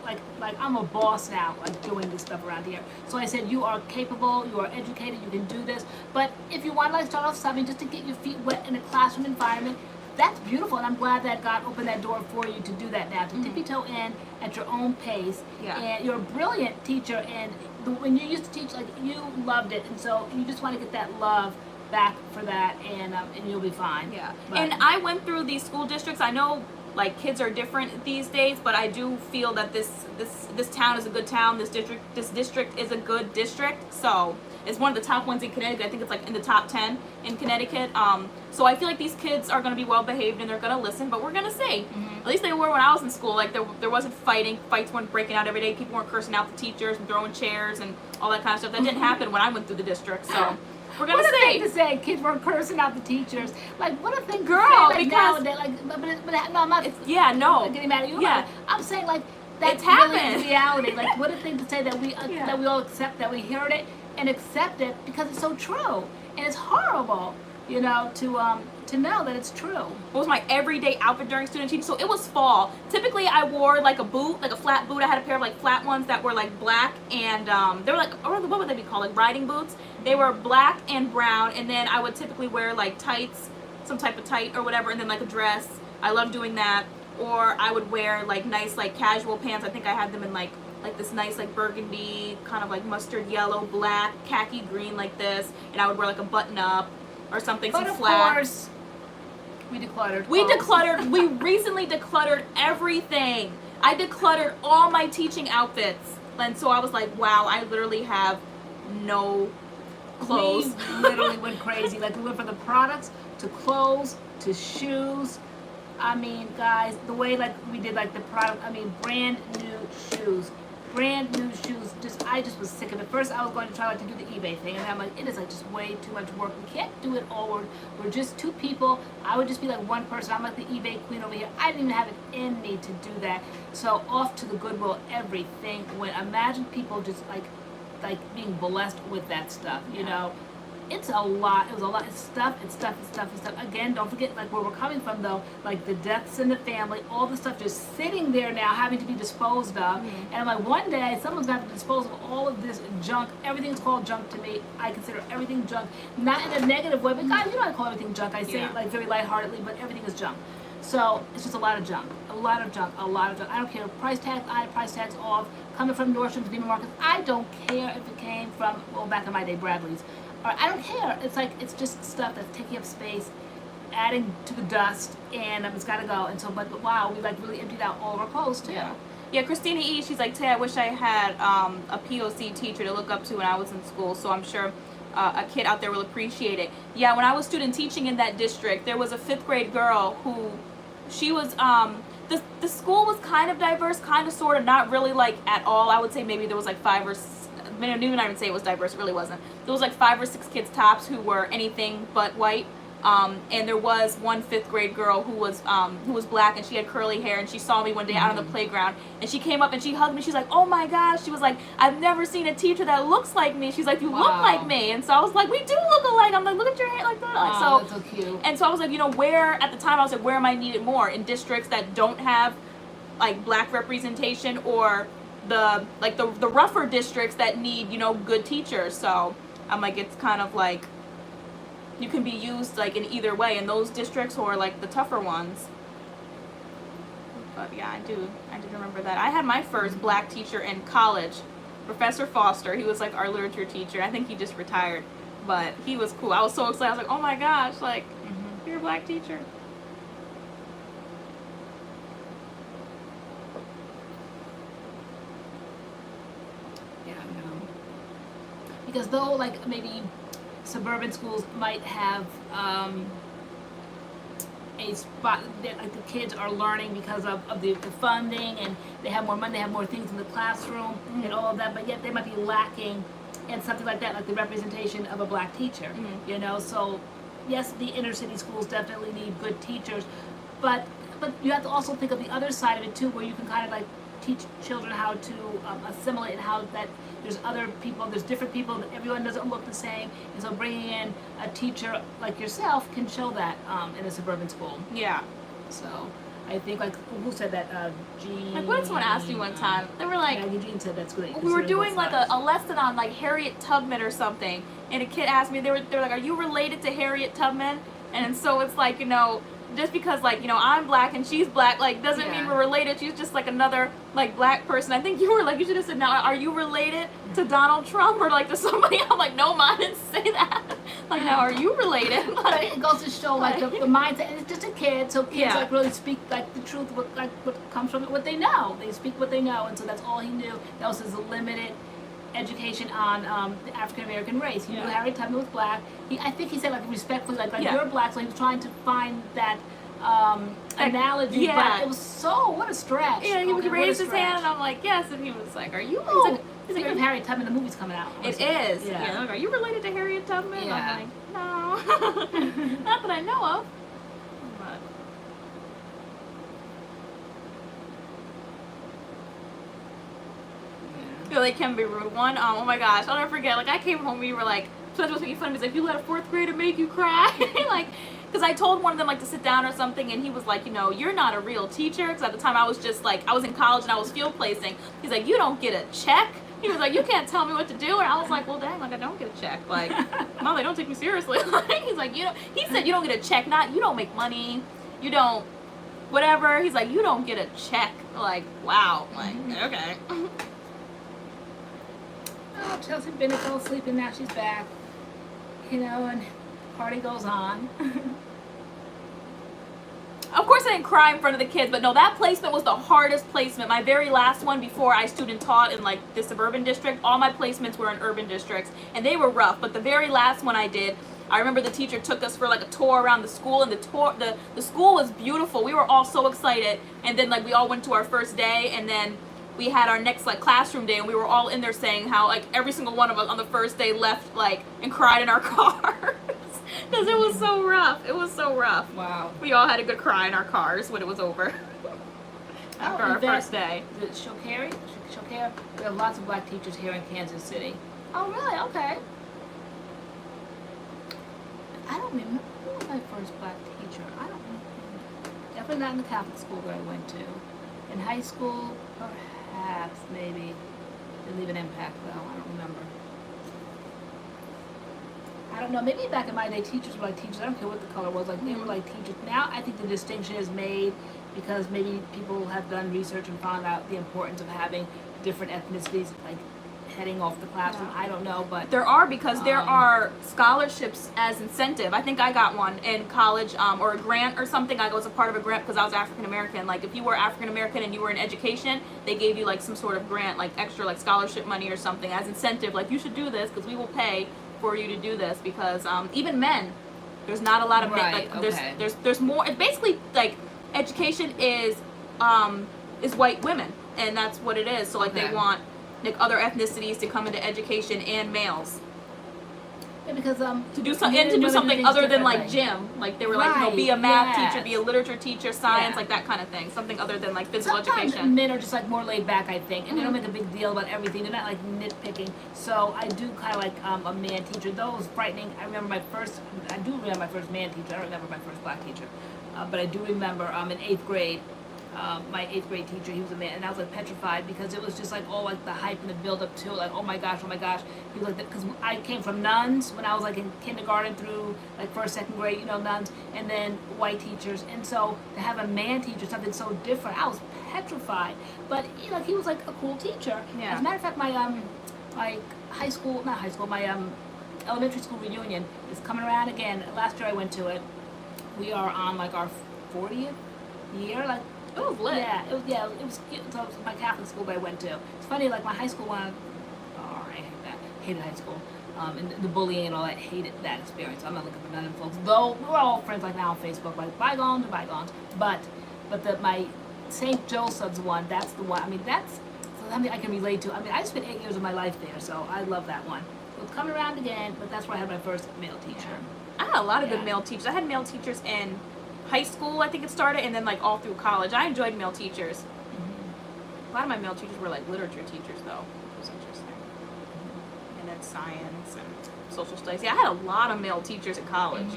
I'm a boss now, like doing this stuff around here. So I said, you are capable, you are educated, you can do this. But if you want to like start off subbing just to get your feet wet in a classroom environment, that's beautiful, and I'm glad that God opened that door for you to do that now, to tippy-toe in at your own pace. Yeah. And you're a brilliant teacher, and when you used to teach, like, you loved it, and so you just want to get that love back for that, and you'll be fine. Yeah. But, and I went through these school districts. I know, like, kids are different these days, but I do feel that this town is a good town. This district is a good district. So It's one of the top ones in Connecticut. I think it's like in the top 10 in Connecticut. So I feel like these kids are going to be well behaved and they're going to listen, but we're going to see. At least they were when I was in school. Like there wasn't fighting. Fights weren't breaking out every day. People weren't cursing out the teachers and throwing chairs and all that kind of stuff. That didn't happen when I went through the district. So we're going to see. What a thing to say, kids weren't cursing out the teachers. Like, what a thing Girl, to say, like, because nowadays. Like, but no, I'm not getting mad at you. Yeah. I'm saying, like, that's It's really happened. reality. Like, what a thing to say that we all accept, that we heard it and accept it because it's so true. And it's horrible, you know, to know that it's true. It was my everyday outfit during student teaching. So it was fall. Typically I wore like a boot, like a flat boot. I had a pair of like flat ones that were like black and they were like, what would they be called? Like riding boots. They were black and brown, and then I would typically wear like tights, some type of tight or whatever, and then like a dress. I love doing that. Or I would wear like nice like casual pants. I think I had them in like this nice like burgundy, kind of like mustard yellow, black, khaki green like this, and I would wear like a button up or something, But some of flats. course, we decluttered. We decluttered. We recently decluttered everything. I decluttered all my teaching outfits, and so I was like, wow, I literally have no clothes. We literally went crazy. Like, we went from the products to clothes to shoes. I mean, guys, the way like we did like the product, I mean, brand new shoes. I just was sick of it. First I was going to try like to do the eBay thing, and then I'm like, it is like just way too much work. We can't do it all. We're just two people. I would just be like one person. I'm like the eBay queen over here. I didn't even have it in me to do that. So off to the Goodwill, everything went. Imagine people just like being blessed with that stuff, you know. It's a lot. It was a lot. It's stuff. Again, don't forget like where we're coming from though. Like the deaths in the family, all the stuff just sitting there now, having to be disposed of. And I'm like, one day someone's going to have to dispose of all of this junk. Everything's called junk to me. I consider everything junk, not in a negative way, but guys, you know I call everything junk. I say it like very lightheartedly, but everything is junk. So it's just a lot of junk. I don't care. Price tags, I had price tags off. Coming from Nordstrom's, Neiman Marcus. I don't care if it came from, well, back in my day, Bradley's. Or I don't care. It's like, it's just stuff that's taking up space, adding to the dust, and it's got to go. And so, but wow, we like really emptied out all of our clothes too. Yeah, Christina E, she's like, Tay, I wish I had a POC teacher to look up to when I was in school, so I'm sure a kid out there will appreciate it. Yeah, when I was student teaching in that district, there was a 5th grade girl who, she was, the school was kind of diverse, kind of, sort of, not really like at all. I would say maybe there was like 5 or 6, I mean, I didn't even say it was diverse, it really wasn't. There was like 5 or 6 kids tops who were anything but white. And there was one 5th grade girl who was black, and she had curly hair, and she saw me one day out on the playground, and she came up and she hugged me. She's like, oh my gosh, she was like, I've never seen a teacher that looks like me. She's like, you look like me. And so I was like, we do look alike. I'm like, look at your hair, like that. Wow, that's so cute. And so I was like, you know, where at the time I was like, where am I needed more? In districts that don't have like black representation, or the rougher districts that need, you know, good teachers. So I'm like, it's kind of like, you can be used like in either way, in those districts or like the tougher ones. But yeah, I do remember that. I had my first black teacher in college, Professor Foster. He was like our literature teacher. I think he just retired, but he was cool. I was so excited. I was like, oh my gosh, like you're a black teacher. Yeah, I know. Because though like maybe suburban schools might have a spot that like the kids are learning because of the funding, and they have more money, they have more things in the classroom and all of that, but yet they might be lacking in something like that, like the representation of a black teacher, you know. So yes, the inner city schools definitely need good teachers, but you have to also think of the other side of it too, where you can kind of like teach children how to assimilate, and how that there's other people, there's different people, that everyone doesn't look the same, and so bringing in a teacher like yourself can show that in a suburban school. Yeah. So I think like, who said that? Jean. Like, what did someone ask me one time? They were like, yeah, Jean said that's great. We were doing like a lesson on like Harriet Tubman or something, and a kid asked me, they were like, are you related to Harriet Tubman? And so it's like, you know, just because like, you know, I'm black and she's black, like doesn't mean we're related. She's just like another like black person. I think you were like, you should have said, now are you related to Donald Trump or like to somebody? I'm like, no, Ma, I didn't say that. Like, now are you related? But it goes to show like the mindset, and it's just a kid, so kids like really speak like the truth, what comes from it, what they know. They speak what they know, and so that's all he knew. That was his limited education on the African American race. He knew Yeah. Harriet Tubman was black. I think he said like respectfully, like Yeah. you're black, so he was trying to find that analogy. Yeah. But it was so what a stretch. Yeah, he Okay, raised what a his hand, stretch. and I'm like, yes, and he was like, are you? He's like, if Harriet Tubman, the movie's coming out. It is. Yeah. Yeah. Like, are you related to Harriet Tubman? Yeah. I'm like, no, not that I know of. But I feel like can be rude. One, oh my gosh, I'll never forget. Like I came home, we were like, so I was making fun of me. He's like, you let a fourth grader make you cry, like. Because I told one of them like to sit down or something, and he was like, you know, you're not a real teacher. Because at the time I was just like, I was in college and I was field placing. He's like, you don't get a check. He was like, you can't tell me what to do. And I was like, well, dang, like I don't get a check. Like, Mom, they don't take me seriously. Like, he's like, you know, he said you don't get a check. Not you don't make money. You don't, whatever. He's like, you don't get a check. Like, wow. Like, okay. Oh, Chelsea Bennett fell asleep and now she's back. You know, and party goes on. Of course I didn't cry in front of the kids, but no, that placement was the hardest placement. My very last one before I student taught in like the suburban district, all my placements were in urban districts, and they were rough. But the very last one I did, I remember the teacher took us for like a tour around the school, and the school was beautiful. We were all so excited, and then like we all went to our first day, and then we had our next like classroom day, and we were all in there saying how like every single one of us on the first day left like and cried in our cars. Because it was so rough. It was so rough. Wow. We all had a good cry in our cars when it was over. After our first day. Shokari? Shokari? We have lots of black teachers here in Kansas City. Oh, really? Okay. I don't remember. Who was my first black teacher? I don't remember. Definitely not in the Catholic school that I went to. In high school, perhaps, maybe. Didn't leave an impact, though. I don't remember. I don't know, maybe back in my day teachers were like teachers, I don't care what the color was, like they were like teachers. Now I think the distinction is made because maybe people have done research and found out the importance of having different ethnicities like heading off the classroom. I don't know, but there are, because there are scholarships as incentive. I think I got one in college, or a grant or something. I was a part of a grant because I was African American. Like if you were African American and you were in education, they gave you like some sort of grant, like extra like scholarship money or something as incentive. Like you should do this because we will pay for you to do this, because even men, there's not a lot of men, like there's more. It's basically like education is white women, and that's what it is. So like they want like other ethnicities to come into education and males. Yeah, because to do something other than like gym. Like they were like, you know, be a math teacher, be a literature teacher, science, like that kind of thing. Something other than like physical education. Men are just like more laid back, I think, and they don't make a big deal about everything. They're not like nitpicking. So I do kind of like a man teacher. Though it was frightening. I do remember my first man teacher. I don't remember my first black teacher, but I do remember in 8th grade. My 8th grade teacher, he was a man, and I was like petrified because it was just like all like the hype and the build up to like, oh my gosh. He was like, because I came from nuns when I was like in kindergarten through like 1st, 2nd grade, you know, nuns, and then white teachers, and so to have a man teacher, something so different, I was petrified. But you know, he was like a cool teacher. Yeah. As a matter of fact, my my elementary school reunion is coming around again. Last year I went to it. We are on like our 40th year, like. It was lit. Yeah, it was so it was my Catholic school that I went to. It's funny, like my high school one, I hated hay school. And the bullying and all that, hated that experience. I'm not looking for none of them folks. Though we're all friends like now on Facebook, like bygones are bygones. But my St. Joseph's one, that's the one. I mean, that's something I can relate to. I mean, I spent 8 years of my life there, so I love that one. So it's coming around again, but that's where I had my first male teacher. I had a lot of good male teachers. I had male teachers in high school, I think it started, and then like all through college. I enjoyed male teachers. A lot of my male teachers were like literature teachers, though, which was interesting. And then science and social studies. Yeah, I had a lot of male teachers in college.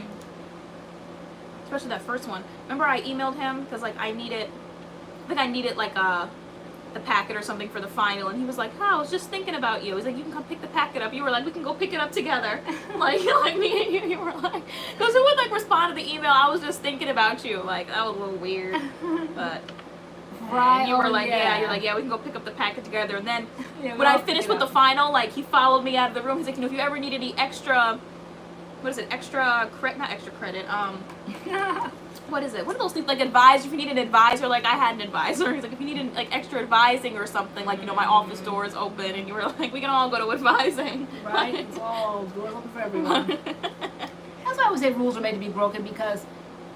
Especially that first one. Remember I emailed him because like I needed like the packet or something for the final, and he was like, I was just thinking about you. He's like, you can come pick the packet up. You were like, we can go pick it up together. like me and you were like, because who would like respond to the email? I was just thinking about you. Like that was a little weird, but right. You were like, you're like, we can go pick up the packet together. And then when I finished with the final, like he followed me out of the room. He's like, if you ever need any extra what is it? Not extra credit. What is it? What are those things like advisor? If you need an advisor, like I had an advisor. It's like if you need like extra advising or something, like my office door is open, and you were like, we can all go to advising. Right? It's all doors open for everyone. That's why I would say rules are made to be broken, because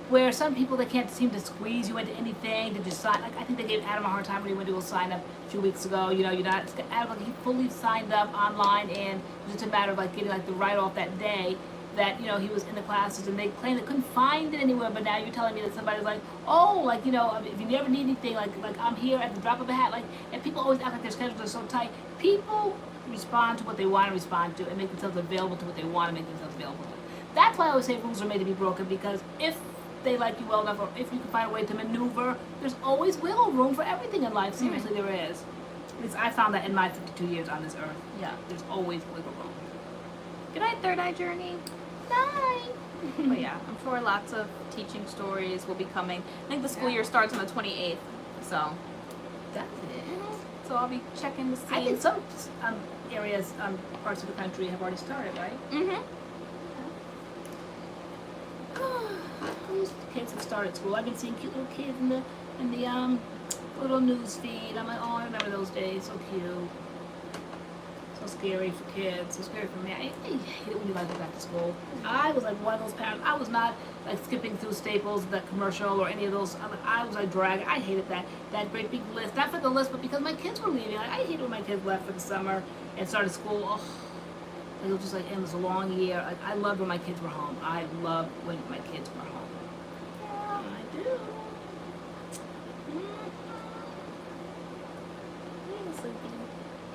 where some people, they can't seem to squeeze you into anything to just sign. Like I think they gave Adam a hard time when he went to a sign up a few weeks ago. You're not Adam, like he fully signed up online, and it was just a matter of like getting like the write off that day that he was in the classes, and they claimed they couldn't find it anywhere. But now you're telling me that somebody's like, oh, like if you never need anything, like I'm here at the drop of a hat. Like, and people always act like their schedules are so tight. People respond to what they want to respond to and make themselves available to what they want to make themselves available to. That's why I always say rules are made to be broken, because if they like you well enough, or if you can find a way to maneuver, there's always wiggle room for everything in life. Seriously, there is. At least I found that in my 52 years on this earth. Yeah, there's always wiggle room. Good night, Third Eye Journey. Night. But yeah, I'm sure lots of teaching stories will be coming. I think the school year starts on the 28th, so. That's it. So I'll be checking to see. I think some areas, parts of the country have already started, right? Kids have started school. I've been seeing cute little kids in the little news feed. I'm like, oh, I remember those days. So cute. So scary for kids. So scary for me. I hate it when you guys go back to school. I was like one of those parents. I was not like skipping through Staples, the commercial, or any of those. I was like dragging. I hated that great big list. Not for the list, but because my kids were leaving. Like, I hated when my kids left for the summer and started school. Oh, it was just like, it was a long year. Like, I loved when my kids were home. I loved when my kids were home. Yeah, I do.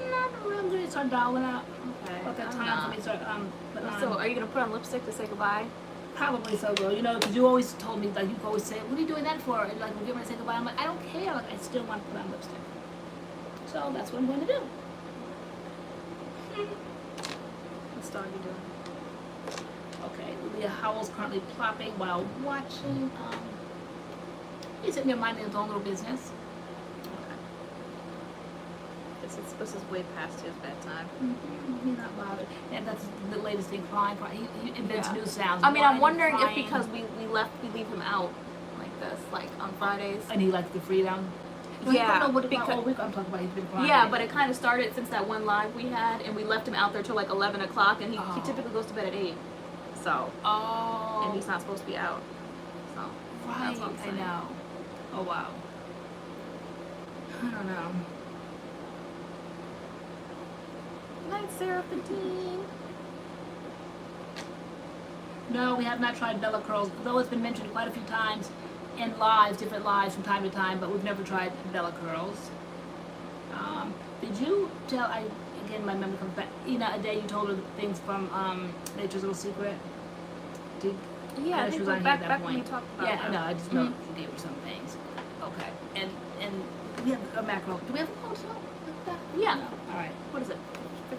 Not real good. Start dialing out. Okay. About that time for me to start So are you gonna put on lipstick to say goodbye? Probably so, girl. Because you always told me, like, you always say, what are you doing that for? And like, we're getting ready to say goodbye. I'm like, I don't care. Like, I still want to put on lipstick. So that's what I'm going to do. What dog are you doing? Okay, Leah Howell's currently plopping while watching. He's sitting there minding his own little business. This is way past his bedtime. He's not bothered. And that's the latest thing, crying. He invents new sounds. I mean, I'm wondering if because we leave him out like this, like on Fridays. And he likes the freedom. Yeah, because all week I'm talking about he's been crying. Yeah, but it kind of started since that one live we had, and we left him out there till like 11 o'clock, and he typically goes to bed at 8. So. Oh. And he's not supposed to be out. So. Right. That's what I'm saying. I know. Oh wow. I don't know. Night, Seraphine. No, we have not tried BellaCurls, though it's been mentioned quite a few times in lives, different lives from time to time, but we've never tried BellaCurls. Did you tell, again, my memory comes back, a day you told her things from Nature's Little Secret? Yeah, I think back when we talked about that. Yeah, I just know you gave her some things. Okay, and we have a macro. Do we have a code like that? Yeah. No. All right. What is it?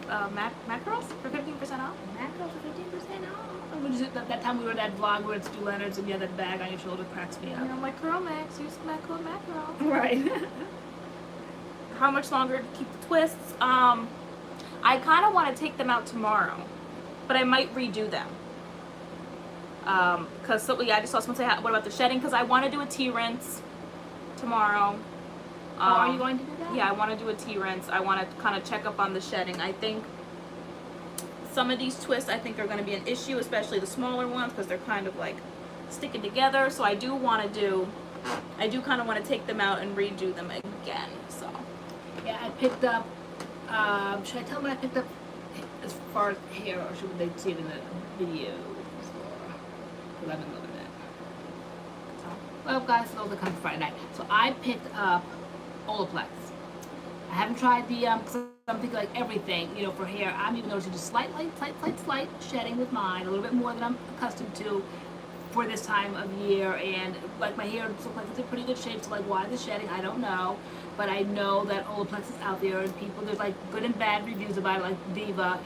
MADCURLS for 15% off? MADCURLS for 15% off. That time we were at that vlog where it's Stu Leonard's and you had that bag on your shoulder, cracks me up. And I'm like, CURLMIX, use my code MADCURLS. Right. How much longer to keep the twists? I kind of want to take them out tomorrow, but I might redo them. Because I just saw someone say, what about the shedding? Because I want to do a tea rinse tomorrow. Are you going to do that? Yeah, I want to do a tea rinse. I want to kind of check up on the shedding. I think some of these twists I think are going to be an issue, especially the smaller ones because they're kind of like sticking together. So I do kind of want to take them out and redo them again. So yeah, I picked up. Should I tell them what I picked up as far as hair, or should they see it in the video? Because I've been loving it. So, well, guys, those are coming Friday night. So I picked up Olaplex. I haven't tried the because I'm thinking like everything, for hair. I'm even noticing just slight shedding with mine, a little bit more than I'm accustomed to for this time of year, and like my hair looks like it's in pretty good shape. So like, why the shedding? I don't know, but I know that Olaplex is out there, and there's like good and bad reviews about it. Like Diva,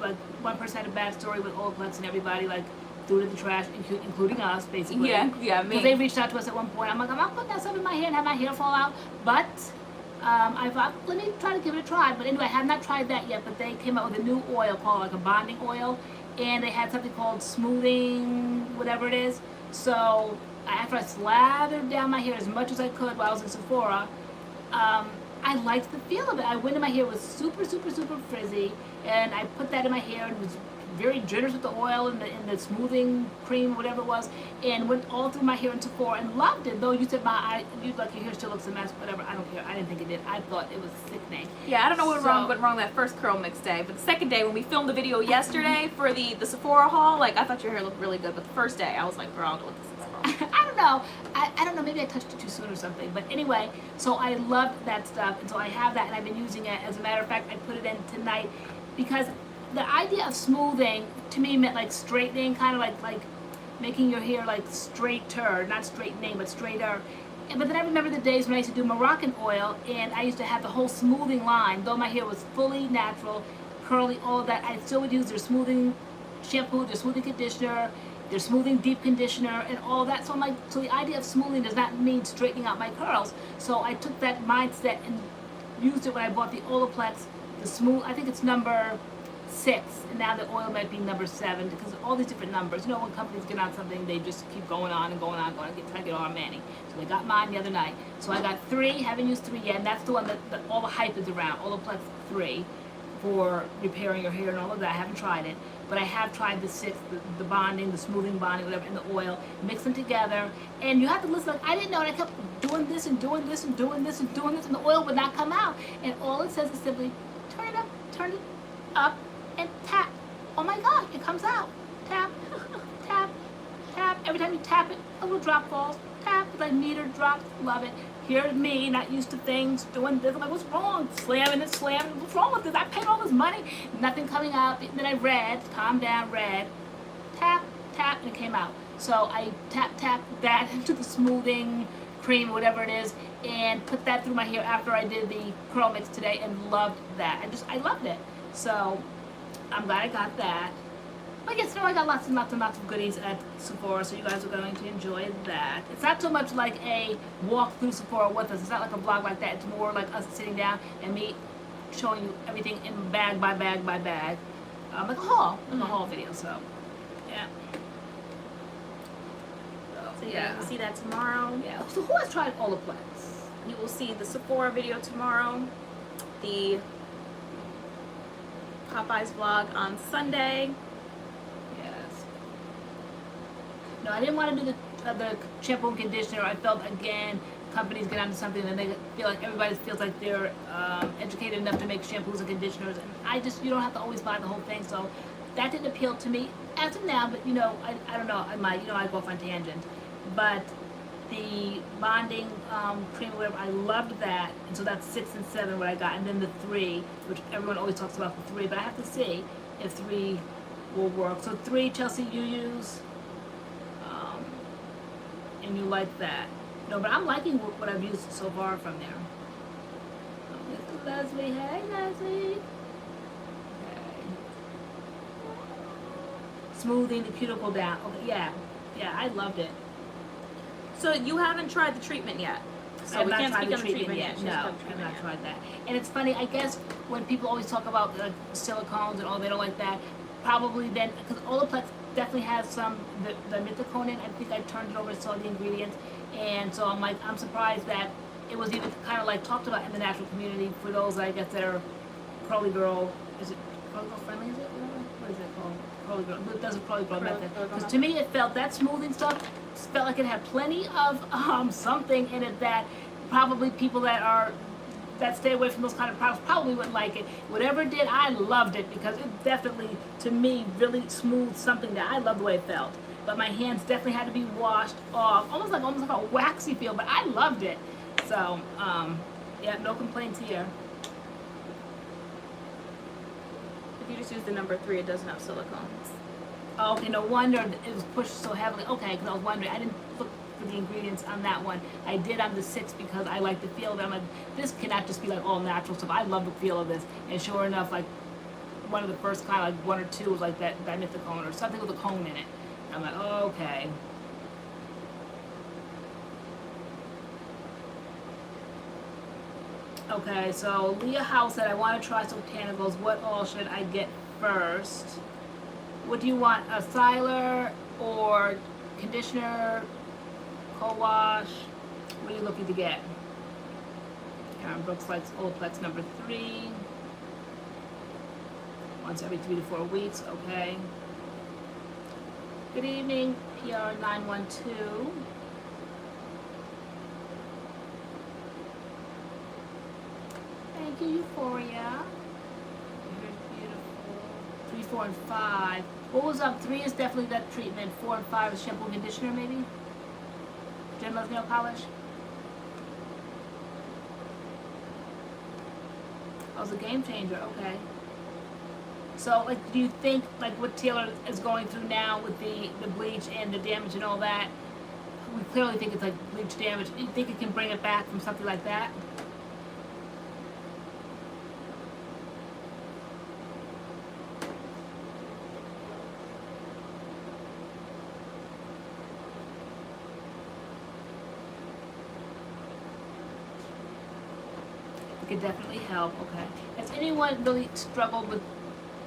like one person had a bad story with Olaplex, and everybody like threw it in the trash, including us, basically. Yeah, me. Because they reached out to us at one point. I'm like, I'm not putting that stuff in my hair and have my hair fall out. But I thought, let me try to give it a try. But anyway, I have not tried that yet. But they came out with a new oil called like a bonding oil. and they had something called smoothing, whatever it is. So after I slathered down my hair as much as I could while I was in Sephora, I liked the feel of it. I went in, my hair was super, super, super frizzy, and I put that in my hair and was very generous with the oil and the smoothing cream, whatever it was, and went all through my hair in Sephora and loved it. Though you said you like your hair still looks a mess, whatever. I don't care. I didn't think it did. I thought it was sickening. Yeah, I don't know what went wrong that first curl mix day, but the second day when we filmed the video yesterday for the Sephora haul, like I thought your hair looked really good, but the first day I was like, girl, I don't know what this is. I don't know. I don't know. Maybe I touched it too soon or something. But anyway, so I loved that stuff, and so I have that, and I've been using it. As a matter of fact, I put it in tonight because the idea of smoothing to me meant like straightening, kind of like making your hair like straighter, not straightening, but straighter. But then I remember the days when I used to do Moroccan oil, and I used to have the whole smoothing line. Though my hair was fully natural, curly, all of that, I still would use their smoothing shampoo, their smoothing conditioner, their smoothing deep conditioner, and all that. So I'm like, so the idea of smoothing does not mean straightening out my curls. So I took that mindset and used it when I bought the Olaplex, the smooth. I think it's number 6, and now the oil might be number 7, because all these different numbers. You know, when companies get on something, they just keep going on and going on, trying to get all many. So they got mine the other night. So I got 3, haven't used 3 yet, and that's the one that all the hype is around, Olaplex 3, for repairing your hair and all of that. I haven't tried it, but I have tried the 6, the bonding, the smoothing bonding, whatever, and the oil. Mix them together, and you have to listen. Like, I didn't know, and I kept doing this and doing this and doing this and doing this, and the oil would not come out. And all it says is simply turn it up, and tap. Oh my God, it comes out. Tap, tap, tap. Every time you tap it, a little drop falls. Tap, it's like meter drops. Love it. Here's me, not used to things, doing this. I'm like, what's wrong? Slamming it, slamming. What's wrong with this? I paid all this money, nothing coming out. Then I read, calm down, read, tap, tap, and it came out. So I tap that into the smoothing cream, whatever it is, and put that through my hair after I did the curl mix today, and loved that. I loved it. So I'm glad I got that. But yes, I got lots and lots and lots of goodies at Sephora, so you guys are going to enjoy that. It's not so much like a walk through Sephora with us. It's not like a vlog like that. It's more like us sitting down and me showing you everything in bag by bag by bag. Like a haul. Like a haul video, so yeah. So yeah, you'll see that tomorrow. Yeah. So who has tried Olaplex? You will see the Sephora video tomorrow, the Popeyes vlog on Sunday. No, I didn't want to do the shampoo and conditioner. I felt, again, companies get onto something and they feel like everybody feels like they're educated enough to make shampoos and conditioners. And you don't have to always buy the whole thing. So that didn't appeal to me as of now. But, I don't know. I go off on tangent. But the bonding cream, whatever, I loved that. And so that's 6 and 7 what I got. And then the 3, which everyone always talks about the 3. But I have to see if 3 will work. So 3, Chelsea, you use. And you like that. No, but I'm liking what I've used so far from there. Oh, this is Leslie. Hey, Leslie. Okay. Smoothing the cuticle down. Okay, yeah, I loved it. So you haven't tried the treatment yet? So we can't speak on the treatment yet. No, I've not tried that. And it's funny, I guess, when people always talk about like silicones and all, they don't like that. Probably then, because Olaplex definitely has some the MADCURLS in it. I think I turned it over and saw the ingredients, and so I'm surprised that it was even kind of like talked about in the natural community for those, I guess, that are curly girl. Is it curly girl friendly? Is it? What is it called? Curly girl. It does a curly girl method. Because to me, it felt that smoothing stuff felt like it had plenty of something in it that probably people that stay away from those kind of products probably wouldn't like it. Whatever it did, I loved it because it definitely, to me, really smoothed something that I loved the way it felt. But my hands definitely had to be washed off, almost like a waxy feel, but I loved it. So, yeah, no complaints here. If you just use the number 3, it doesn't have silicones. Oh, okay, no wonder it was pushed so heavily. Okay, because I was wondering, I didn't look for the ingredients on that one. I did on the 6 because I like the feel of it. I'm like, this cannot just be like all natural stuff. I love the feel of this. And sure enough, like one of the first kind, like 1 or 2 was like that MADCURLS or something with a cone in it. And I'm like, oh, okay. Okay, so Leah House said, I want to try some botanicals. What all should I get first? What do you want? A styler or conditioner, co-wash? What are you looking to get? Karen Brooks likes Olaplex number 3. Once every 3 to 4 weeks, okay. Good evening, PR912. Thank you, Euphoria. You're beautiful. 3, 4, and 5. What was up? 3 is definitely that treatment. 4 and 5 is shampoo and conditioner, maybe? Jen loves nail polish. Oh, it's a game changer. Okay. So, like, do you think, like, what Taylor is going through now with the bleach and the damage and all that, we clearly think it's, like, bleach damage. Do you think it can bring it back from something like that? It could definitely help. Okay. Has anyone really struggled with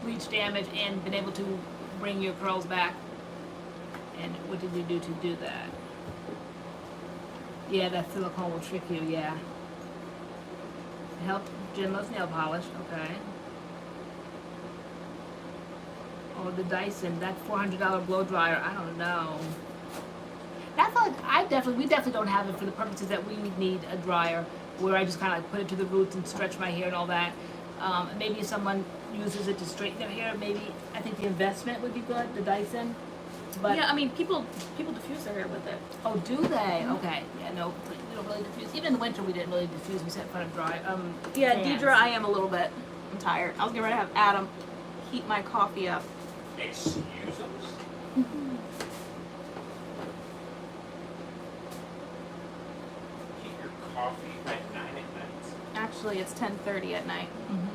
bleach damage and been able to bring your curls back? And what did you do to do that? Yeah, that silicone will trick you, yeah. It helped Jen loves nail polish, okay. Oh, the Dyson, that $400 blow dryer, I don't know. That's like, we definitely don't have it for the purposes that we need a dryer where I just kind of like put it to the roots and stretch my hair and all that. Maybe if someone uses it to straighten their hair, maybe I think the investment would be good, the Dyson. But yeah, I mean, people diffuse their hair with it. oh, do they? Okay. Yeah, no, we don't really diffuse. Even in the winter, we didn't really diffuse. We set in front of dry. Yeah, fans. Deidre, I am a little bit. I'm tired. I was getting ready to have Adam heat my coffee up. Excuse us? Keep your coffee at 9 at night? Actually, it's 10:30 at night.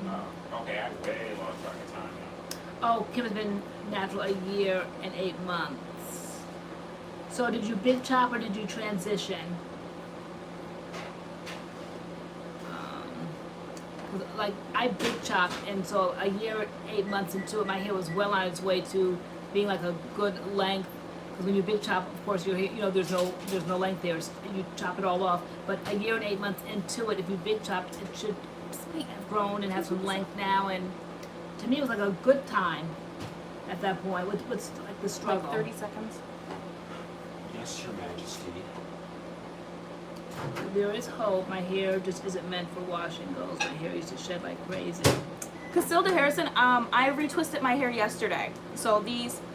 Oh, okay, I have way lost track of time now. Oh, Kim has been natural a year and 8 months. So did you big chop or did you transition? 'Cause, like I big chopped, and so a year and 8 months into it, my hair was well on its way to being like a good length. Because when you big chop, of course, your hair, you know, there's no length there. So you chop it all off. But a year and 8 months into it, if you big chopped, it should have grown and have some length now. And to me, it was like a good time at that point. What's like the struggle? Like 30 seconds. Yes, Your Majesty. There is hope. My hair just isn't meant for wash and goes. My hair used to shed like crazy. Casilda Harrison, I retwisted my hair yesterday. So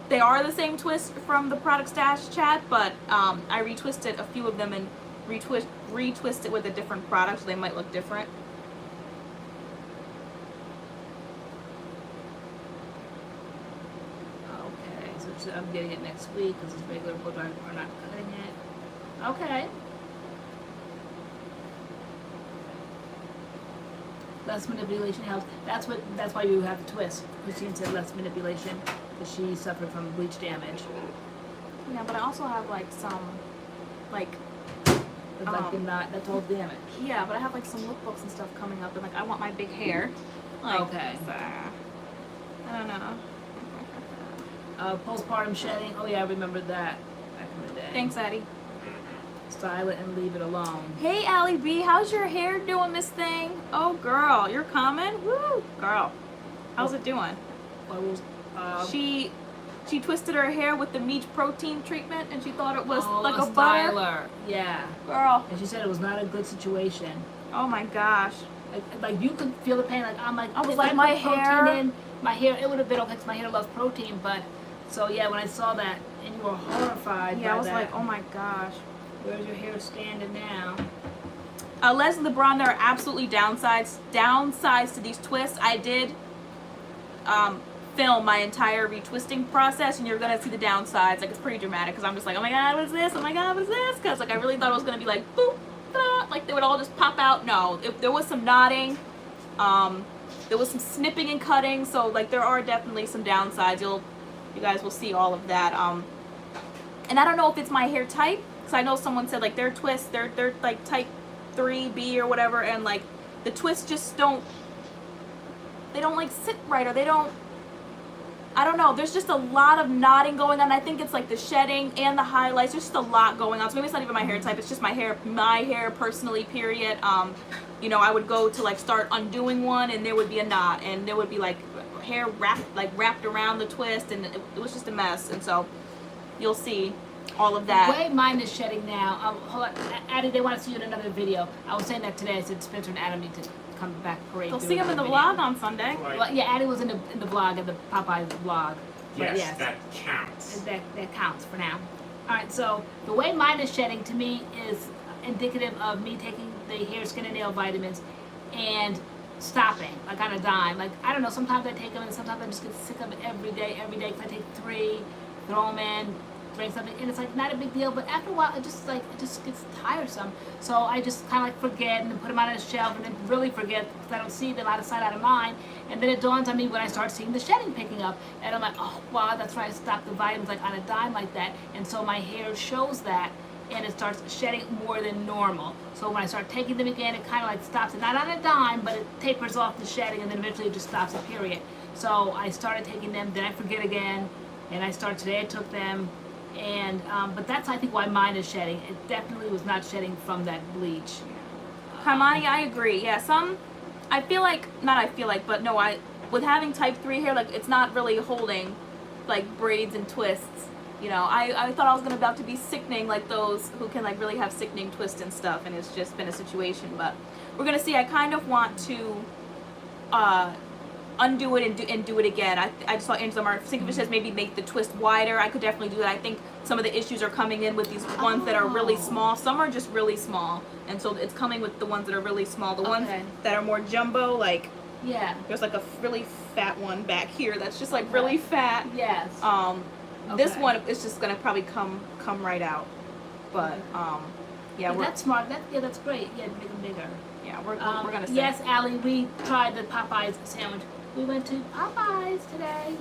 they are the same twist from the product stash chat, but I retwisted a few of them and retwisted with a different product, so they might look different. Okay, so I'm getting it next week because it's regular blow dry. We're not cutting it. Okay. Less manipulation helps. That's why you have the twist. Christine said less manipulation because she suffered from bleach damage. Yeah, but I also have like some, like, But like that's all damage. yeah, but I have like some lookbooks and stuff coming up, and like I want my big hair. Like, Okay. I don't know. Postpartum shedding. Oh yeah, I remember that back in the day. Thanks, Addie. Style it and leave it alone. Hey, Allie B, how's your hair doing, Miss Thing? Oh, girl, you're coming? Woo, girl. How's it doing? What was, She twisted her hair with the meat protein treatment, and she thought it was like a styler. butter. Yeah. Girl. And she said it was not a good situation. Oh my gosh. Like you could feel the pain. Like I'm like, I was if like, I my put protein hair. in, my hair, it would have been okay because my hair loves protein. But so yeah, when I saw that and you were horrified. Yeah, by I was that, like, oh my gosh. Where's your hair standing now? Leslie LeBron, there are absolutely downsides to these twists. I did film my entire retwisting process, and you're gonna see the downsides. Like, it's pretty dramatic because I'm just like, oh my god, what is this? Oh my god, what is this? Because like I really thought it was gonna be like boop, da, like they would all just pop out. No, there was some knotting, there was some snipping and cutting. So like there are definitely some downsides. You guys will see all of that. And I don't know if it's my hair type. I know someone said like their twists, they're like type 3B or whatever, and like the twists just don't like sit right, or they don't I don't know, there's just a lot of knotting going on. I think it's like the shedding and the highlights. There's just a lot going on. So maybe it's not even my hair type, it's just my hair personally, period. You know, I would go to like start undoing one and there would be a knot and there would be like hair wrapped around the twist, and it was just a mess. And so you'll see all of that. The way mine is shedding now, hold on, Addie, they want to see you in another video. I was saying that today. I said Spencer and Adam need to come back parade. They'll see them in the vlog on Sunday. Well, yeah, Addie was in the vlog, in the Popeyes vlog. Yes, that counts. That counts for now. All right, so the way mine is shedding to me is indicative of me taking the hair, skin, and nail vitamins and stopping, like on a dime. Like, I don't know, sometimes I take them and sometimes I just get sick of it every day. Because I take 3, throw them in, drink something, and it's like not a big deal, but after a while it just gets tiresome. So I just kind of like forget and then put them on a shelf and then really forget because I don't see them, out of sight, out of mind. And then it dawns on me when I start seeing the shedding picking up, and I'm like, oh wow, that's right, I stopped the vitamins like on a dime like that. And so my hair shows that, and it starts shedding more than normal. So when I start taking them again, it kind of like stops it, not on a dime, but it tapers off the shedding, and then eventually it just stops it, period. So I started taking them, then I forget again, and I started today, I took them. And but that's, I think, why mine is shedding. It definitely was not shedding from that bleach. Kamani, I agree. Yeah, but no, with having type 3 hair, like, it's not really holding like braids and twists. You know, I thought I was about to be sickening, like those who can like really have sickening twists and stuff, and it's just been a situation. But we're gonna see. I kind of want to undo it and do it again. I just saw Angela Mark Sinkovich says maybe make the twist wider. I could definitely do that. I think some of the issues are coming in with these ones that are really small. Some are just really small, and so it's coming with the ones that are really small. The ones that are more jumbo, like, yeah, there's like a really fat one back here that's just like really fat. Yes. This one is just gonna probably come right out. But yeah, that's smart. That's great. Yeah, make them bigger. Yeah, we're gonna see. Yes, Allie, we tried the Popeyes sandwich. We went to Popeyes today.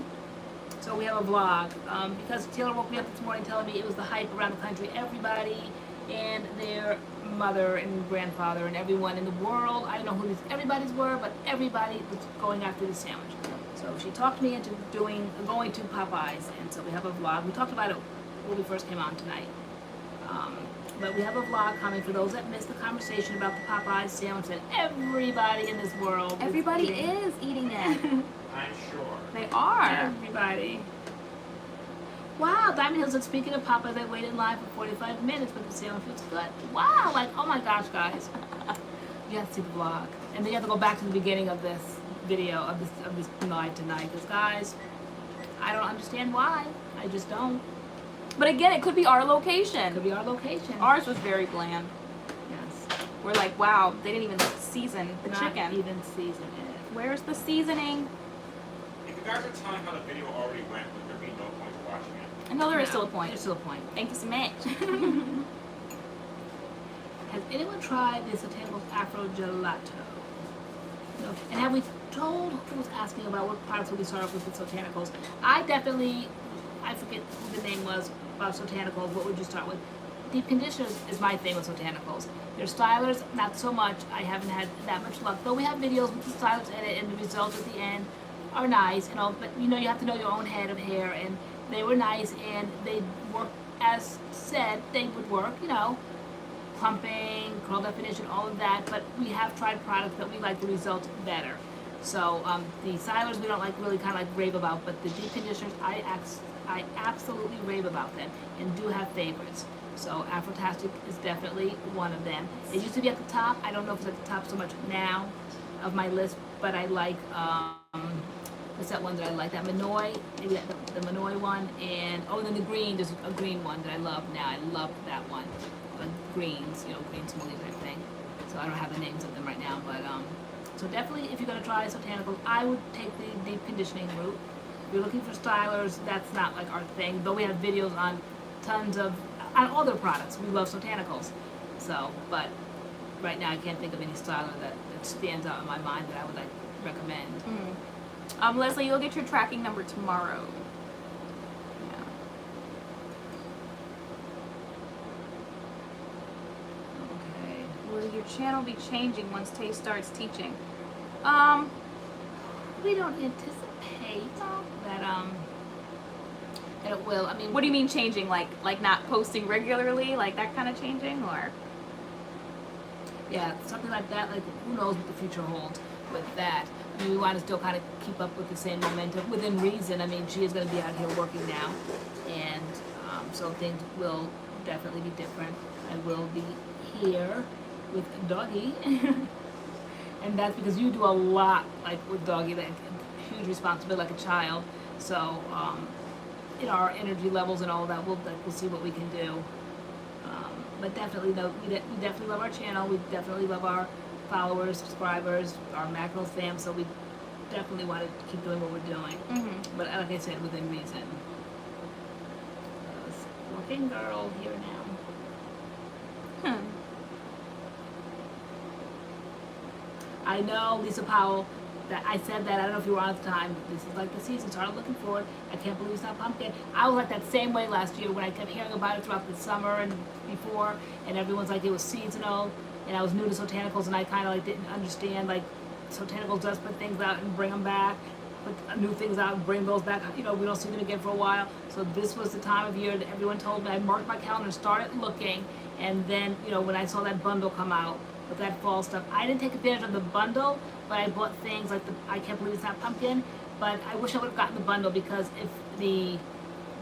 So we have a vlog. Because Taylor woke me up this morning telling me it was the hype around the country. Everybody and their mother and grandfather and everyone in the world, I don't know who these everybody's were, but everybody was going after this sandwich. So she talked me into going to Popeyes, and so we have a vlog. We talked about it when we first came on tonight. But we have a vlog coming for those that missed the conversation about the Popeyes sandwich that everybody in this world is eating it. I'm sure. They are. Everybody. Wow, Diamond Hills said, speaking of Popeyes, I waited in line for 45 minutes, but the sandwich was good. Wow, like, oh my gosh, guys. You have to see the vlog. And then you have to go back to the beginning of this video, of this live tonight. Because, guys, I don't understand why. I just don't. But again, it could be our location. It could be our location. Ours was very bland. Yes. We're like, wow, they didn't even season the chicken. Not even season it. Where's the seasoning? If you guys are telling how the video already went, would there be no point to watching it? I know there is still a point. There's still a point. Thank you so much. Has anyone tried the Sotanicals Afro Gelato? No. And have we told who was asking about what products will we start off with Sotanicals? I forget who the name was about Sotanicals. What would you start with? Deep conditioners is my thing with Sotanicals. Their stylers, not so much. I haven't had that much luck. Though we have videos with the stylers in it, and the results at the end are nice, you know. But you know, you have to know your own head of hair, and they were nice, and they worked as said they would work. You know, clumping, curl definition, all of that. But we have tried products that we like the results better. So the stylers we don't like really kind of like rave about, but the deep conditioners I absolutely rave about them and do have favorites. So Afrotastic is definitely one of them. It used to be at the top. I don't know if it's at the top so much now of my list, but I like, what's that one that I like? That Manoy, maybe the Manoy one. And, oh, and then the green, there's a green one that I love now. I love that one. But greens, you know, green smoothie type thing. So I don't have the names of them right now, but, so definitely if you're going to try Sotanicals, I would take the deep conditioning route. If you're looking for stylers, that's not like our thing, though we have videos on on all their products. We love Sotanicals. So, but right now I can't think of any styler that stands out in my mind that I would like recommend. Leslie, you'll get your tracking number tomorrow. Yeah. Okay. Will your channel be changing once Tay starts teaching? We don't anticipate that And it will. I mean, What do you mean changing? Like not posting regularly? Like that kind of changing, or? yeah, something like that. Like, who knows what the future holds with that. I mean, we want to still kind of keep up with the same momentum within reason. I mean, she is going to be out here working now, and so things will definitely be different. I will be here with Doggy, and that's because you do a lot, like with Doggy, like huge responsibility, like a child. So, you know, our energy levels and all of that, we'll see what we can do. But definitely, though, we definitely love our channel. We definitely love our followers, subscribers, our MADCURLS fam. So we definitely want to keep doing what we're doing. Mm-hmm. But like I said, within reason. Working girl here now. I know, Lisa Powell, that I said that, I don't know if you were on at the time, but this is like the season, started looking forward. I can't believe it's not pumpkin. I was like that same way last year when I kept hearing about it throughout the summer and before, and everyone's like it was seasonal, and I was new to Sotanicals, and I kind of like didn't understand, like Sotanicals does put things out and bring them back, put new things out and bring those back, you know, we don't see them again for a while. So this was the time of year that everyone told me. I marked my calendar and started looking, and then, you know, when I saw that bundle come out with that fall stuff, I didn't take advantage of the bundle, but I bought things like I can't believe it's not pumpkin, but I wish I would have gotten the bundle, because if the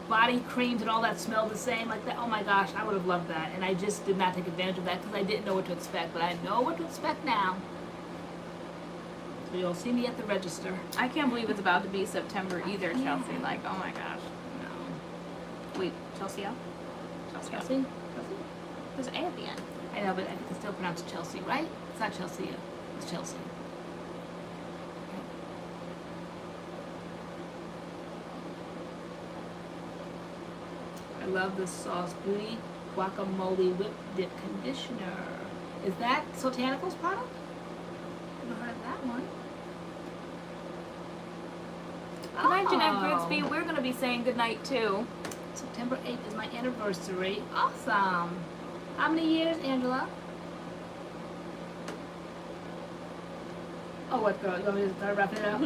body creams and all that smelled the same like that, oh my gosh, I would have loved that. And I just did not take advantage of that because I didn't know what to expect, but I know what to expect now. So you'll see me at the register. I can't believe it's about to be September either, Chelsea. Like, oh my gosh. No. Wait, Chelsea? Chelsea? Chelsea? There's an A at the end. I know, but I think it's still pronounced Chelsea, right? It's not Chelsea. It's Chelsea. I love this Sauce Beauty Guacamole Whip Dip Conditioner. Is that Sotanicals product? Never heard of that one. Good night, Jeanette Grigsby. We're going to be saying good night too. September 8th is my anniversary. Awesome. How many years, Angela? Oh, what, girl? You want me to start wrapping it up?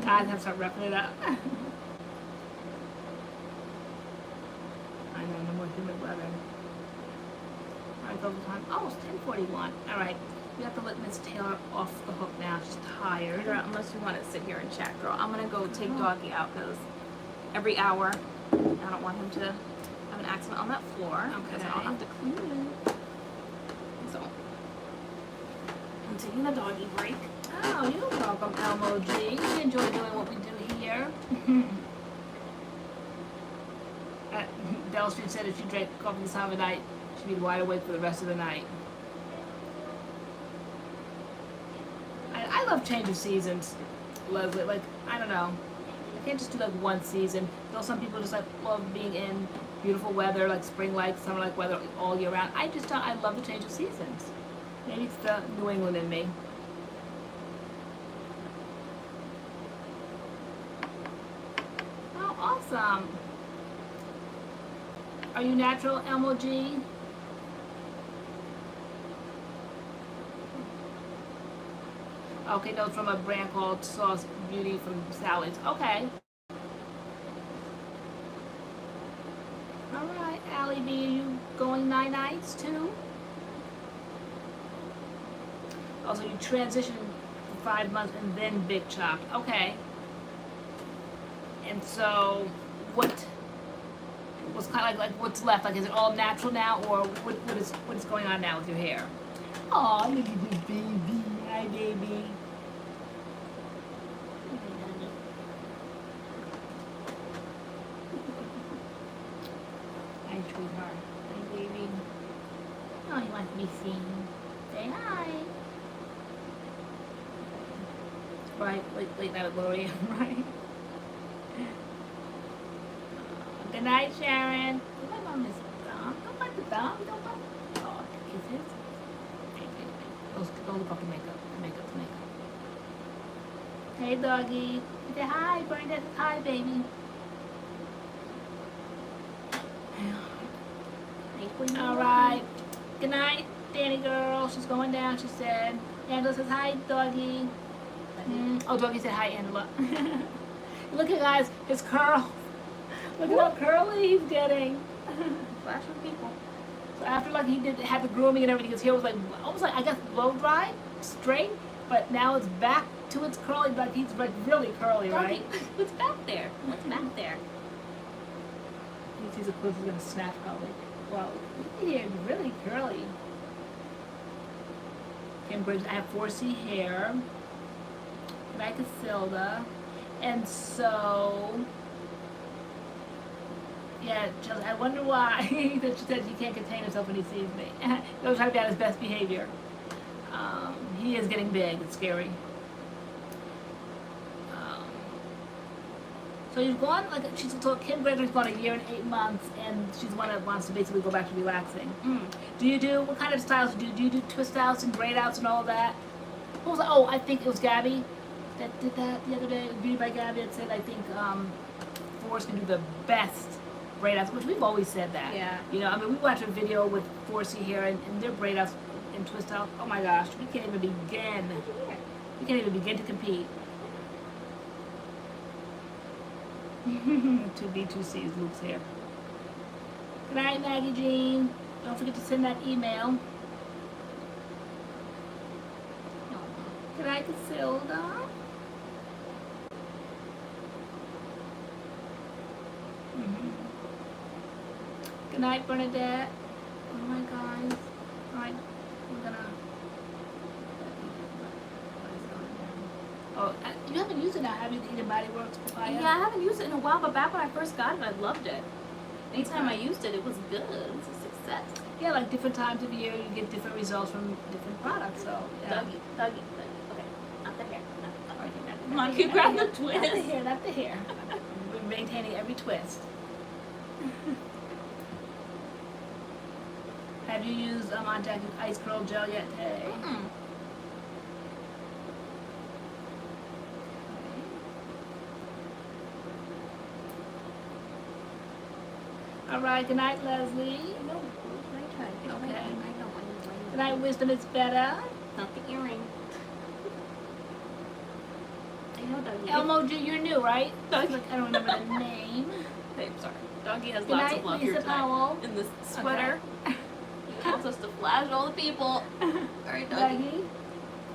I have to start wrapping it up. I know, no more humid weather. Alright, go time. Oh, it's 10:41. Alright, we have to let Miss Taylor off the hook now. She's tired. Girl, unless you want to sit here and chat, girl. I'm going to go take Doggy out because every hour I don't want him to have an accident on that floor. Because I'll have to clean it. So, I'm taking a doggy break. Oh, you're welcome, Elmo G. We enjoy doing what we do here. Dell Street said if she drank coffee this time of night, she'd be wide awake for the rest of the night. I love change of seasons, Leslie. Like, I don't know. I can't just do like one season. Though some people just like love being in beautiful weather, like spring-like, summer-like weather all year round. I just don't. I love the change of seasons. Maybe it's the New England in me. Oh, awesome. Are you natural, Elmo G? Okay, no, it's from a brand called Sauce Beauty from Salads. Okay. Alright, Allie B, are you going 9 nights too? Also, you transitioned for 5 months and then big chopped. Okay. And so, what's kind of like what's left? Like, is it all natural now, or what is going on now with your hair? Aw, look at this baby. Hi, baby. Hi, sweetheart. Hi, baby. Oh, you want to be seen? Say hi. Right, late night at LoriAnne, right? Good night, Sharon. Don't bite Mama's thumb. Don't bite the thumb. Don't bite. Oh, kisses. Don't look up the makeup. Hey, doggy. Say hi, Brenda. Hi, baby. All right. Good night, Danny girl. She's going down. She said. Angela says hi, doggy. Oh, doggy said hi, Angela. Look at guys, his curl. Look at how curly he's getting. Flash for people. So after like he had the grooming and everything, his hair was like almost like I guess blow dry, straight, but now it's back to its curly, like he's like really curly, right? What's back there? What's back there? He sees a clip, he's gonna snap probably. Wow, look at here, really curly. Kim Briggs, I have 4C hair. Like Casilda. And so, yeah, Chelsea, I wonder why that she said he can't contain himself when he sees me. He was trying to be on his best behavior. He is getting big, it's scary. So he's gone, like, she's told Kim Gregory's gone 1 year and 8 months, and she's the one that wants to basically go back to relaxing. What kind of styles do you do twist outs and braid outs and all that? What was oh, I think it was Gabby that did that the other day, Beauty by Gabby, that said, I think, Forrest can do the best braid outs, which we've always said that. Yeah. You know, I mean, we watched a video with 4C here, and their braid outs and twist outs, oh my gosh, we can't even begin. We can't even begin to compete. 2B2C's Luke's here. Good night, Maggie Jean. Don't forget to send that email. Good night, Casilda. Good night, Bernadette. Oh my guys. Alright, we're gonna. Oh, you haven't used it now, have you? The BodyWorks papaya? Yeah, I haven't used it in a while, but back when I first got it, I loved it. Anytime I used it, it was good. It was a success. Yeah, like different times of year, you get different results from different products. So, yeah. Dougie. Okay, not the hair. Come on, you grab the twist. Not the hair. We're maintaining every twist. Have you used MADCURLS Ice Curl Gel yet today? All right, good night, Leslie. Okay. Good night, Wisdom is better. Not the earring. I know, Dougie. Elmo, you're new, right? Look, I don't remember the name. Babe, sorry. Doggy has Good lots night, of love Lisa here tonight. Powell. In this sweater. He wants us to flash all the people. Alright, Doggy.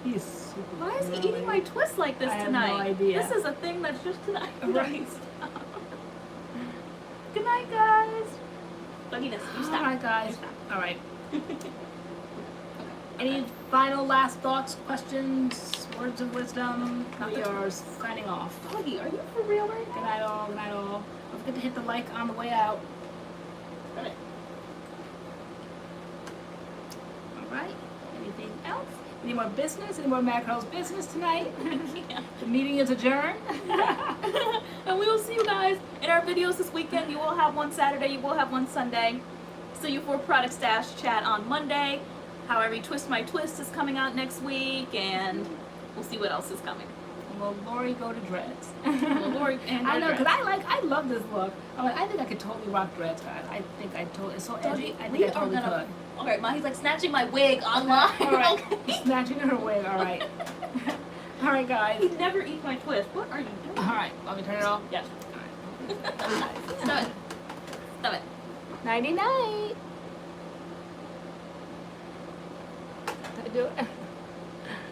He's super Why is he curly. eating my twist like this I have tonight? no idea. This is a thing that's just tonight. Right. Good night, guys. Dogginess, you stop. All right, guys. You stop. All right. Any final last thoughts, questions, words of wisdom? We are signing off. Doggy, are you for real right Good now? night, all. Good night, all. Don't forget to hit the like on the way out. Got it. All right. Anything else? Any more business? Any more MADCURLS business tonight? Yeah. The meeting is adjourned. And we will see you guys in our videos this weekend. You will have one Saturday, you will have one Sunday. See you for Product Stash Chat on Monday. However, Twist My Twist is coming out next week, and we'll see what else is coming. Will Lori go to dreads? Well, Lori and I know, her because dreads. I love this look. I'm like, I think I could totally rock dreads, guys. I think I totally, it's so edgy. I think I totally could. Okay, Ma, he's like snatching my wig online. All right, Okay. snatching her wig. All right, all right, guys. He never eats my twist. What are you doing? All right, want me to turn it off? Yes. All right. Stop it. Stop it. Nighty night. Did I do it?